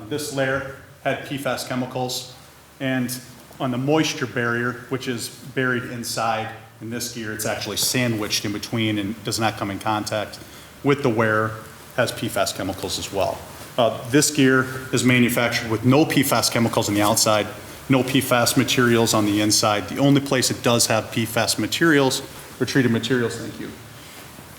this layer had PFAS chemicals, and on the moisture barrier, which is buried inside in this gear, it's actually sandwiched in between and does not come in contact with the wearer, has PFAS chemicals as well. This gear is manufactured with no PFAS chemicals on the outside, no PFAS materials on the inside. The only place it does have PFAS materials, or treated materials, thank you,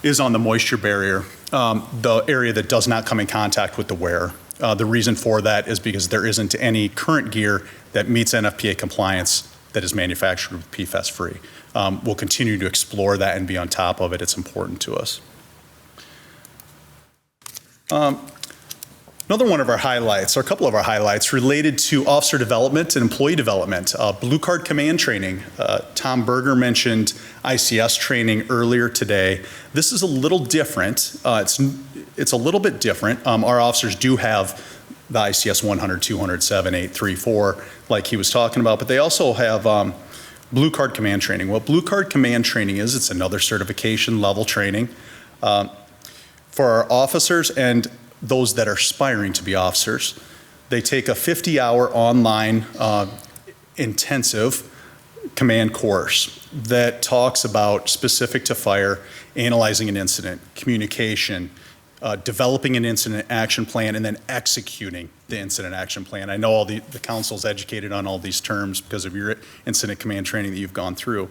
is on the moisture barrier, the area that does not come in contact with the wearer. The reason for that is because there isn't any current gear that meets NFPA compliance that is manufactured with PFAS free. We'll continue to explore that and be on top of it. It's important to us. Another one of our highlights, or a couple of our highlights, related to officer development and employee development. Blue Card Command training. Tom Berger mentioned ICS training earlier today. This is a little different. It's a little bit different. Our officers do have the ICS 100, 200, 7, 8, 3, 4, like he was talking about, but they also have Blue Card Command training. What Blue Card Command training is, it's another certification level training for our officers and those that are aspiring to be officers. They take a 50-hour online intensive command course that talks about specific to fire, analyzing an incident, communication, developing an incident action plan, and then executing the incident action plan. I know all the council's educated on all these terms because of your incident command training that you've gone through.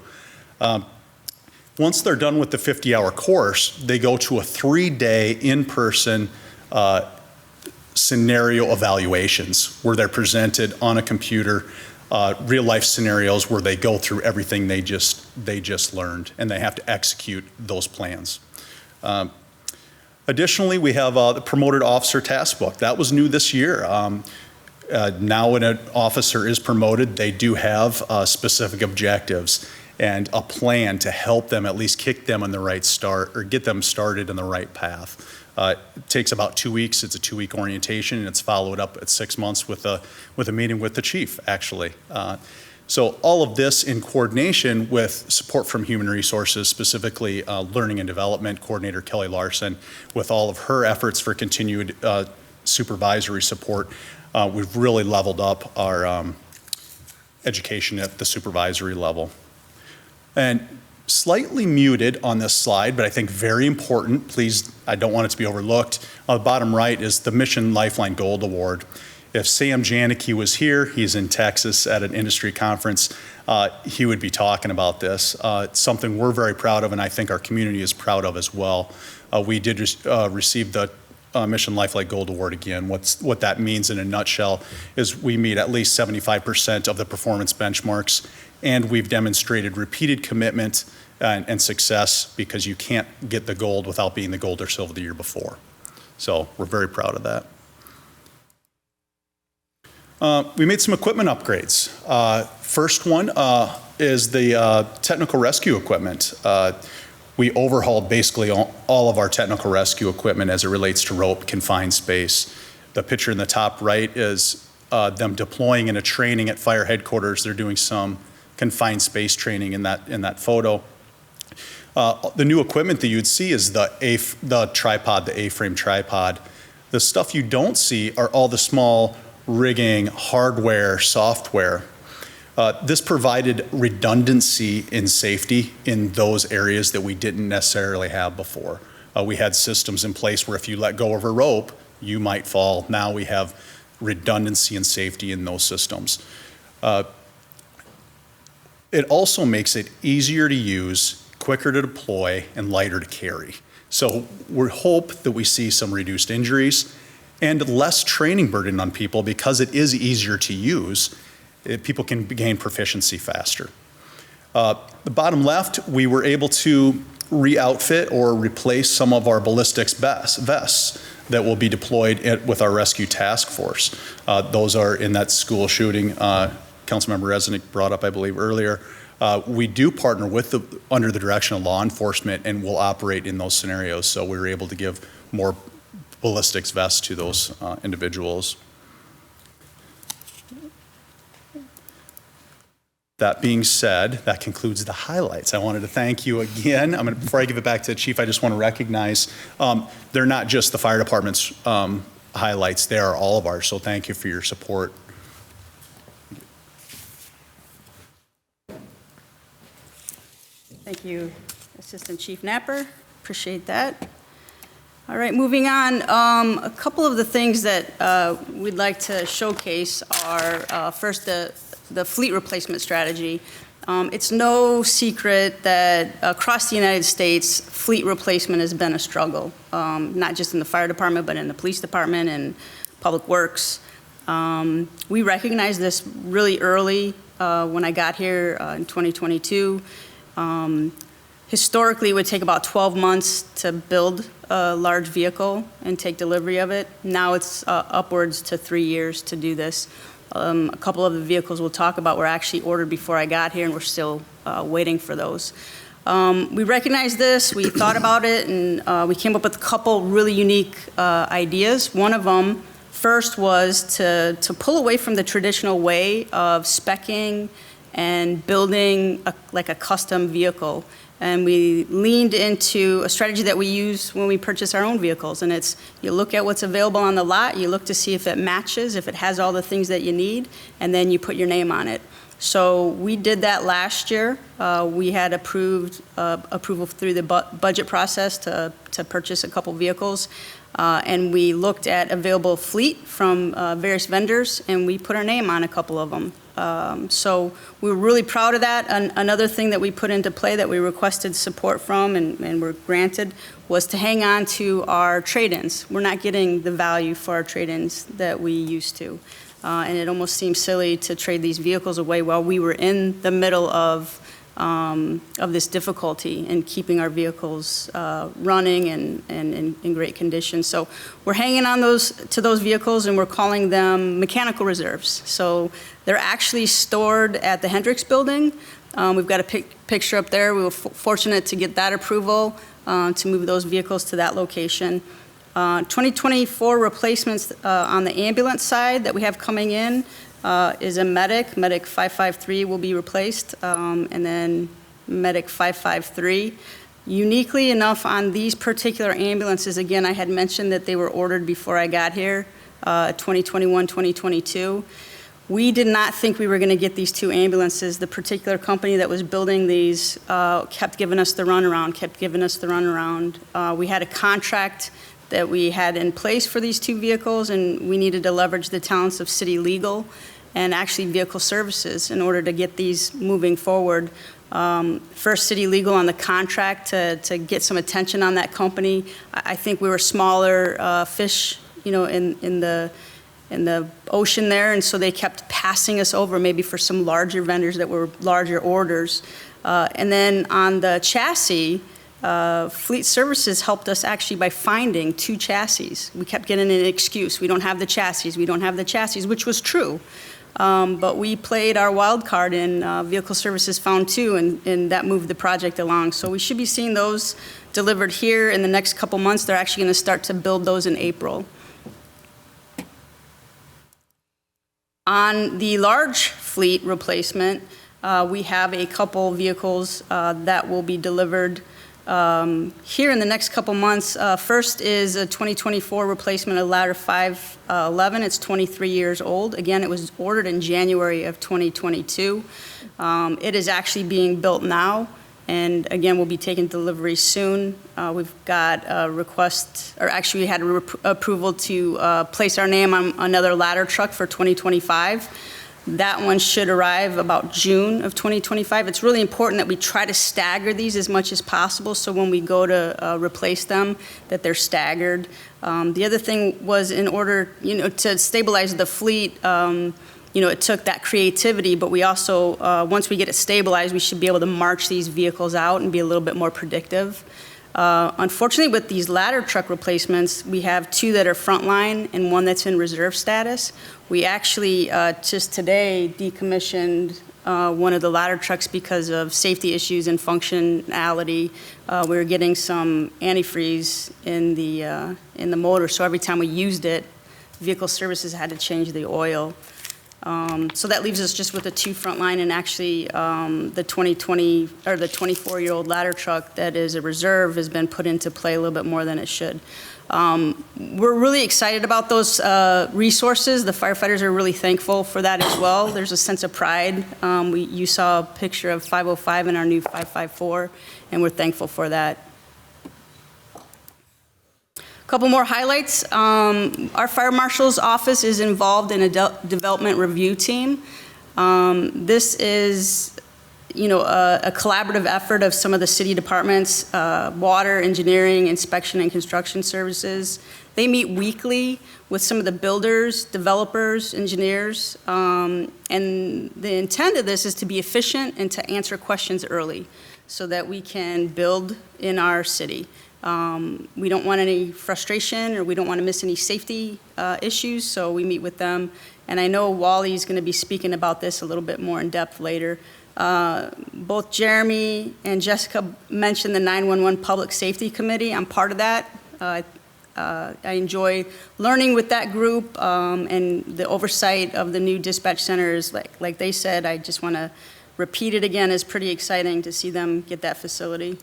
Once they're done with the 50-hour course, they go to a 3-day in-person scenario evaluations where they're presented on a computer, real life scenarios where they go through everything they just learned, and they have to execute those plans. Additionally, we have the Promoted Officer Task Book. That was new this year. Now when an officer is promoted, they do have specific objectives and a plan to help them at least kick them on the right start or get them started in the right path. It takes about 2 weeks. It's a 2-week orientation, and it's followed up at 6 months with a meeting with the chief, actually. So all of this in coordination with support from Human Resources, specifically Learning and Development Coordinator Kelly Larson, with all of her efforts for continued supervisory support. We've really leveled up our education at the supervisory level. And slightly muted on this slide, but I think very important. Please, I don't want it to be overlooked. On the bottom right is the Mission Lifeline Gold Award. If Sam Janicki was here, he's in Texas at an industry conference, he would be talking about this. It's something we're very proud of, and I think our community is proud of as well. We did receive the Mission Lifeline Gold Award again. What that means in a nutshell is we meet at least 75% of the performance benchmarks, and we've demonstrated repeated commitment and success because you can't get the gold without being the gold or silver the year before. So we're very proud of that. We made some equipment upgrades. First one is the technical rescue equipment. We overhauled basically all of our technical rescue equipment as it relates to rope, confined space. The picture in the top right is them deploying in a training at fire headquarters. They're doing some confined space training in that photo. The new equipment that you'd see is the tripod, the A-frame tripod. The stuff you don't see are all the small rigging, hardware, software. This provided redundancy in safety in those areas that we didn't necessarily have before. We had systems in place where if you let go of a rope, you might fall. Now we have redundancy and safety in those systems. It also makes it easier to use, quicker to deploy, and lighter to carry. So we hope that we see some reduced injuries and less training burden on people because it is easier to use. People can gain proficiency faster. The bottom left, we were able to re-outfit or replace some of our ballistics vests that will be deployed with our rescue task force. Those are in that school shooting Councilmember Resnick brought up, I believe, earlier. We do partner with under the direction of law enforcement and will operate in those scenarios. So we were able to give more ballistics vest to those individuals. That being said, that concludes the highlights. I wanted to thank you again. Before I give it back to the chief, I just want to recognize they're not just the fire department's highlights, they are all of ours. So thank you for your support. Thank you, Assistant Chief Napper. Appreciate that. All right, moving on. A couple of the things that we'd like to showcase are first the fleet replacement strategy. It's no secret that across the United States, fleet replacement has been a struggle, not just in the fire department, but in the police department and public works. We recognized this really early when I got here in 2022. Historically, it would take about 12 months to build a large vehicle and take delivery of it. Now it's upwards to 3 years to do this. A couple of the vehicles we'll talk about were actually ordered before I got here, and we're still waiting for those. We recognized this, we thought about it, and we came up with a couple really unique ideas. One of them first was to pull away from the traditional way of speccing and building like a custom vehicle. And we leaned into a strategy that we use when we purchase our own vehicles. And it's, you look at what's available on the lot, you look to see if it matches, if it has all the things that you need, and then you put your name on it. So we did that last year. We had approval through the budget process to purchase a couple vehicles. And we looked at available fleet from various vendors, and we put our name on a couple of them. So we were really proud of that. Another thing that we put into play that we requested support from and were granted was to hang on to our trade-ins. We're not getting the value for our trade-ins that we used to. And it almost seems silly to trade these vehicles away while we were in the middle of this difficulty in keeping our vehicles running and in great condition. So we're hanging on to those vehicles, and we're calling them mechanical reserves. So they're actually stored at the Hendricks building. We've got a picture up there. We were fortunate to get that approval to move those vehicles to that location. 2024 replacements on the ambulance side that we have coming in is a Medic 553 will be replaced, and then Medic 553. Uniquely enough on these particular ambulances, again, I had mentioned that they were ordered before I got here, 2021, 2022. We did not think we were going to get these two ambulances. The particular company that was building these kept giving us the runaround, We had a contract that we had in place for these two vehicles, and we needed to leverage the talents of city legal and actually vehicle services in order to get these moving forward. First, city legal on the contract to get some attention on that company. I think we were smaller fish, in the ocean there, and so they kept passing us over maybe for some larger vendors that were larger orders. And then on the chassis, Fleet Services helped us actually by finding 2 chassis. We kept getting an excuse. We don't have the chassis, which was true. But we played our wild card, and Vehicle Services found 2, and that moved the project along. So we should be seeing those delivered here in the next couple months. They're actually going to start to build those in April. On the large fleet replacement, we have a couple vehicles that will be delivered here in the next couple months. First is a 2024 replacement of Ladder 511. It's 23 years old. Again, it was ordered in January of 2022. It is actually being built now, and again, we'll be taking delivery soon. We've got a request, or actually we had approval to place our name on another ladder truck for 2025. That one should arrive about June of 2025. It's really important that we try to stagger these as much as possible, so when we go to replace them, that they're staggered. The other thing was, in order, to stabilize the fleet, it took that creativity, but we also, once we get it stabilized, we should be able to march these vehicles out and be a little bit more predictive. Unfortunately, with these ladder truck replacements, we have 2 that are frontline and 1 that's in reserve status. We actually, just today, decommissioned one of the ladder trucks because of safety issues and functionality. We were getting some antifreeze in the motor, so every time we used it, vehicle services had to change the oil. So that leaves us just with the 2 frontline, and actually the 2020 or the 24-year-old ladder truck that is a reserve has been put into play a little bit more than it should. We're really excited about those resources. The firefighters are really thankful for that as well. There's a sense of pride. You saw a picture of 505 and our new 554, and we're thankful for that. A couple more highlights. Our fire marshal's office is involved in a development review team. This is, a collaborative effort of some of the city departments, water, engineering, inspection, and construction services. They meet weekly with some of the builders, developers, engineers, and the intent of this is to be efficient and to answer questions early so that we can build in our city. We don't want any frustration, or we don't want to miss any safety issues, so we meet with them. And I know Wally's going to be speaking about this a little bit more in depth later. Both Jeremy and Jessica mentioned the 911 Public Safety Committee. I'm part of that. I enjoy learning with that group, and the oversight of the new dispatch center is, like they said, I just want to repeat it again, is pretty exciting to see them get that facility.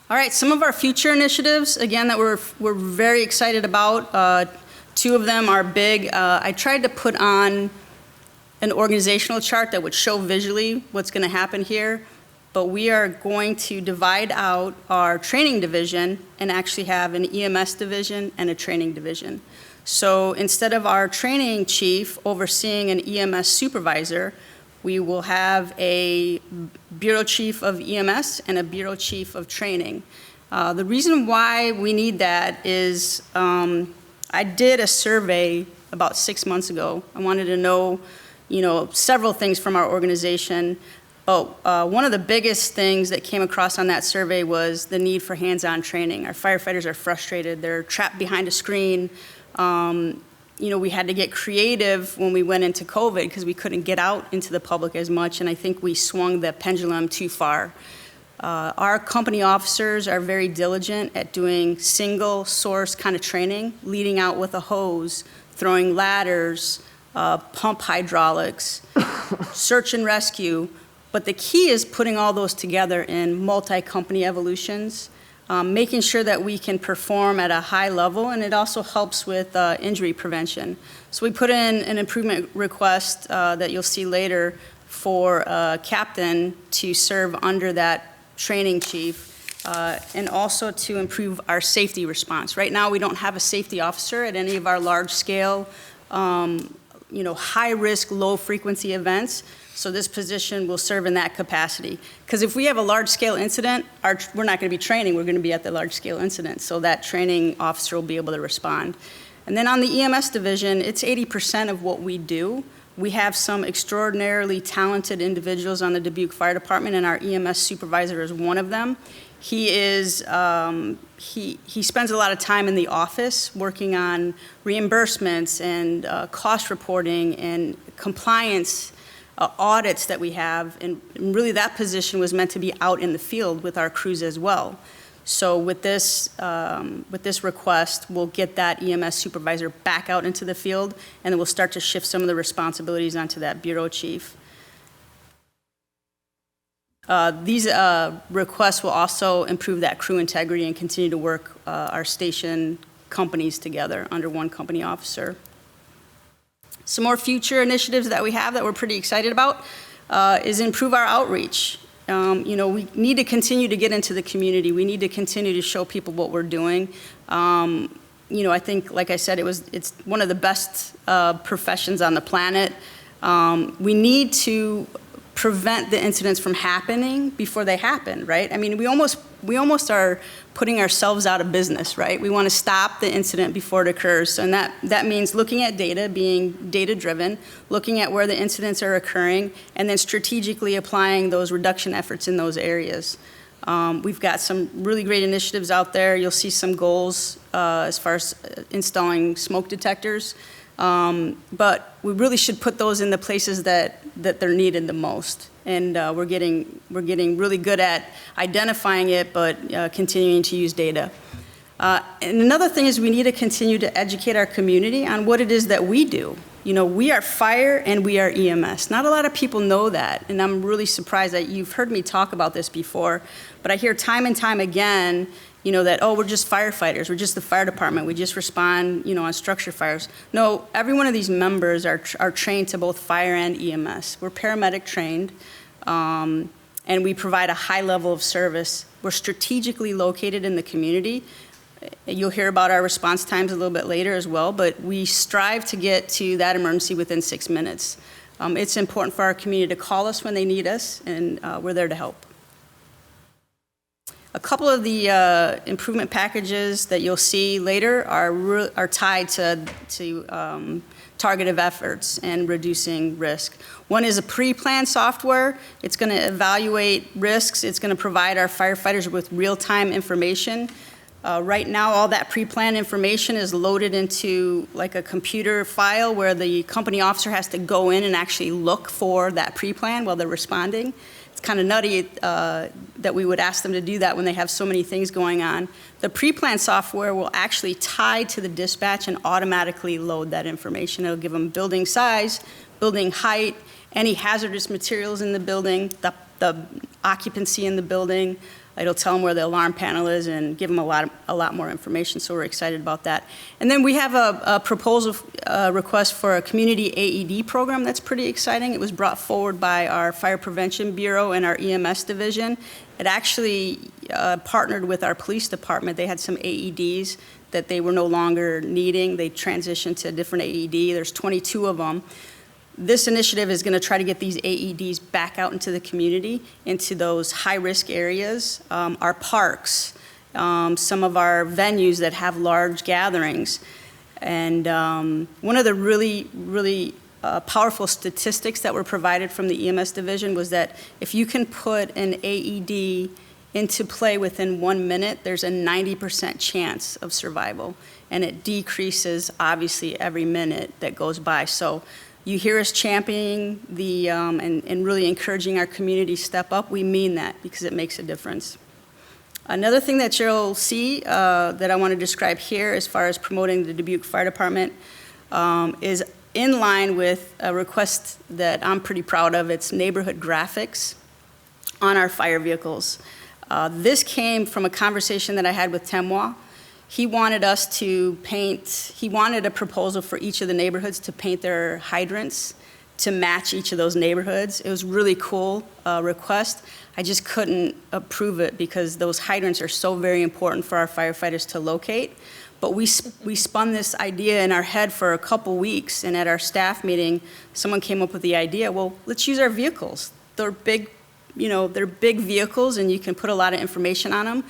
All right, some of our future initiatives, again, that we're very excited about. 2 of them are big. I tried to put on an organizational chart that would show visually what's going to happen here, but we are going to divide out our training division and actually have an EMS division and a training division. So instead of our training chief overseeing an EMS supervisor, we will have a bureau chief of EMS and a bureau chief of training. The reason why we need that is I did a survey about 6 months ago. I wanted to know, several things from our organization. But one of the biggest things that came across on that survey was the need for hands-on training. Our firefighters are frustrated. They're trapped behind a screen. We had to get creative when we went into COVID because we couldn't get out into the public as much, and I think we swung the pendulum too far. Our company officers are very diligent at doing single source kind of training, leading out with a hose, throwing ladders, pump hydraulics, search and rescue. But the key is putting all those together in multi-company evolutions, making sure that we can perform at a high level, and it also helps with injury prevention. So we put in an improvement request that you'll see later for a captain to serve under that training chief, and also to improve our safety response. Right now, we don't have a safety officer at any of our large-scale, high-risk, low-frequency events. So this position will serve in that capacity. Because if we have a large-scale incident, we're not going to be training, we're going to be at the large-scale incident. So that training officer will be able to respond. And then on the EMS division, it's 80% of what we do. We have some extraordinarily talented individuals on the Dubuque Fire Department, and our EMS supervisor is one of them. He is, he spends a lot of time in the office working on reimbursements and cost reporting and compliance audits that we have, and really that position was meant to be out in the field with our crews as well. So with this request, we'll get that EMS supervisor back out into the field, and then we'll start to shift some of the responsibilities onto that bureau chief. These requests will also improve that crew integrity and continue to work our station companies together under one company officer. Some more future initiatives that we have that we're pretty excited about is improve our outreach. We need to continue to get into the community. We need to continue to show people what we're doing. I think, like I said, it's one of the best professions on the planet. We need to prevent the incidents from happening before they happen, right? I mean, we almost are putting ourselves out of business, right? We want to stop the incident before it occurs. And that means looking at data, being data-driven, looking at where the incidents are occurring, and then strategically applying those reduction efforts in those areas. We've got some really great initiatives out there. You'll see some goals as far as installing smoke detectors. But we really should put those in the places that that they're needed the most. And we're getting really good at identifying it, but continuing to use data. And another thing is we need to continue to educate our community on what it is that we do. You know, we are fire and we are EMS. Not a lot of people know that, and I'm really surprised that you've heard me talk about this before, but I hear time and time again, you know, that, oh, we're just firefighters, we're just the fire department, we just respond, you know, on structure fires. No, every one of these members are trained to both fire and EMS. We're paramedic trained, and we provide a high level of service. We're strategically located in the community. You'll hear about our response times a little bit later as well, but we strive to get to that emergency within 6 minutes. It's important for our community to call us when they need us, and we're there to help. A couple of the improvement packages that you'll see later are tied to targeted efforts and reducing risk. One is a pre-planned software. It's going to evaluate risks. It's going to provide our firefighters with real-time information. Right now, all that pre-planned information is loaded into like a computer file where the company officer has to go in and actually look for that pre-plan while they're responding. It's kind of nutty that we would ask them to do that when they have so many things going on. The pre-planned software will actually tie to the dispatch and automatically load that information. It'll give them building size, building height, any hazardous materials in the building, the occupancy in the building. It'll tell them where the alarm panel is and give them a lot more information, so we're excited about that. And then we have a proposal request for a community AED program that's pretty exciting. It was brought forward by our Fire Prevention Bureau and our EMS division. It actually partnered with our police department. They had some AEDs that they were no longer needing. They transitioned to a different AED. There's 22 of them. This initiative is going to try to get these AEDs back out into the community, into those high-risk areas, our parks, some of our venues that have large gatherings. And one of the really powerful statistics that were provided from the EMS division was that if you can put an AED into play within 1 minute, there's a 90% chance of survival. And it decreases, obviously, every minute that goes by. So you hear us championing and really encouraging our community to step up. We mean that because it makes a difference. Another thing that you'll see that I want to describe here as far as promoting the Dubuque Fire Department is in line with a request that I'm pretty proud of. It's neighborhood graphics on our fire vehicles. This came from a conversation that I had with Temois. He wanted us to paint, he wanted a proposal for each of the neighborhoods to paint their hydrants to match each of those neighborhoods. It was a really cool request. I just couldn't approve it because those hydrants are so very important for our firefighters to locate. But we spun this idea in our head for a couple weeks, and at our staff meeting, someone came up with the idea, well, let's use our vehicles. They're big, you know, they're big vehicles and you can put a lot of information on them.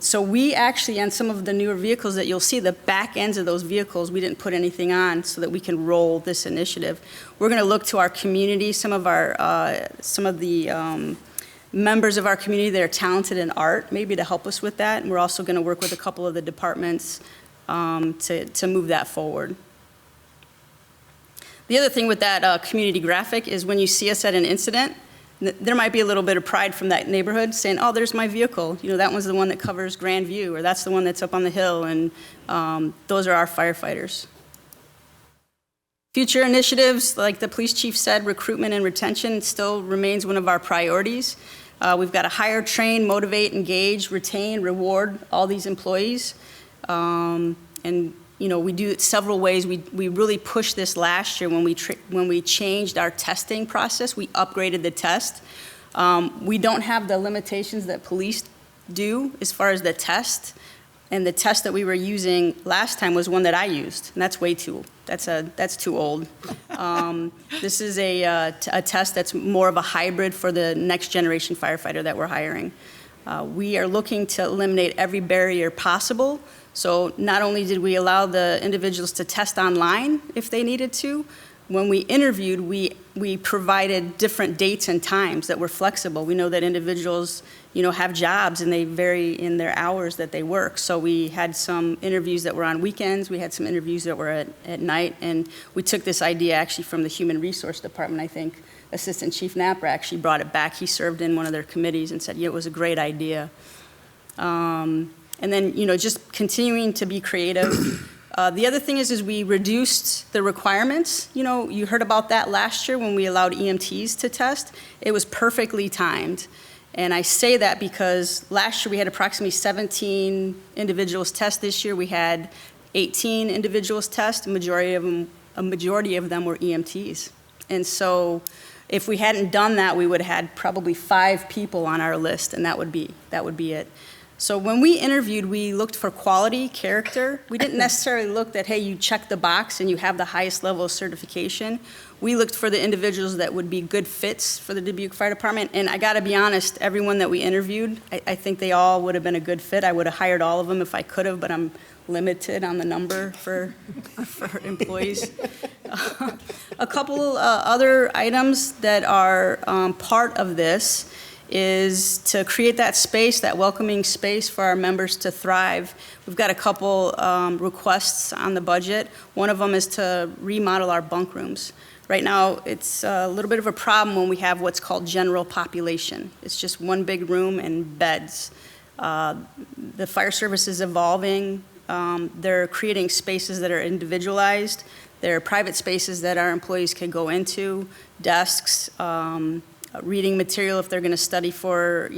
So we actually, on some of the newer vehicles that you'll see, the back ends of those vehicles, we didn't put anything on so that we can roll this initiative. We're going to look to our community, some of the members of our community that are talented in art, maybe to help us with that. And we're also going to work with a couple of the departments to move that forward. The other thing with that community graphic is when you see us at an incident, there might be a little bit of pride from that neighborhood saying, oh, there's my vehicle. You know, that one's the one that covers Grand View, or that's the one that's up on the hill, and those are our firefighters. Future initiatives, like the police chief said, recruitment and retention still remains one of our priorities. We've got to hire, train, motivate, engage, retain, reward all these employees. And you know, we do it several ways. We really pushed this last year when we changed our testing process. We upgraded the test. We don't have the limitations that police do as far as the test. And the test that we were using last time was one that I used, and that's too old. This is a test that's more of a hybrid for the next generation firefighter that we're hiring. We are looking to eliminate every barrier possible. So not only did we allow the individuals to test online if they needed to, when we interviewed, we provided different dates and times that were flexible. We know that individuals, have jobs and they vary in their hours that they work. So we had some interviews that were on weekends, we had some interviews that were at night, and we took this idea actually from the Human Resource Department. I think Assistant Chief Napper actually brought it back. He served in one of their committees and said, it was a great idea. And then, just continuing to be creative. The other thing is we reduced the requirements. You heard about that last year when we allowed EMTs to test. It was perfectly timed. And I say that because last year we had approximately 17 individuals test. This year we had 18 individuals test. A majority of them were EMTs. And so if we hadn't done that, we would have had probably 5 people on our list, and that would be it. So when we interviewed, we looked for quality, character. We didn't necessarily look that, hey, you check the box and you have the highest level of certification. We looked for the individuals that would be good fits for the Dubuque Fire Department. And I gotta be honest, everyone that we interviewed, I think they all would have been a good fit. I would have hired all of them if I could have, but I'm limited on the number for employees. A couple other items that are part of this is to create that space, that welcoming space for our members to thrive. We've got a couple requests on the budget. One of them is to remodel our bunk rooms. Right now, it's a little bit of a problem when we have what's called general population. It's just one big room and beds. The fire service is evolving. They're creating spaces that are individualized. They're private spaces that our employees can go into, desks, reading material if they're going to study for,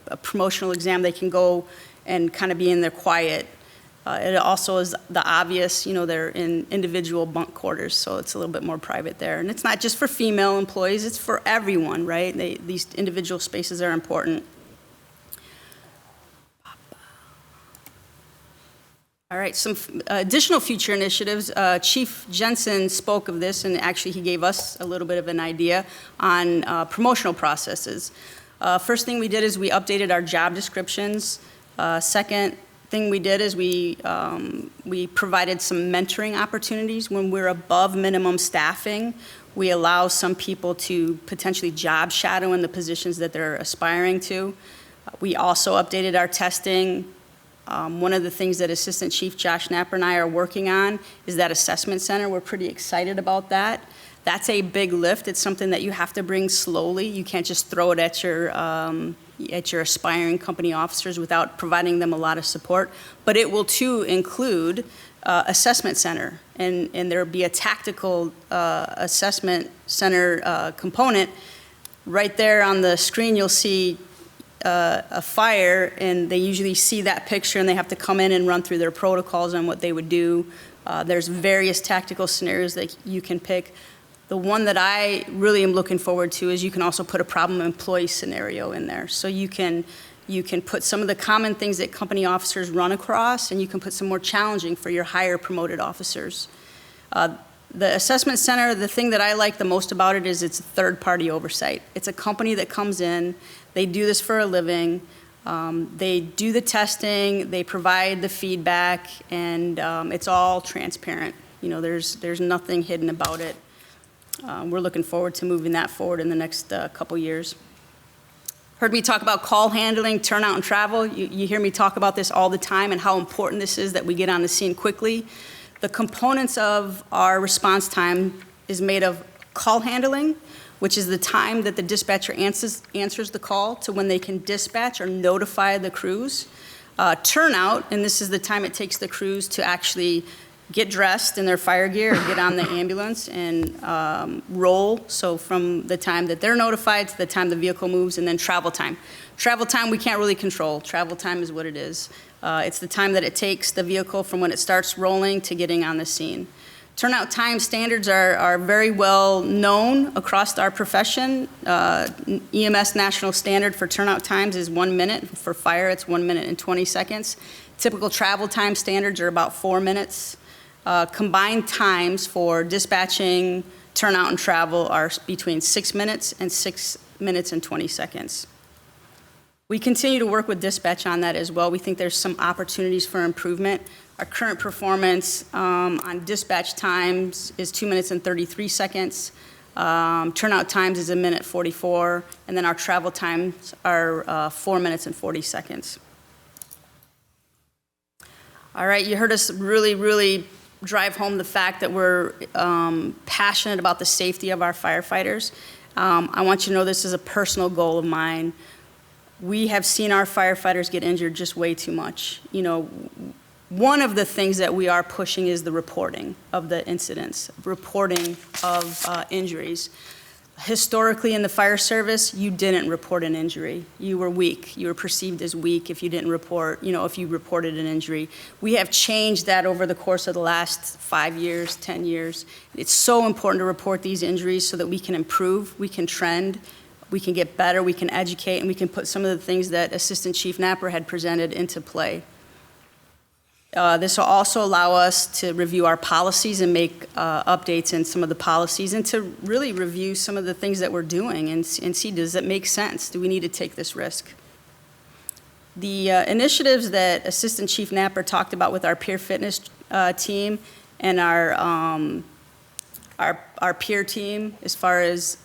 a promotional exam, they can go and kind of be in their quiet. It also is the obvious, they're in individual bunk quarters, so it's a little bit more private there. And it's not just for female employees, it's for everyone, right? These individual spaces are important. All right, some additional future initiatives. Chief Jensen spoke of this, and actually he gave us a little bit of an idea on promotional processes. First thing we did is we updated our job descriptions. Second thing we did is we provided some mentoring opportunities. When we're above minimum staffing, we allow some people to potentially job shadow in the positions that they're aspiring to. We also updated our testing. One of the things that Assistant Chief Josh Napper and I are working on is that assessment center. We're pretty excited about that. That's a big lift. It's something that you have to bring slowly. You can't just throw it at your aspiring company officers without providing them a lot of support. But it will too include assessment center, and there will be a tactical assessment center component. Right there on the screen, you'll see a fire, and they usually see that picture and they have to come in and run through their protocols on what they would do. There's various tactical scenarios that you can pick. The one that I really am looking forward to is you can also put a problem employee scenario in there. So you can put some of the common things that company officers run across, and you can put some more challenging for your higher promoted officers. The assessment center, the thing that I like the most about it is it's a third-party oversight. It's a company that comes in, they do this for a living, they do the testing, they provide the feedback, and it's all transparent. There's nothing hidden about it. We're looking forward to moving that forward in the next couple years. Heard me talk about call handling, turnout, and travel. You hear me talk about this all the time and how important this is that we get on the scene quickly. The components of our response time is made of call handling, which is the time that the dispatcher answers the call to when they can dispatch or notify the crews. Turnout, and this is the time it takes the crews to actually get dressed in their fire gear or get on the ambulance and roll. So from the time that they're notified to the time the vehicle moves, and then travel time. Travel time we can't really control. Travel time is what it is. It's the time that it takes the vehicle from when it starts rolling to getting on the scene. Turnout time standards are very well known across our profession. EMS national standard for turnout times is 1 minute. For fire, it's 1 minute and 20 seconds. Typical travel time standards are about 4 minutes. Combined times for dispatching, turnout, and travel are between 6 minutes and 6 minutes and 20 seconds. We continue to work with dispatch on that as well. We think there's some opportunities for improvement. Our current performance on dispatch times is 2 minutes and 33 seconds. Turnout times is 1 minute 44, and then our travel times are 4 minutes and 40 seconds. All right, you heard us really drive home the fact that we're passionate about the safety of our firefighters. I want you to know this is a personal goal of mine. We have seen our firefighters get injured just way too much. You know, one of the things that we are pushing is the reporting of the incidents, reporting of injuries. Historically in the fire service, you didn't report an injury. You were weak. You were perceived as weak if you didn't report, you know, if you reported an injury. We have changed that over the course of the last 5 years, 10 years. It's so important to report these injuries so that we can improve, we can trend, we can get better, we can educate, and we can put some of the things that Assistant Chief Napper had presented into play. This will also allow us to review our policies and make updates in some of the policies and to really review some of the things that we're doing and see, does it make sense? Do we need to take this risk? The initiatives that Assistant Chief Napper talked about with our peer fitness team and our peer team as far as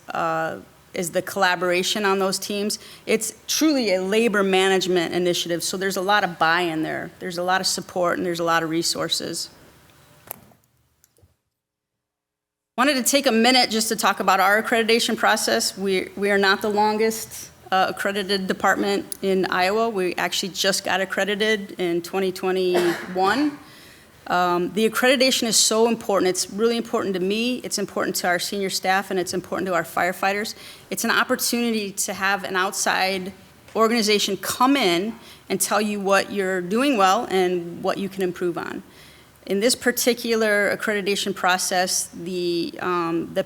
is the collaboration on those teams. It's truly a labor management initiative, so there's a lot of buy-in there. There's a lot of support and there's a lot of resources. Wanted to take a minute just to talk about our accreditation process. We are not the longest accredited department in Iowa. We actually just got accredited in 2021. The accreditation is so important. It's really important to me, it's important to our senior staff, and it's important to our firefighters. It's an opportunity to have an outside organization come in and tell you what you're doing well and what you can improve on. In this particular accreditation process, the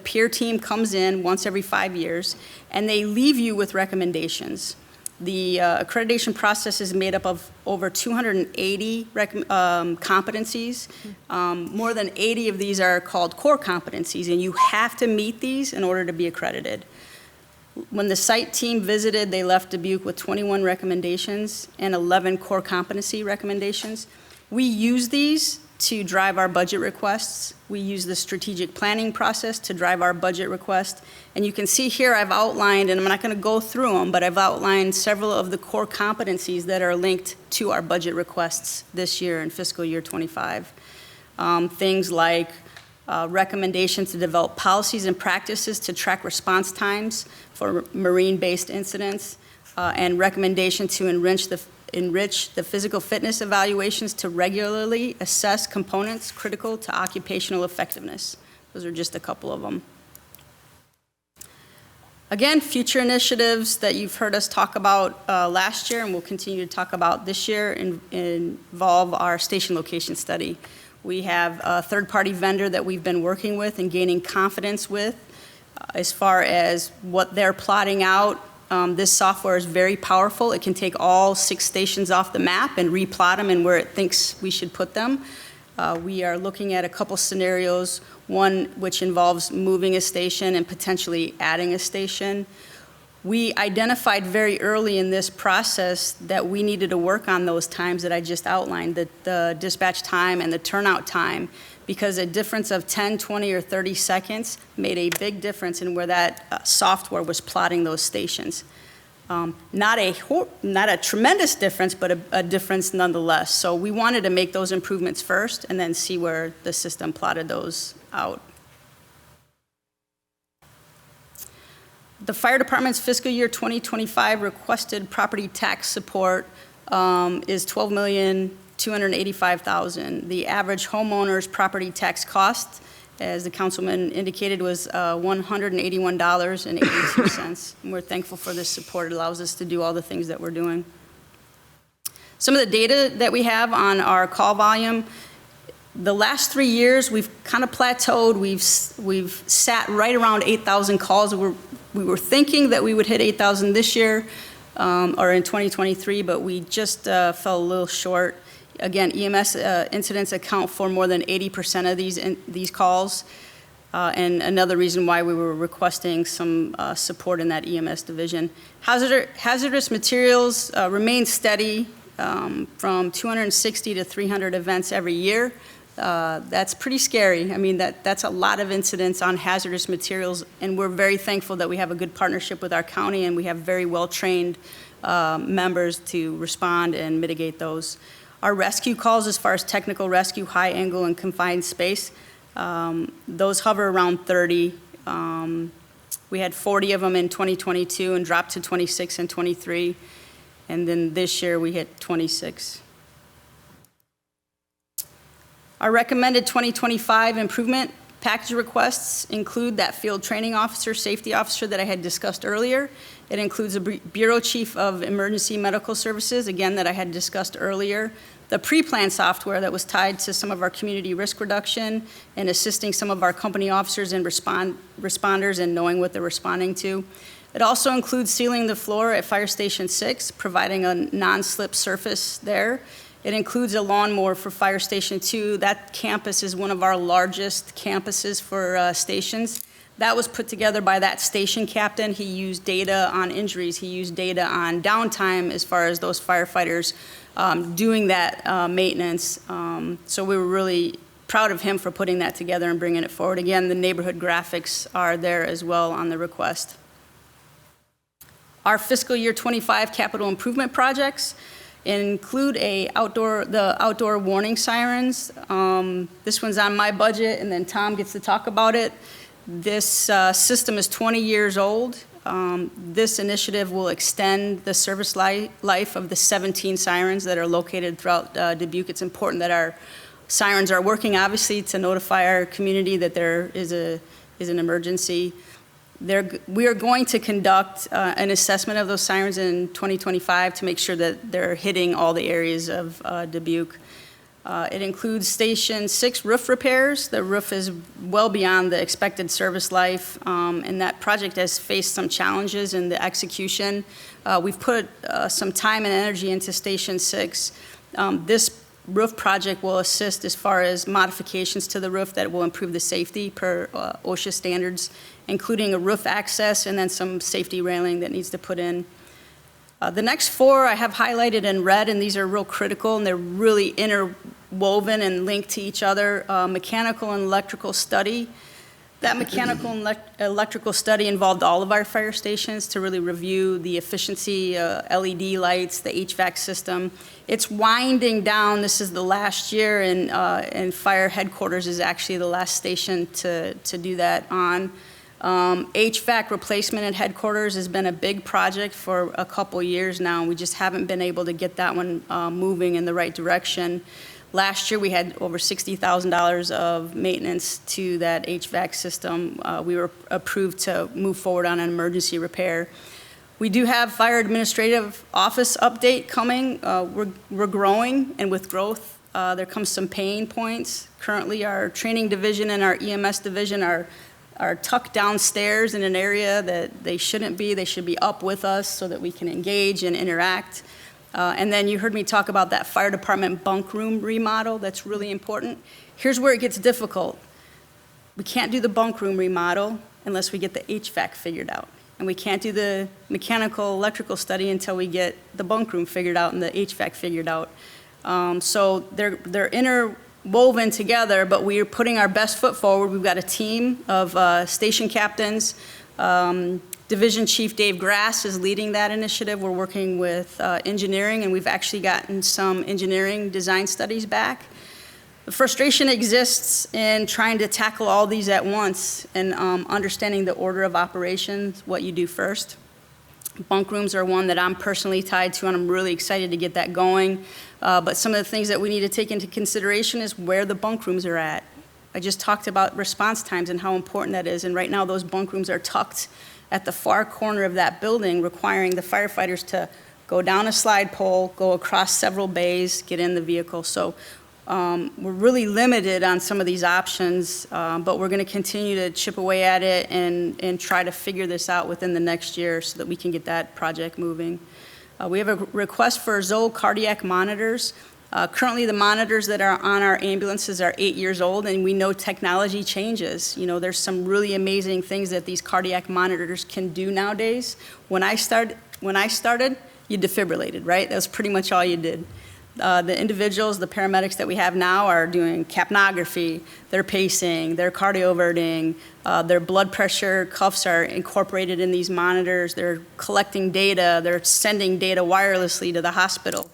peer team comes in once every 5 years, and they leave you with recommendations. The accreditation process is made up of over 280 competencies. More than 80 of these are called core competencies, and you have to meet these in order to be accredited. When the site team visited, they left Dubuque with 21 recommendations and 11 core competency recommendations. We use these to drive our budget requests. We use the strategic planning process to drive our budget request. And you can see here I've outlined, and I'm not going to go through them, but I've outlined several of the core competencies that are linked to our budget requests this year in fiscal year 25. Things like recommendations to develop policies and practices to track response times for marine-based incidents, and recommendation to enrich the physical fitness evaluations to regularly assess components critical to occupational effectiveness. Those are just a couple of them. Again, future initiatives that you've heard us talk about last year and we'll continue to talk about this year involve our station location study. We have a third-party vendor that we've been working with and gaining confidence with as far as what they're plotting out. This software is very powerful. It can take all 6 stations off the map and replot them and where it thinks we should put them. We are looking at a couple scenarios, one which involves moving a station and potentially adding a station. We identified very early in this process that we needed to work on those times that I just outlined, the dispatch time and the turnout time, because a difference of 10, 20, or 30 seconds made a big difference in where that software was plotting those stations. Not a tremendous difference, but a difference nonetheless. So we wanted to make those improvements first and then see where the system plotted those out. The fire department's fiscal year 2025 requested property tax support is $12,285,000. The average homeowner's property tax cost, as the councilman indicated, was $181.82. And we're thankful for this support. It allows us to do all the things that we're doing. Some of the data that we have on our call volume, the last 3 years, we've kind of plateaued. We've sat right around 8,000 calls. We were thinking that we would hit 8,000 this year or in 2023, but we just fell a little short. Again, EMS incidents account for more than 80% of these calls, and another reason why we were requesting some support in that EMS division. Hazardous materials remain steady from 260 to 300 events every year. That's pretty scary. I mean, that's a lot of incidents on hazardous materials, and we're very thankful that we have a good partnership with our county, and we have very well-trained members to respond and mitigate those. Our rescue calls, as far as technical rescue, high angle and confined space, those hover around 30. We had 40 of them in 2022 and dropped to 26 in 23. And then this year we hit 26. Our recommended 2025 improvement package requests include that field training officer, safety officer that I had discussed earlier. It includes a bureau chief of emergency medical services, again, that I had discussed earlier. The pre-plan software that was tied to some of our community risk reduction and assisting some of our company officers and responders in knowing what they're responding to. It also includes sealing the floor at Fire Station 6, providing a non-slip surface there. It includes a lawnmower for Fire Station 2. That campus is one of our largest campuses for stations. That was put together by that station captain. He used data on injuries. He used data on downtime as far as those firefighters doing that maintenance. So we were really proud of him for putting that together and bringing it forward. Again, the neighborhood graphics are there as well on the request. Our fiscal year 25 capital improvement projects include the outdoor warning sirens. This one's on my budget, and then Tom gets to talk about it. This system is 20 years old. This initiative will extend the service life of the 17 sirens that are located throughout Dubuque. It's important that our sirens are working, obviously, to notify our community that there is an emergency. We are going to conduct an assessment of those sirens in 2025 to make sure that they're hitting all the areas of Dubuque. It includes Station 6 roof repairs. The roof is well beyond the expected service life, and that project has faced some challenges in the execution. We've put some time and energy into Station 6. This roof project will assist as far as modifications to the roof that will improve the safety per OSHA standards, including a roof access and then some safety railing that needs to put in. The next four I have highlighted in red, and these are real critical, and they're really interwoven and linked to each other. Mechanical and electrical study. That mechanical and electrical study involved all of our fire stations to really review the efficiency, LED lights, the HVAC system. It's winding down. This is the last year, and fire headquarters is actually the last station to do that on. HVAC replacement at headquarters has been a big project for a couple years now. We just haven't been able to get that one moving in the right direction. Last year, we had over $60,000 of maintenance to that HVAC system. We were approved to move forward on an emergency repair. We do have fire administrative office update coming. We're growing, and with growth, there comes some pain points. Currently, our training division and our EMS division are tucked downstairs in an area that they shouldn't be. They should be up with us so that we can engage and interact. And then you heard me talk about that fire department bunk room remodel. That's really important. Here's where it gets difficult. We can't do the bunk room remodel unless we get the HVAC figured out. And we can't do the mechanical electrical study until we get the bunk room figured out and the HVAC figured out. So they're interwoven together, but we are putting our best foot forward. We've got a team of station captains. Division Chief Dave Grass is leading that initiative. We're working with engineering, and we've actually gotten some engineering design studies back. The frustration exists in trying to tackle all these at once and understanding the order of operations, what you do first. Bunk rooms are one that I'm personally tied to, and I'm really excited to get that going. But some of the things that we need to take into consideration is where the bunk rooms are at. I just talked about response times and how important that is, and right now those bunk rooms are tucked at the far corner of that building, requiring the firefighters to go down a slide pole, go across several bays, get in the vehicle. So we're really limited on some of these options, but we're going to continue to chip away at it and try to figure this out within the next year so that we can get that project moving. We have a request for Zoll cardiac monitors. Currently, the monitors that are on our ambulances are 8 years old, and we know technology changes. You know, there's some really amazing things that these cardiac monitors can do nowadays. When I started, you defibrillated, right? That was pretty much all you did. The individuals, the paramedics that we have now are doing capnography, they're pacing, they're cardioverting, their blood pressure cuffs are incorporated in these monitors, they're collecting data, they're sending data wirelessly to the hospital.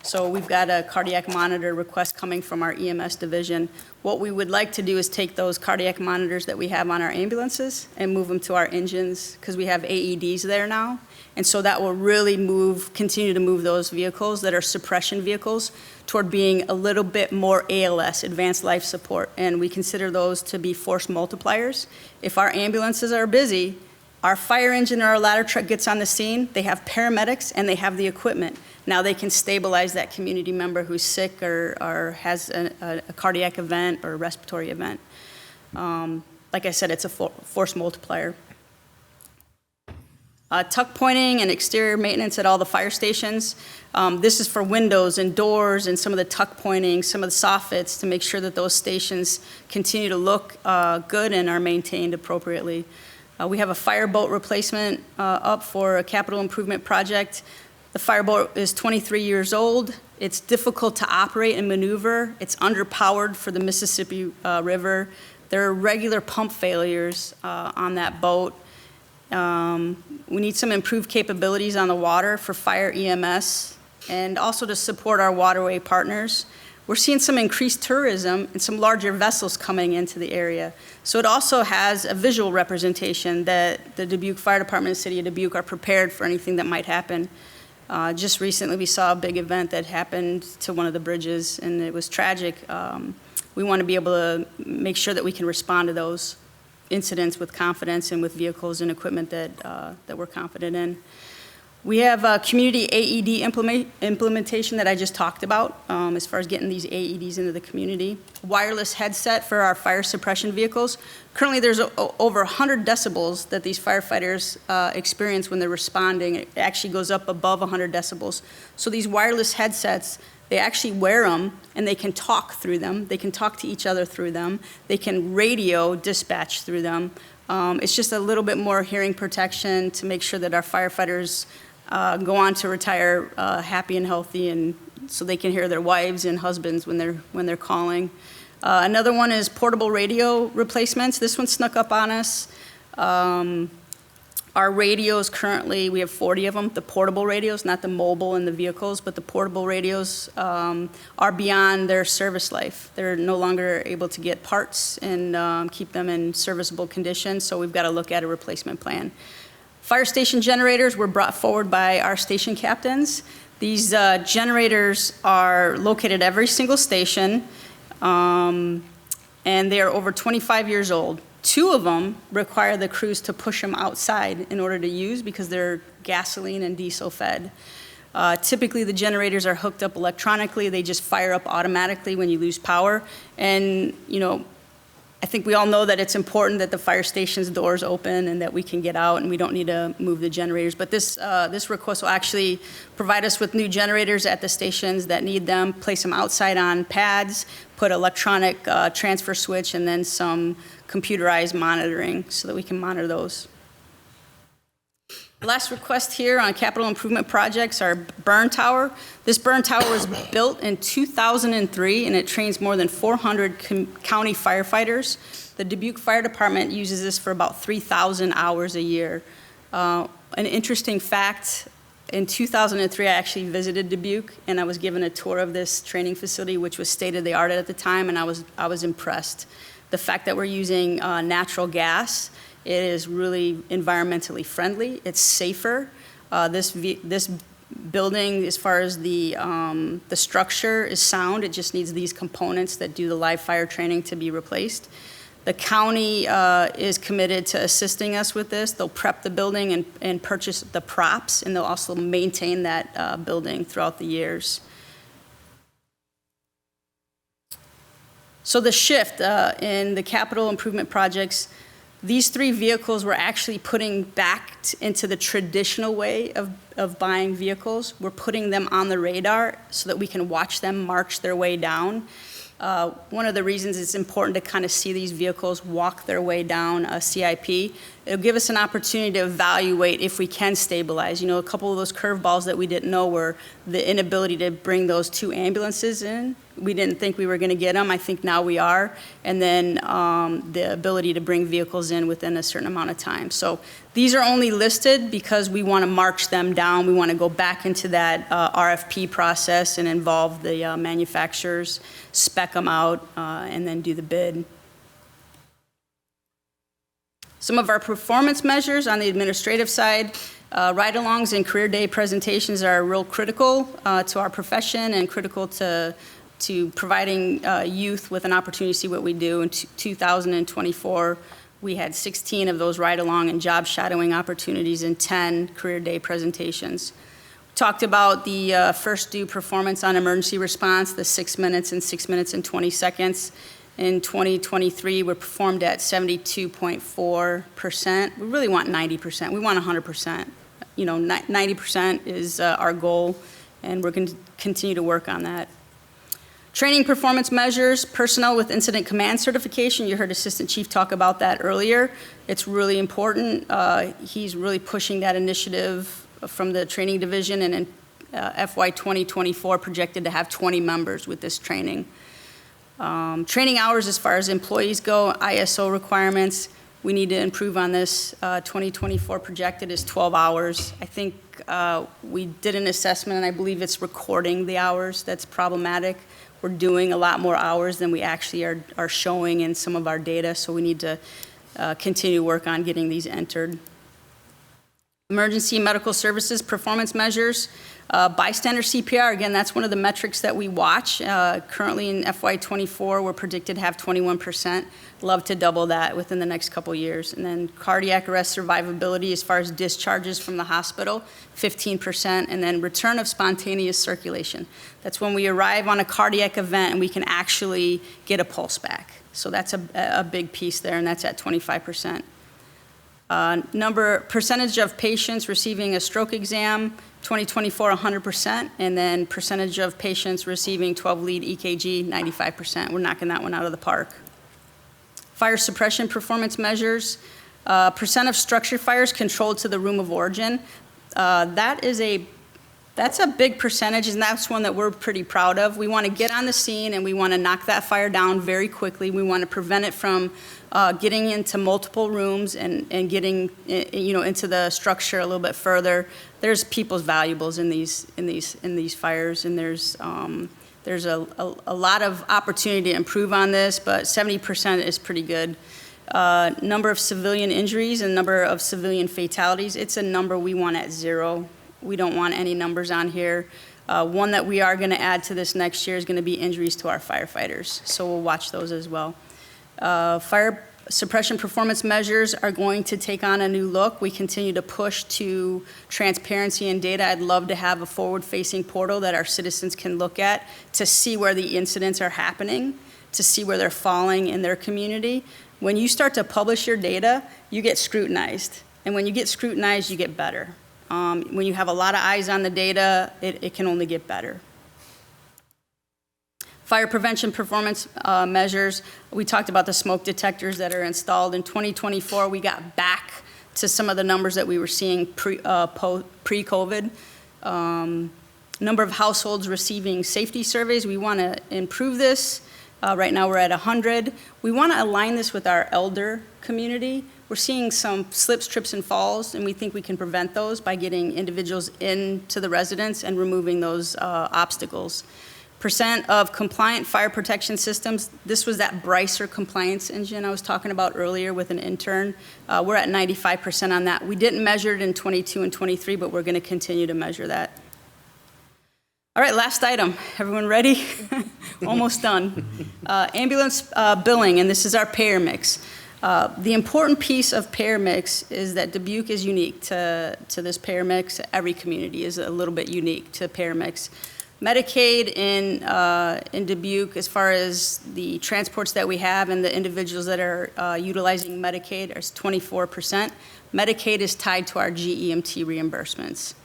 So we've got a cardiac monitor request coming from our EMS division. What we would like to do is take those cardiac monitors that we have on our ambulances and move them to our engines, because we have AEDs there now. And so that will really continue to move those vehicles that are suppression vehicles toward being a little bit more ALS, advanced life support. And we consider those to be force multipliers. If our ambulances are busy, our fire engine or our ladder truck gets on the scene, they have paramedics and they have the equipment. Now they can stabilize that community member who's sick or has a cardiac event or a respiratory event. Like I said, it's a force multiplier. Tuck pointing and exterior maintenance at all the fire stations. This is for windows and doors and some of the tuck pointing, some of the soffits to make sure that those stations continue to look good and are maintained appropriately. We have a fireboat replacement up for a capital improvement project. The fireboat is 23 years old. It's difficult to operate and maneuver. It's underpowered for the Mississippi River. There are regular pump failures on that boat. We need some improved capabilities on the water for fire EMS and also to support our waterway partners. We're seeing some increased tourism and some larger vessels coming into the area. So it also has a visual representation that the Dubuque Fire Department and City of Dubuque are prepared for anything that might happen. Just recently we saw a big event that happened to one of the bridges and it was tragic. We want to be able to make sure that we can respond to those incidents with confidence and with vehicles and equipment that we're confident in. We have community AED implementation that I just talked about as far as getting these AEDs into the community. Wireless headset for our fire suppression vehicles. Currently there's over 100 decibels that these firefighters experience when they're responding. It actually goes up above 100 decibels. So these wireless headsets, they actually wear them and they can talk through them. They can talk to each other through them. They can radio dispatch through them. It's just a little bit more hearing protection to make sure that our firefighters go on to retire happy and healthy, and so they can hear their wives and husbands when they're calling. Another one is portable radio replacements. This one snuck up on us. Our radios currently, we have 40 of them, the portable radios, not the mobile in the vehicles, but the portable radios are beyond their service life. They're no longer able to get parts and keep them in serviceable condition, so we've got to look at a replacement plan. Fire station generators were brought forward by our station captains. These generators are located at every single station, and they are over 25 years old. 2 of them require the crews to push them outside in order to use because they're gasoline and diesel fed. Typically, the generators are hooked up electronically. They just fire up automatically when you lose power. And, you know, I think we all know that it's important that the fire station's doors open and that we can get out and we don't need to move the generators. But this request will actually provide us with new generators at the stations that need them, place them outside on pads, put electronic transfer switch, and then some computerized monitoring so that we can monitor those. Last request here on capital improvement projects are burn tower. This burn tower was built in 2003 and it trains more than 400 county firefighters. The Dubuque Fire Department uses this for about 3,000 hours a year. An interesting fact, in 2003 I actually visited Dubuque and I was given a tour of this training facility, which was state-of-the-art at the time, and I was impressed. The fact that we're using natural gas, it is really environmentally friendly. It's safer. This building, as far as the structure, is sound. It just needs these components that do the live fire training to be replaced. The county is committed to assisting us with this. They'll prep the building and purchase the props, and they'll also maintain that building throughout the years. So the shift in the capital improvement projects, these 3 vehicles we're actually putting back into the traditional way of buying vehicles. We're putting them on the radar so that we can watch them march their way down. One of the reasons it's important to kind of see these vehicles walk their way down a CIP It'll give us an opportunity to evaluate if we can stabilize. You know, a couple of those curveballs that we didn't know were the inability to bring those 2 ambulances in. We didn't think we were going to get them. I think now we are. And then the ability to bring vehicles in within a certain amount of time. So these are only listed because we want to march them down. We want to go back into that RFP process and involve the manufacturers, spec them out, and then do the bid. Some of our performance measures on the administrative side, ride-alongs and career day presentations are real critical to our profession and critical to providing youth with an opportunity to see what we do. In 2024, we had 16 of those ride-along and job shadowing opportunities and 10 career day presentations. We talked about the first due performance on emergency response, the 6 minutes and 6 minutes and 20 seconds. In 2023, we performed at 72.4%. We really want 90%. We want 100%. You know, 90% is our goal, and we're going to continue to work on that. Training performance measures, personnel with incident command certification. You heard Assistant Chief talk about that earlier. It's really important. He's really pushing that initiative from the training division, and in FY 2024 projected to have 20 members with this training. Training hours as far as employees go, ISO requirements, we need to improve on this. 2024 projected is 12 hours. I think we did an assessment, and I believe it's recording the hours that's problematic. We're doing a lot more hours than we actually are showing in some of our data, so we need to continue to work on getting these entered. Emergency medical services performance measures. Bystander CPR, again, that's one of the metrics that we watch. Currently in FY24, we're predicted to have 21%. Love to double that within the next couple years. And then cardiac arrest survivability as far as discharges from the hospital, 15%. And then return of spontaneous circulation. That's when we arrive on a cardiac event and we can actually get a pulse back. So that's a big piece there, and that's at 25%. Percentage of patients receiving a stroke exam, 2024, 100%, and then percentage of patients receiving 12-lead EKG, 95%. We're knocking that one out of the park. Fire suppression performance measures, percent of structure fires controlled to the room of origin. That's a big percentage, and that's one that we're pretty proud of. We want to get on the scene, and we want to knock that fire down very quickly. We want to prevent it from getting into multiple rooms and getting into the structure a little bit further. There's people's valuables in these fires, and there's a lot of opportunity to improve on this, but 70% is pretty good. Number of civilian injuries and number of civilian fatalities, it's a number we want at 0. We don't want any numbers on here. One that we are going to add to this next year is going to be injuries to our firefighters, so we'll watch those as well. Fire suppression performance measures are going to take on a new look. We continue to push to transparency and data. I'd love to have a forward-facing portal that our citizens can look at to see where the incidents are happening, to see where they're falling in their community. When you start to publish your data, you get scrutinized. And when you get scrutinized, you get better. When you have a lot of eyes on the data, it can only get better. Fire prevention performance measures. We talked about the smoke detectors that are installed. In 2024, we got back to some of the numbers that we were seeing pre-COVID. Number of households receiving safety surveys. We want to improve this. Right now we're at 100. We want to align this with our elder community. We're seeing some slips, trips, and falls, and we think we can prevent those by getting individuals into the residence and removing those obstacles. Percent of compliant fire protection systems. This was that Brycer compliance engine I was talking about earlier with an intern. We're at 95% on that. We didn't measure it in 22 and 23, but we're going to continue to measure that. All right, last item. Everyone ready? Almost done. Ambulance billing, and this is our payer mix. The important piece of payer mix is that Dubuque is unique to this payer mix. Every community is a little bit unique to payer mix. Medicaid in Dubuque, as far as the transports that we have and the individuals that are utilizing Medicaid, is 24%. Medicaid is tied to our GEMT reimbursements.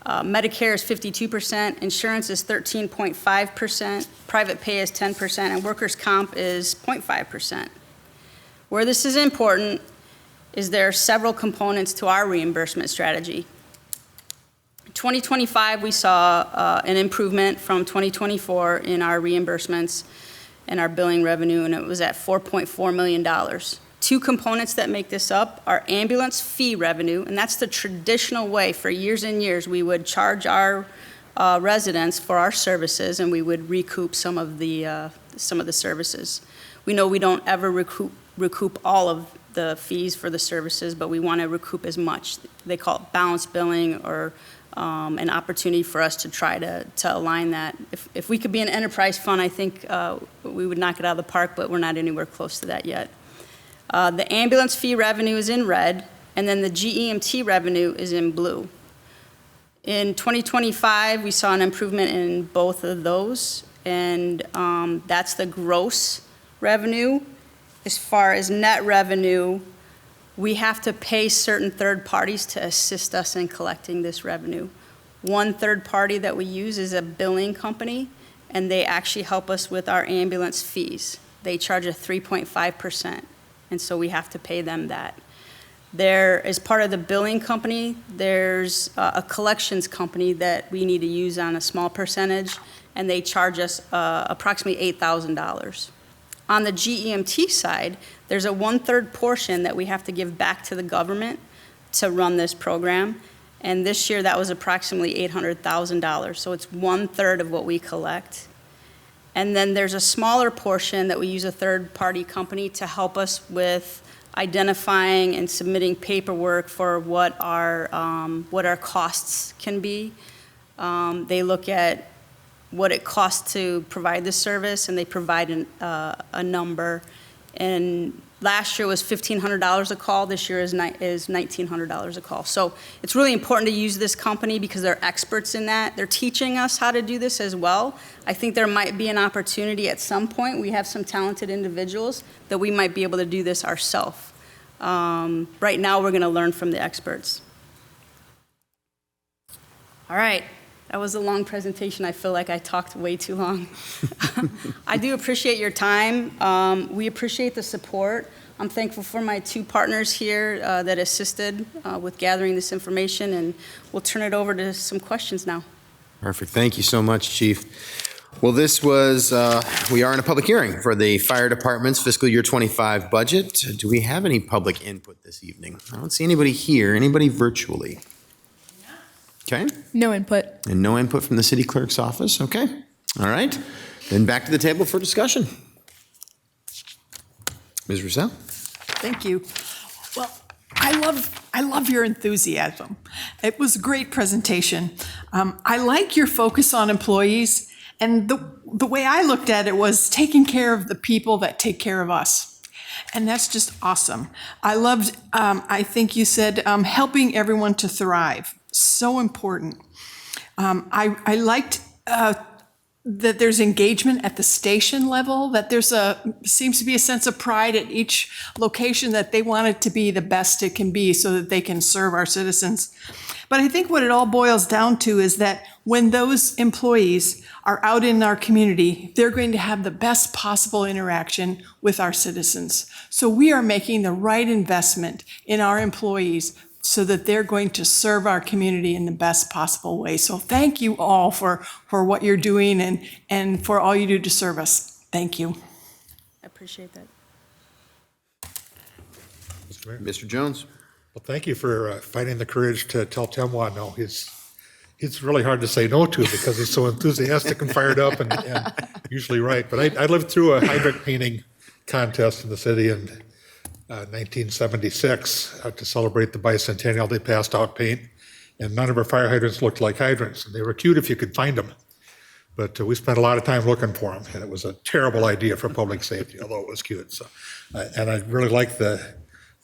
Medicare is 52%, insurance is 13.5%, private pay is 10%, and workers' comp is 0.5%. Where this is important is there are several components to our reimbursement strategy. 2025, we saw an improvement from 2024 in our reimbursements and our billing revenue, and it was at $4.4 million. Two components that make this up are ambulance fee revenue, and that's the traditional way. For years and years, we would charge our residents for our services, and we would recoup some of the services. We know we don't ever recoup all of the fees for the services, but we want to recoup as much. They call it balanced billing, or an opportunity for us to try to align that. If we could be an enterprise fund, I think we would knock it out of the park, but we're not anywhere close to that yet. The ambulance fee revenue is in red, and then the GEMT revenue is in blue. In 2025, we saw an improvement in both of those, and that's the gross revenue. As far as net revenue, we have to pay certain third parties to assist us in collecting this revenue. One third party that we use is a billing company, and they actually help us with our ambulance fees. They charge a 3.5%, and so we have to pay them that. There, as part of the billing company, there's a collections company that we need to use on a small percentage, and they charge us approximately $8,000. On the GEMT side, there's a 1/3 portion that we have to give back to the government to run this program. And this year, that was approximately $800,000. So it's 1/3 of what we collect. And then there's a smaller portion that we use a third-party company to help us with identifying and submitting paperwork for what our costs can be. They look at what it costs to provide the service, and they provide a number. And last year was $1,500 a call. This year is $1,900 a call. So it's really important to use this company because they're experts in that. They're teaching us how to do this as well. I think there might be an opportunity at some point. We have some talented individuals that we might be able to do this ourselves. Right now, we're going to learn from the experts. All right. That was a long presentation. I feel like I talked way too long. I do appreciate your time. We appreciate the support. I'm thankful for my two partners here that assisted with gathering this information, and we'll turn it over to some questions now. Perfect. Thank you so much, Chief. Well, this was, we are in a public hearing for the Fire Department's fiscal year 25 budget. Do we have any public input this evening? I don't see anybody here. Anybody virtually? Okay. No input. And no input from the city clerk's office. Okay. All right. Then back to the table for discussion. Ms. Roussel? Thank you. Well, I love your enthusiasm. It was a great presentation. I like your focus on employees, and the way I looked at it was taking care of the people that take care of us. And that's just awesome. I loved, I think you said, helping everyone to thrive. So important. I liked that there's engagement at the station level, that there's seems to be a sense of pride at each location that they want it to be the best it can be so that they can serve our citizens. But I think what it all boils down to is that when those employees are out in our community, they're going to have the best possible interaction with our citizens. So we are making the right investment in our employees so that they're going to serve our community in the best possible way. So thank you all for what you're doing and for all you do to serve us. Thank you. I appreciate that. Mr. Mayor? Mr. Jones? Well, thank you for finding the courage to tell Temwa no. He's really hard to say no to because he's so enthusiastic and fired up and usually right. But I lived through a hydrant painting contest in the city in 1976 to celebrate the bicentennial. They passed out paint, and none of our fire hydrants looked like hydrants. And they were cute if you could find them. But we spent a lot of time looking for them, and it was a terrible idea for public safety, although it was cute. So, and I really like the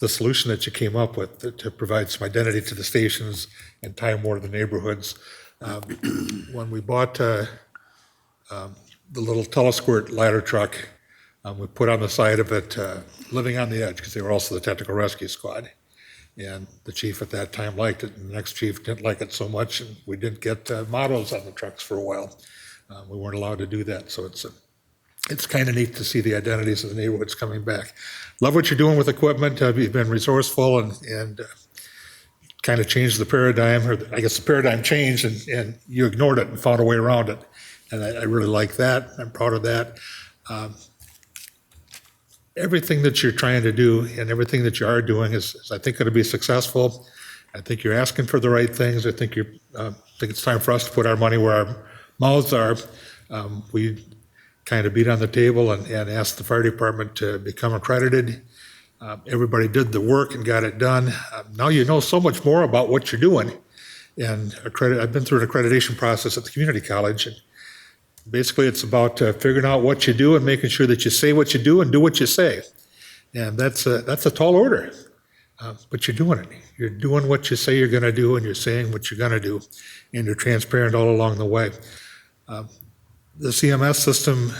solution that you came up with to provide some identity to the stations and tie more to the neighborhoods. When we bought the little telesquirt ladder truck, we put on the side of it, living on the edge, because they were also the technical rescue squad. And the chief at that time liked it, and the next chief didn't like it so much, and we didn't get mottos on the trucks for a while. We weren't allowed to do that, so it's it's kind of neat to see the identities of the neighborhoods coming back. Love what you're doing with equipment. You've been resourceful and kind of changed the paradigm, or I guess the paradigm changed, and you ignored it and found a way around it. And I really like that. I'm proud of that. Everything that you're trying to do and everything that you are doing is I think, going to be successful. I think you're asking for the right things. I think it's time for us to put our money where our mouths are. We kind of beat on the table and asked the fire department to become accredited. Everybody did the work and got it done. Now you know so much more about what you're doing. And I've been through an accreditation process at the community college. And basically, it's about figuring out what you do and making sure that you say what you do and do what you say. And that's a tall order, but you're doing it. You're doing what you say you're going to do, and you're saying what you're going to do, and you're transparent all along the way. The CMS system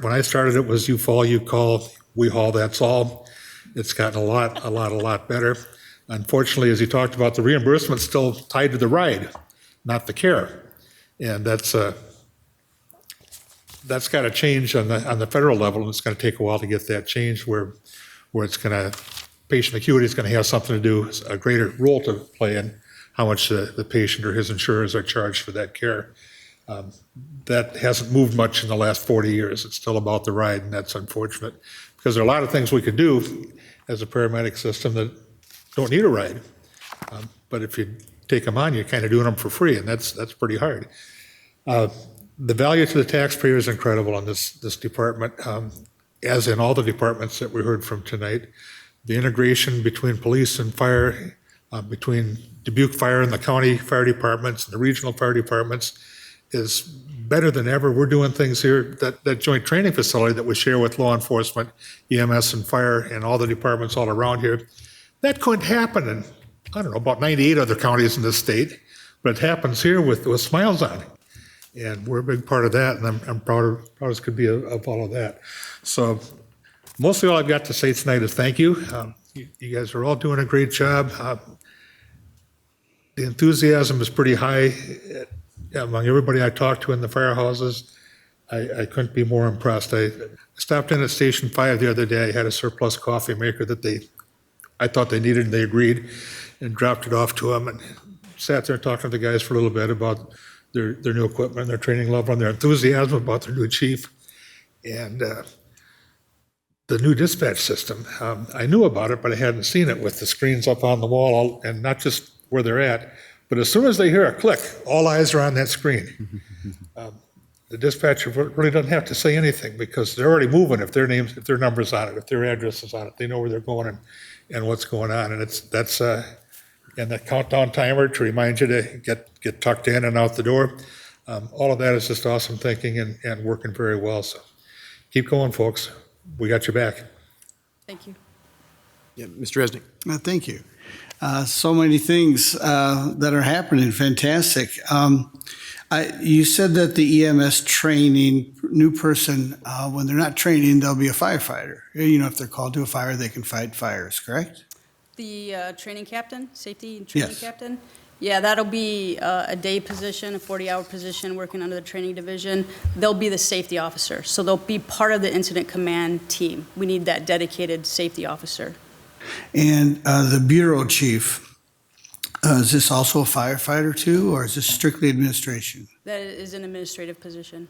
when I started, it was you fall, you call, we haul, that's all. It's gotten a lot better. Unfortunately, as you talked about, the reimbursement's still tied to the ride, not the care. And that's got to change on the federal level, and it's going to take a while to get that changed where it's going to, patient acuity is going to have something to do, a greater role to play in how much the patient or his insurers are charged for that care. That hasn't moved much in the last 40 years. It's still about the ride, and that's unfortunate because there are a lot of things we could do as a paramedic system that don't need a ride. But if you take them on, you're kind of doing them for free, and that's pretty hard. The value to the taxpayer is incredible in this department, as in all the departments that we heard from tonight. The integration between police and fire, between Dubuque Fire and the county fire departments and the regional fire departments is better than ever. We're doing things here, that joint training facility that we share with law enforcement, EMS and fire and all the departments all around here. That couldn't happen in, I don't know, about 98 other counties in this state, but it happens here with smiles on it. And we're a big part of that, and I'm proud as could be of all of that. So mostly all I've got to say tonight is thank you. You guys are all doing a great job. The enthusiasm is pretty high among everybody I talked to in the firehouses. I couldn't be more impressed. I stopped in at Station 5 the other day. I had a surplus coffee maker that I thought they needed, and they agreed, and dropped it off to them and sat there and talked to the guys for a little bit about their new equipment, their training level, and their enthusiasm about their new chief. And the new dispatch system, I knew about it, but I hadn't seen it with the screens up on the wall, and not just where they're at, but as soon as they hear a click, all eyes are on that screen. The dispatcher really doesn't have to say anything because they're already moving if their number's on it, if their address is on it. They know where they're going and what's going on. And that's and that countdown timer to remind you to get tucked in and out the door. All of that is just awesome thinking and working very well. So keep going, folks. We got your back. Thank you. Yeah, Mr. Resnick. Thank you. So many things that are happening. Fantastic. You said that the EMS training, new person, when they're not training, they'll be a firefighter. You know, if they're called to a fire, they can fight fires, correct? The training captain, safety and training Yes. captain? Yeah, that'll be a day position, a 40-hour position working under the training division. They'll be the safety officer, so they'll be part of the incident command team. We need that dedicated safety officer. And the bureau chief, is this also a firefighter too, or is this strictly administration? That is an administrative position.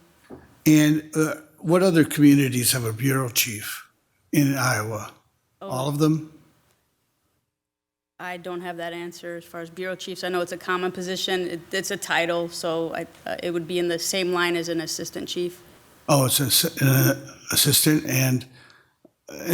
And what other communities have a bureau chief in Iowa? All of them? I don't have that answer as far as bureau chiefs. I know it's a common position. It's a title, so it would be in the same line as an assistant chief. Oh, it's an assistant, and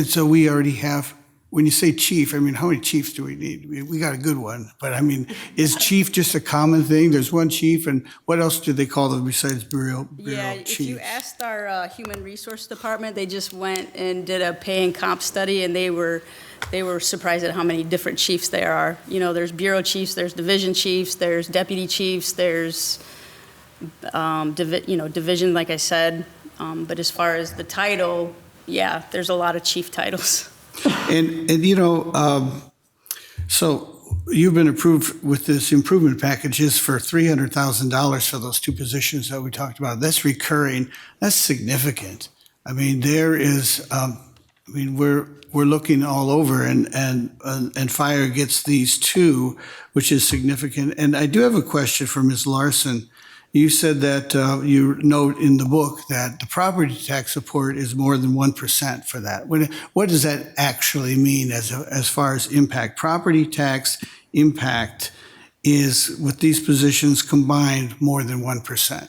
so we already have. When you say chief, I mean, how many chiefs do we need? We got a good one, but I mean, is chief just a common thing? There's one chief, and what else do they call them besides bureau If chiefs? you asked our human resource department, they just went and did a pay and comp study, and they were surprised at how many different chiefs there are. You know, there's bureau chiefs, there's division chiefs, there's deputy chiefs, there's division, like I said. But as far as the title, yeah, there's a lot of chief titles. And you know, so you've been approved with this improvement packages for $300,000 for those two positions that we talked about. That's recurring. That's significant. I mean, there is, we're looking all over, and fire gets these two, which is significant. And I do have a question for Ms. Larson. You said that you note in the book that the property tax support is more than 1% for that. What does that actually mean as far as impact? Property tax impact is, with these positions combined, more than 1%.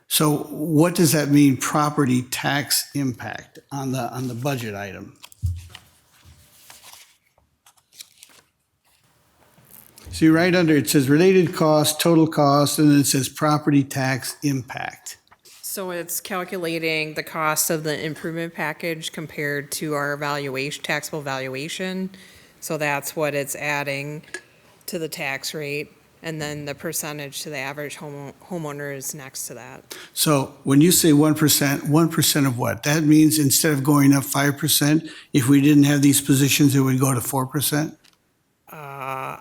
So what does that mean, property tax impact on the budget item? See, right under it says related cost, total cost, and then it says property tax impact. So it's calculating the cost of the improvement package compared to our valuation, taxable valuation. So that's what it's adding to the tax rate. And then the percentage to the average homeowner is next to that. So when you say 1%, 1% of what? That means instead of going up 5%, if we didn't have these positions, it would go to 4%?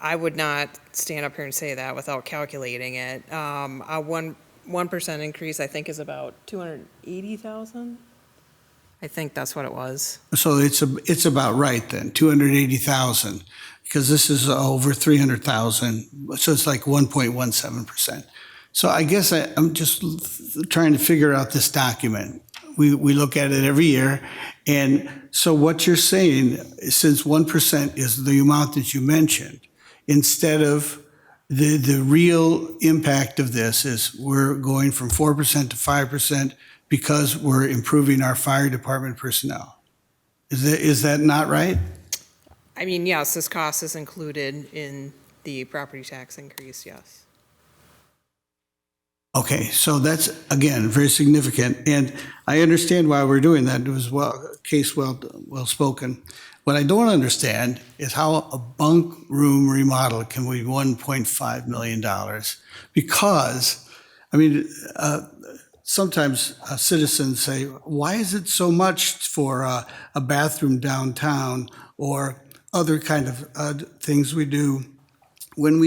I would not stand up here and say that without calculating it. A 1% increase, I think, is about 280,000. I think that's what it was. So it's about right then, 280,000, because this is over 300,000. So it's like 1.17%. So I guess I'm just trying to figure out this document. We look at it every year. And so what you're saying, since 1% is the amount that you mentioned, instead of the real impact of this is we're going from 4% to 5% because we're improving our fire department personnel. Is that not right? I mean, yes, this cost is included in the property tax increase, yes. Okay, so that's, again, very significant. And I understand why we're doing that. It was well spoken. What I don't understand is how a bunk room remodel can be $1.5 million. Because, I mean, sometimes citizens say, why is it so much for a bathroom downtown or other kind of things we do when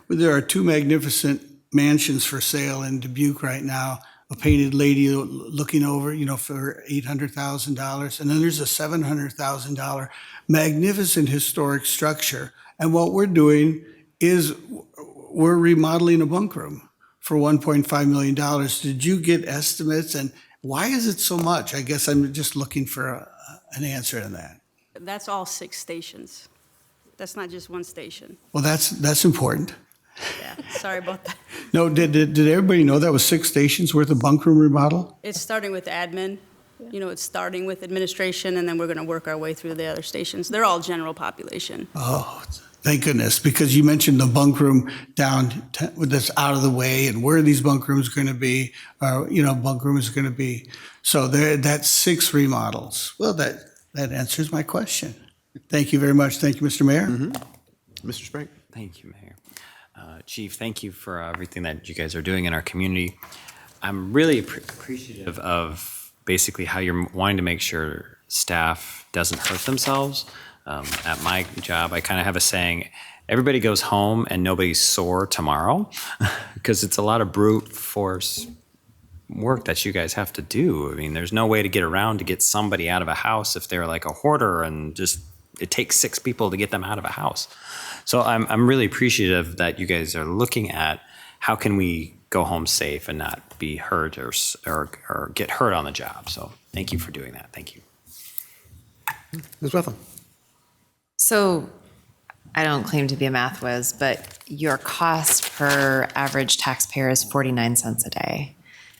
there are two magnificent mansions for sale in Dubuque right now, a painted lady looking over, for $800,000. And then there's a $700,000 magnificent historic structure. And what we're doing is we're remodeling a bunk room for $1.5 million. Did you get estimates? And why is it so much? I guess I'm just looking for an answer to that. That's all 6 stations. That's not just one station. Well, that's important. Yeah, sorry about that. No, did everybody know that was 6 stations worth of bunk room remodel? It's starting with admin. It's starting with administration, and then we're going to work our way through the other stations. They're all general population. Oh, thank goodness, because you mentioned the bunk room that's out of the way, and where are these bunk rooms going to be? Bunk room is going to be. So that's 6 remodels. Well, that answers my question. Thank you very much. Thank you, Mr. Mayor. Mr. Sprague. Thank you, Mayor. Chief, thank you for everything that you guys are doing in our community. I'm really appreciative of basically how you're wanting to make sure staff doesn't hurt themselves. At my job, I kind of have a saying, everybody goes home and nobody's sore tomorrow, because it's a lot of brute force work that you guys have to do. I mean, there's no way to get around to get somebody out of a house if they're like a hoarder and just it takes 6 people to get them out of a house. So I'm really appreciative that you guys are looking at how can we go home safe and not be hurt or get hurt on the job. So thank you for doing that. Thank you. Ms. Wetham. So I don't claim to be a math whiz, but your cost per average taxpayer is 49 cents a day.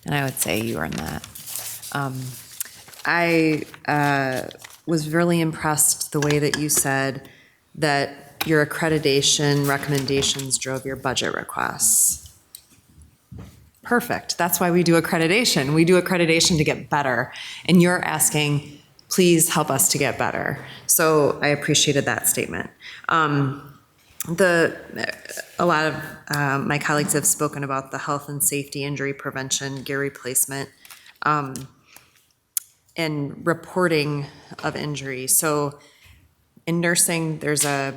And I would say you earn that. I was really impressed the way that you said that your accreditation recommendations drove your budget requests. Perfect. That's why we do accreditation. We do accreditation to get better. And you're asking, please help us to get better. So I appreciated that statement. A lot of my colleagues have spoken about the health and safety, injury prevention, gear replacement, and reporting of injury. So in nursing, there's a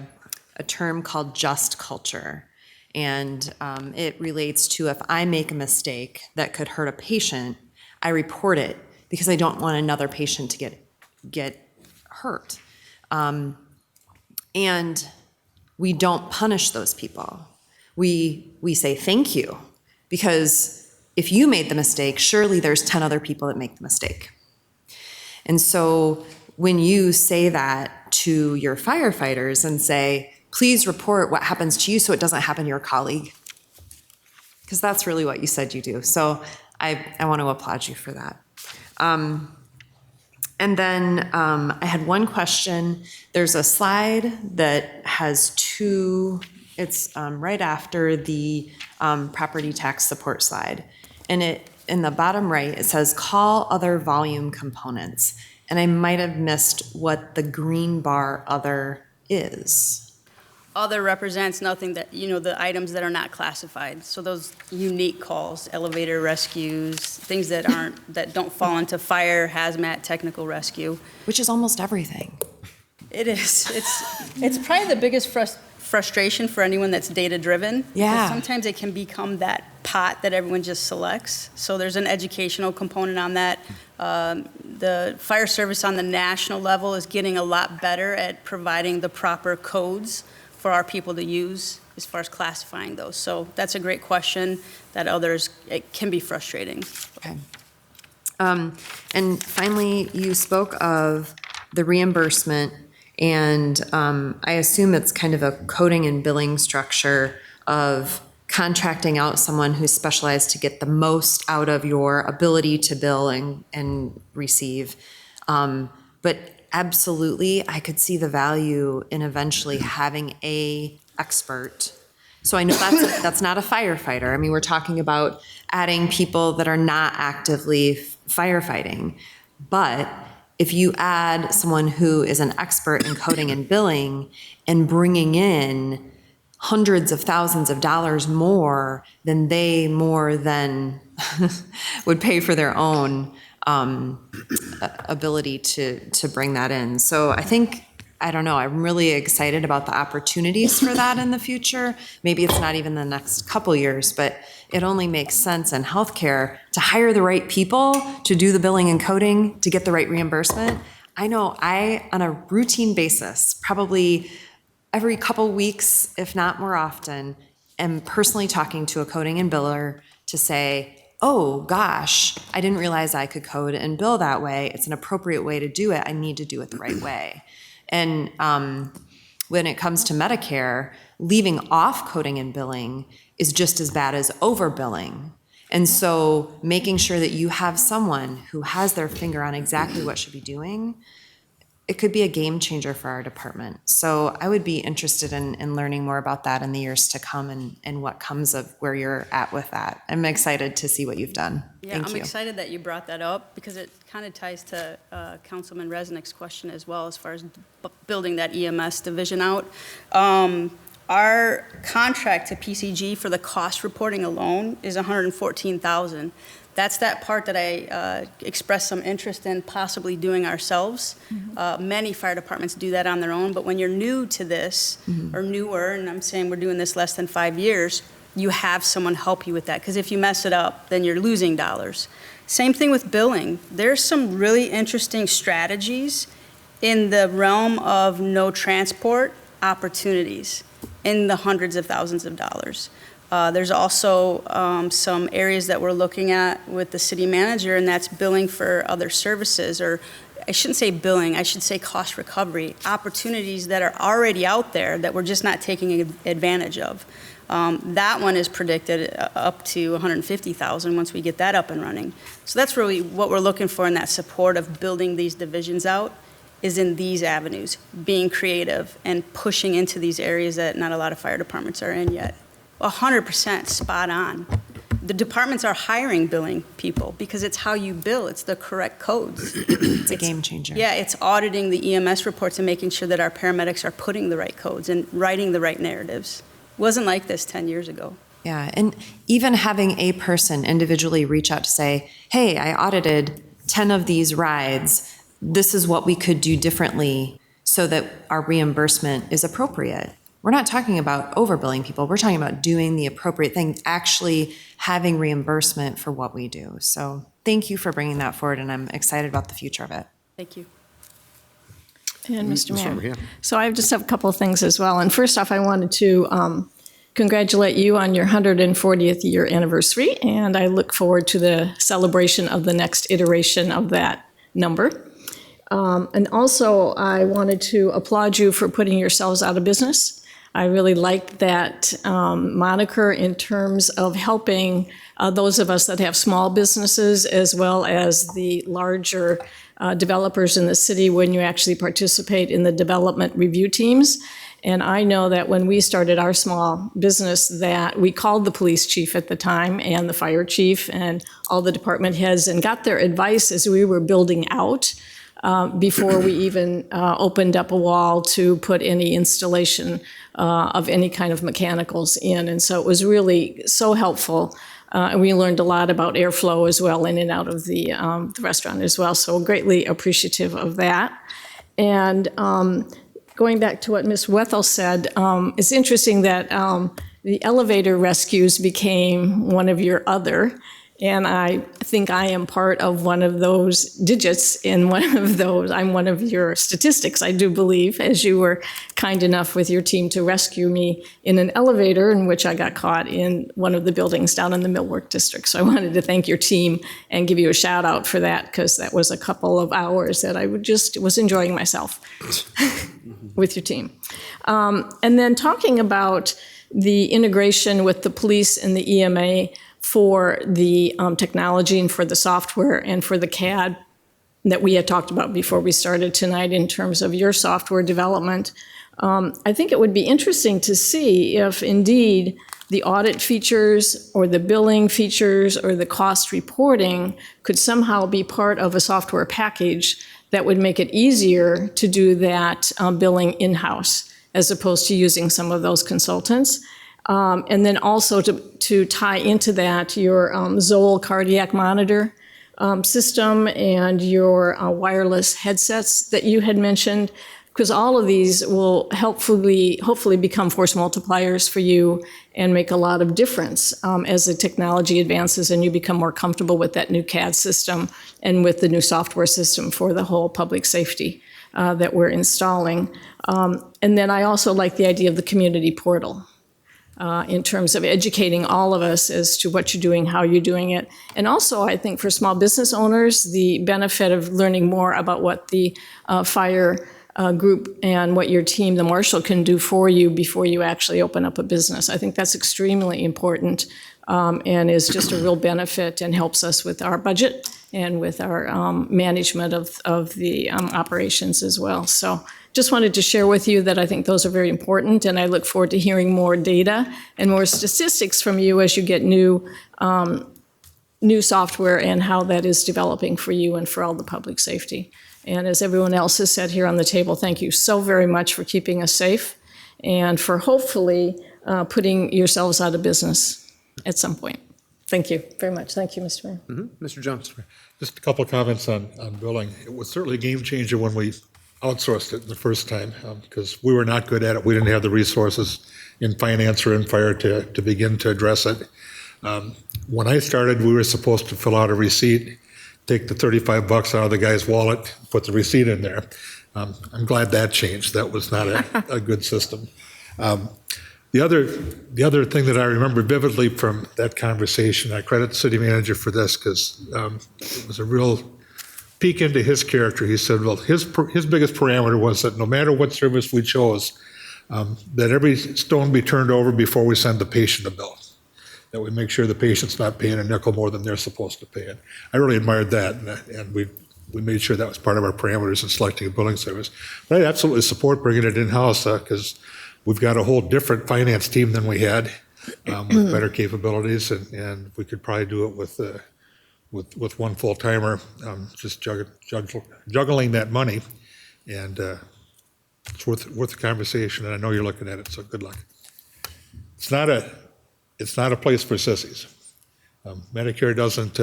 term called just culture. And it relates to if I make a mistake that could hurt a patient, I report it because I don't want another patient to get hurt. And we don't punish those people. We say thank you, because if you made the mistake, surely there's 10 other people that make the mistake. And so when you say that to your firefighters and say, please report what happens to you so it doesn't happen to your colleague, because that's really what you said you do. So I want to applaud you for that. And then I had one question. There's a slide that has it's right after the property tax support slide. And in the bottom right, it says call other volume components. And I might have missed what the green bar other is. Other represents nothing that, the items that are not classified. So those unique calls, elevator rescues, things that don't fall into fire, hazmat, technical rescue. Which is almost everything. It is. It's probably the biggest frustration for anyone that's data-driven. Yeah. Sometimes it can become that pot that everyone just selects. So there's an educational component on that. The fire service on the national level is getting a lot better at providing the proper codes for our people to use as far as classifying those. So that's a great question that it can be frustrating. Okay. And finally, you spoke of the reimbursement, and I assume it's kind of a coding and billing structure of contracting out someone who's specialized to get the most out of your ability to bill and receive. But absolutely, I could see the value in eventually having a expert. So I know that's not a firefighter. I mean, we're talking about adding people that are not actively firefighting. But if you add someone who is an expert in coding and billing and bringing in hundreds of thousands of dollars more than would pay for their own ability to bring that in. So I think, I don't know, I'm really excited about the opportunities for that in the future. Maybe it's not even the next couple years, but it only makes sense in healthcare to hire the right people to do the billing and coding to get the right reimbursement. I know on a routine basis, probably every couple weeks, if not more often, am personally talking to a coding and biller to say, oh gosh, I didn't realize I could code and bill that way. It's an appropriate way to do it. I need to do it the right way. And when it comes to Medicare, leaving off coding and billing is just as bad as overbilling. And so making sure that you have someone who has their finger on exactly what should be doing, it could be a game changer for our department. So I would be interested in learning more about that in the years to come and what comes of where you're at with that. I'm excited to see what you've done. Yeah, Thank I'm you. excited that you brought that up because it kind of ties to Councilman Resnick's question as well as far as building that EMS division out. Our contract to PCG for the cost reporting alone is $114,000. That's that part that I expressed some interest in possibly doing ourselves. Many fire departments do that on their own, but when you're new to this, or newer, and I'm saying we're doing this less than 5 years, you have someone help you with that, because if you mess it up, then you're losing dollars. Same thing with billing. There's some really interesting strategies in the realm of no transport opportunities in the hundreds of thousands of dollars. There's also some areas that we're looking at with the city manager, and that's billing for other services, or I shouldn't say billing, I should say cost recovery, opportunities that are already out there that we're just not taking advantage of. That one is predicted up to $150,000 once we get that up and running. So that's really what we're looking for in that support of building these divisions out, is in these avenues, being creative and pushing into these areas that not a lot of fire departments are in yet. 100% spot on. The departments are hiring billing people because it's how you bill. It's the correct codes. It's a game changer. Yeah, it's auditing the EMS reports and making sure that our paramedics are putting the right codes and writing the right narratives. It wasn't like this 10 years ago. Yeah, and even having a person individually reach out to say, hey, I audited 10 of these rides. This is what we could do differently so that our reimbursement is appropriate. we're not talking about overbilling people. We're talking about doing the appropriate thing, actually having reimbursement for what we do. So thank you for bringing that forward, and I'm excited about the future of it. Thank you. And Mr. Ms. Farmer, Mayor. yeah. So I just have a couple of things as well. And first off, I wanted to congratulate you on your 140th year anniversary, and I look forward to the celebration of the next iteration of that number. And also, I wanted to applaud you for putting yourselves out of business. I really liked that moniker in terms of helping those of us that have small businesses as well as the larger developers in the city when you actually participate in the development review teams. And I know that when we started our small business that we called the police chief at the time and the fire chief and all the department heads and got their advice as we were building out before we even opened up a wall to put any installation of any kind of mechanicals in. And so it was really so helpful. And we learned a lot about airflow as well in and out of the restaurant as well. So greatly appreciative of that. And going back to what Ms. Wethel said, it's interesting that the elevator rescues became one of your other. And I think I am part of one of those digits in one of those. I'm one of your statistics, I do believe, as you were kind enough with your team to rescue me in an elevator in which I got caught in one of the buildings down in the Millwork District. So I wanted to thank your team and give you a shout out for that, because that was a couple of hours that I was enjoying myself with your team. And then talking about the integration with the police and the EMA, for the technology and for the software and for the CAD that we had talked about before we started tonight in terms of your software development. I think it would be interesting to see if indeed the audit features or the billing features or the cost reporting could somehow be part of a software package that would make it easier to do that billing in-house as opposed to using some of those consultants. And then also to tie into that your Zoll cardiac monitor system and your wireless headsets that you had mentioned, because all of these will hopefully become force multipliers for you and make a lot of difference as the technology advances and you become more comfortable with that new CAD system and with the new software system for the whole public safety that we're installing. And then I also like the idea of the community portal. In terms of educating all of us as to what you're doing, how you're doing it. And also, I think for small business owners, the benefit of learning more about what the fire group and what your team, the marshal, can do for you before you actually open up a business. I think that's extremely important and is just a real benefit and helps us with our budget and with our management of the operations as well. So just wanted to share with you that I think those are very important, and I look forward to hearing more data and more statistics from you as you get new software and how that is developing for you and for all the public safety. And as everyone else has said here on the table, thank you so very much for keeping us safe and for hopefully putting yourselves out of business at some point. Thank you very much. Thank you, Mr. Mayor. Mr. Jones. Just a couple of comments on billing. It was certainly a game changer when we outsourced it the first time because we were not good at it. We didn't have the resources in finance or in fire to begin to address it. When I started, we were supposed to fill out a receipt, take the $35 out of the guy's wallet, put the receipt in there. I'm glad that changed. That was not a good system. The other thing that I remember vividly from that conversation, I credit the city manager for this because it was a real peek into his character. He said, well, his biggest parameter was that no matter what service we chose, that every stone be turned over before we send the patient a bill, that we make sure the patient's not paying a nickel more than they're supposed to pay. And I really admired that, and we made sure that was part of our parameters in selecting a billing service. But I absolutely support bringing it in-house because we've got a whole different finance team than we had with better capabilities, and we could probably do it with one full-timer, just juggling that money, and it's worth the conversation, and I know you're looking at it, so good luck. It's not a place for sissies. Medicare doesn't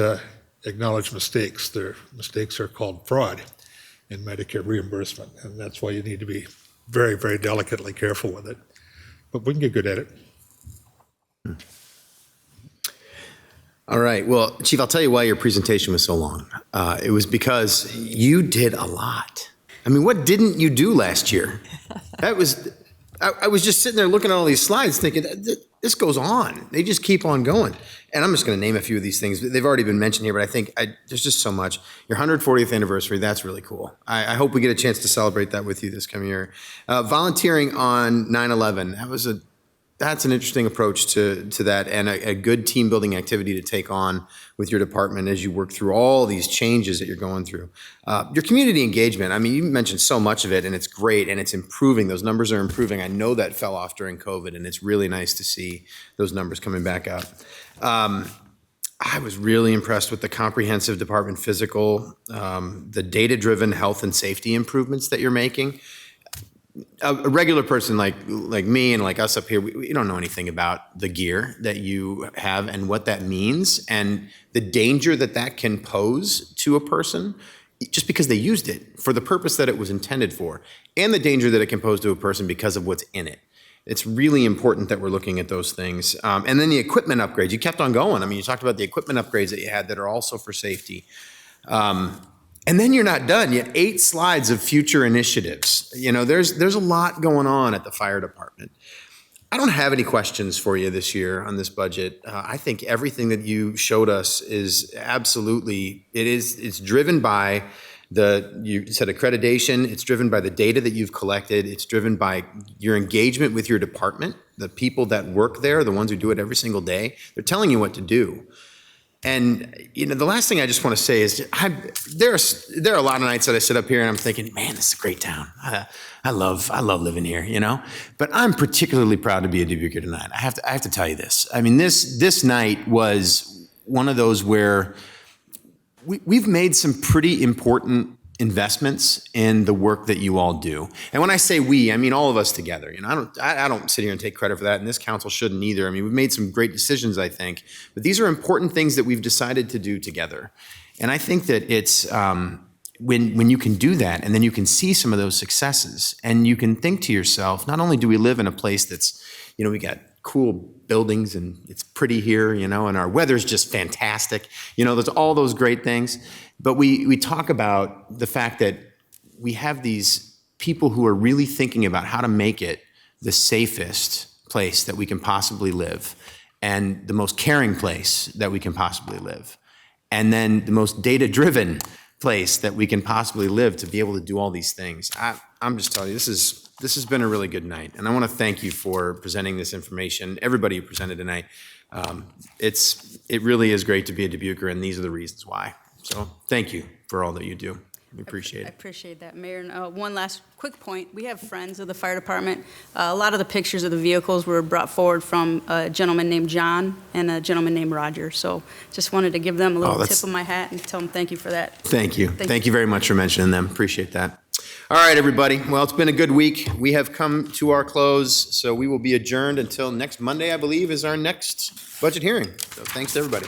acknowledge mistakes. Their mistakes are called fraud in Medicare reimbursement, and that's why you need to be very, very delicately careful with it. but we can get good at it. All right. Well, Chief, I'll tell you why your presentation was so long. It was because you did a lot. I mean, what didn't you do last year? I was just sitting there looking at all these slides thinking, this goes on. They just keep on going. And I'm just going to name a few of these things. They've already been mentioned here, but I think there's just so much. Your 140th anniversary, that's really cool. I hope we get a chance to celebrate that with you this coming year. Volunteering on 9/11, that's an interesting approach to that, and a good team building activity to take on with your department as you work through all these changes that you're going through. Your community engagement, I mean, you mentioned so much of it, and it's great, and it's improving. Those numbers are improving. I know that fell off during COVID, and it's really nice to see those numbers coming back up. I was really impressed with the comprehensive department physical, the data-driven health and safety improvements that you're making. A regular person like me and like us up here, we don't know anything about the gear that you have and what that means and the danger that can pose to a person just because they used it for the purpose that it was intended for, and the danger that it can pose to a person because of what's in it. It's really important that we're looking at those things. And then the equipment upgrades, you kept on going. I mean, you talked about the equipment upgrades that you had that are also for safety. And then you're not done. You had 8 slides of future initiatives. You know, there's a lot going on at the fire department. I don't have any questions for you this year on this budget. I think everything that you showed us is absolutely, it's driven by you said accreditation, it's driven by the data that you've collected, it's driven by your engagement with your department, the people that work there, the ones who do it every single day. They're telling you what to do. And, you know, the last thing I just want to say is there are a lot of nights that I sit up here and I'm thinking, man, this is a great town. I love living here, you know, but I'm particularly proud to be a Dubuquer tonight. I have to tell you this. I mean, this night was one of those where we've made some pretty important investments in the work that you all do. And when I say we, I mean all of us together. You know, I don't sit here and take credit for that, and this council shouldn't either. I mean, we've made some great decisions, I think, but these are important things that we've decided to do together. And I think that it's when you can do that, and then you can see some of those successes, and you can think to yourself, not only do we live in a place that's, you know, we got cool buildings and it's pretty here, you know, and our weather's just fantastic. You know, there's all those great things. But we talk about the fact that we have these people who are really thinking about how to make it the safest place that we can possibly live and the most caring place that we can possibly live. And then the most data-driven place that we can possibly live to be able to do all these things. I'm just telling you, this has been a really good night. And I want to thank you for presenting this information, everybody who presented tonight. It really is great to be a Dubuquer, and these are the reasons why. So thank you for all that you do. We appreciate it. I appreciate that, Mayor. And one last quick point. We have friends of the fire department. A lot of the pictures of the vehicles were brought forward from a gentleman named John and a gentleman named Roger. So just wanted to give them a little tip of my hat and tell them thank you for that. Thank you. Thank you very much for mentioning them. Appreciate that. All right, everybody. Well, it's been a good week. We have come to our close, so we will be adjourned until next Monday, I believe, is our next budget hearing. So thanks to everybody.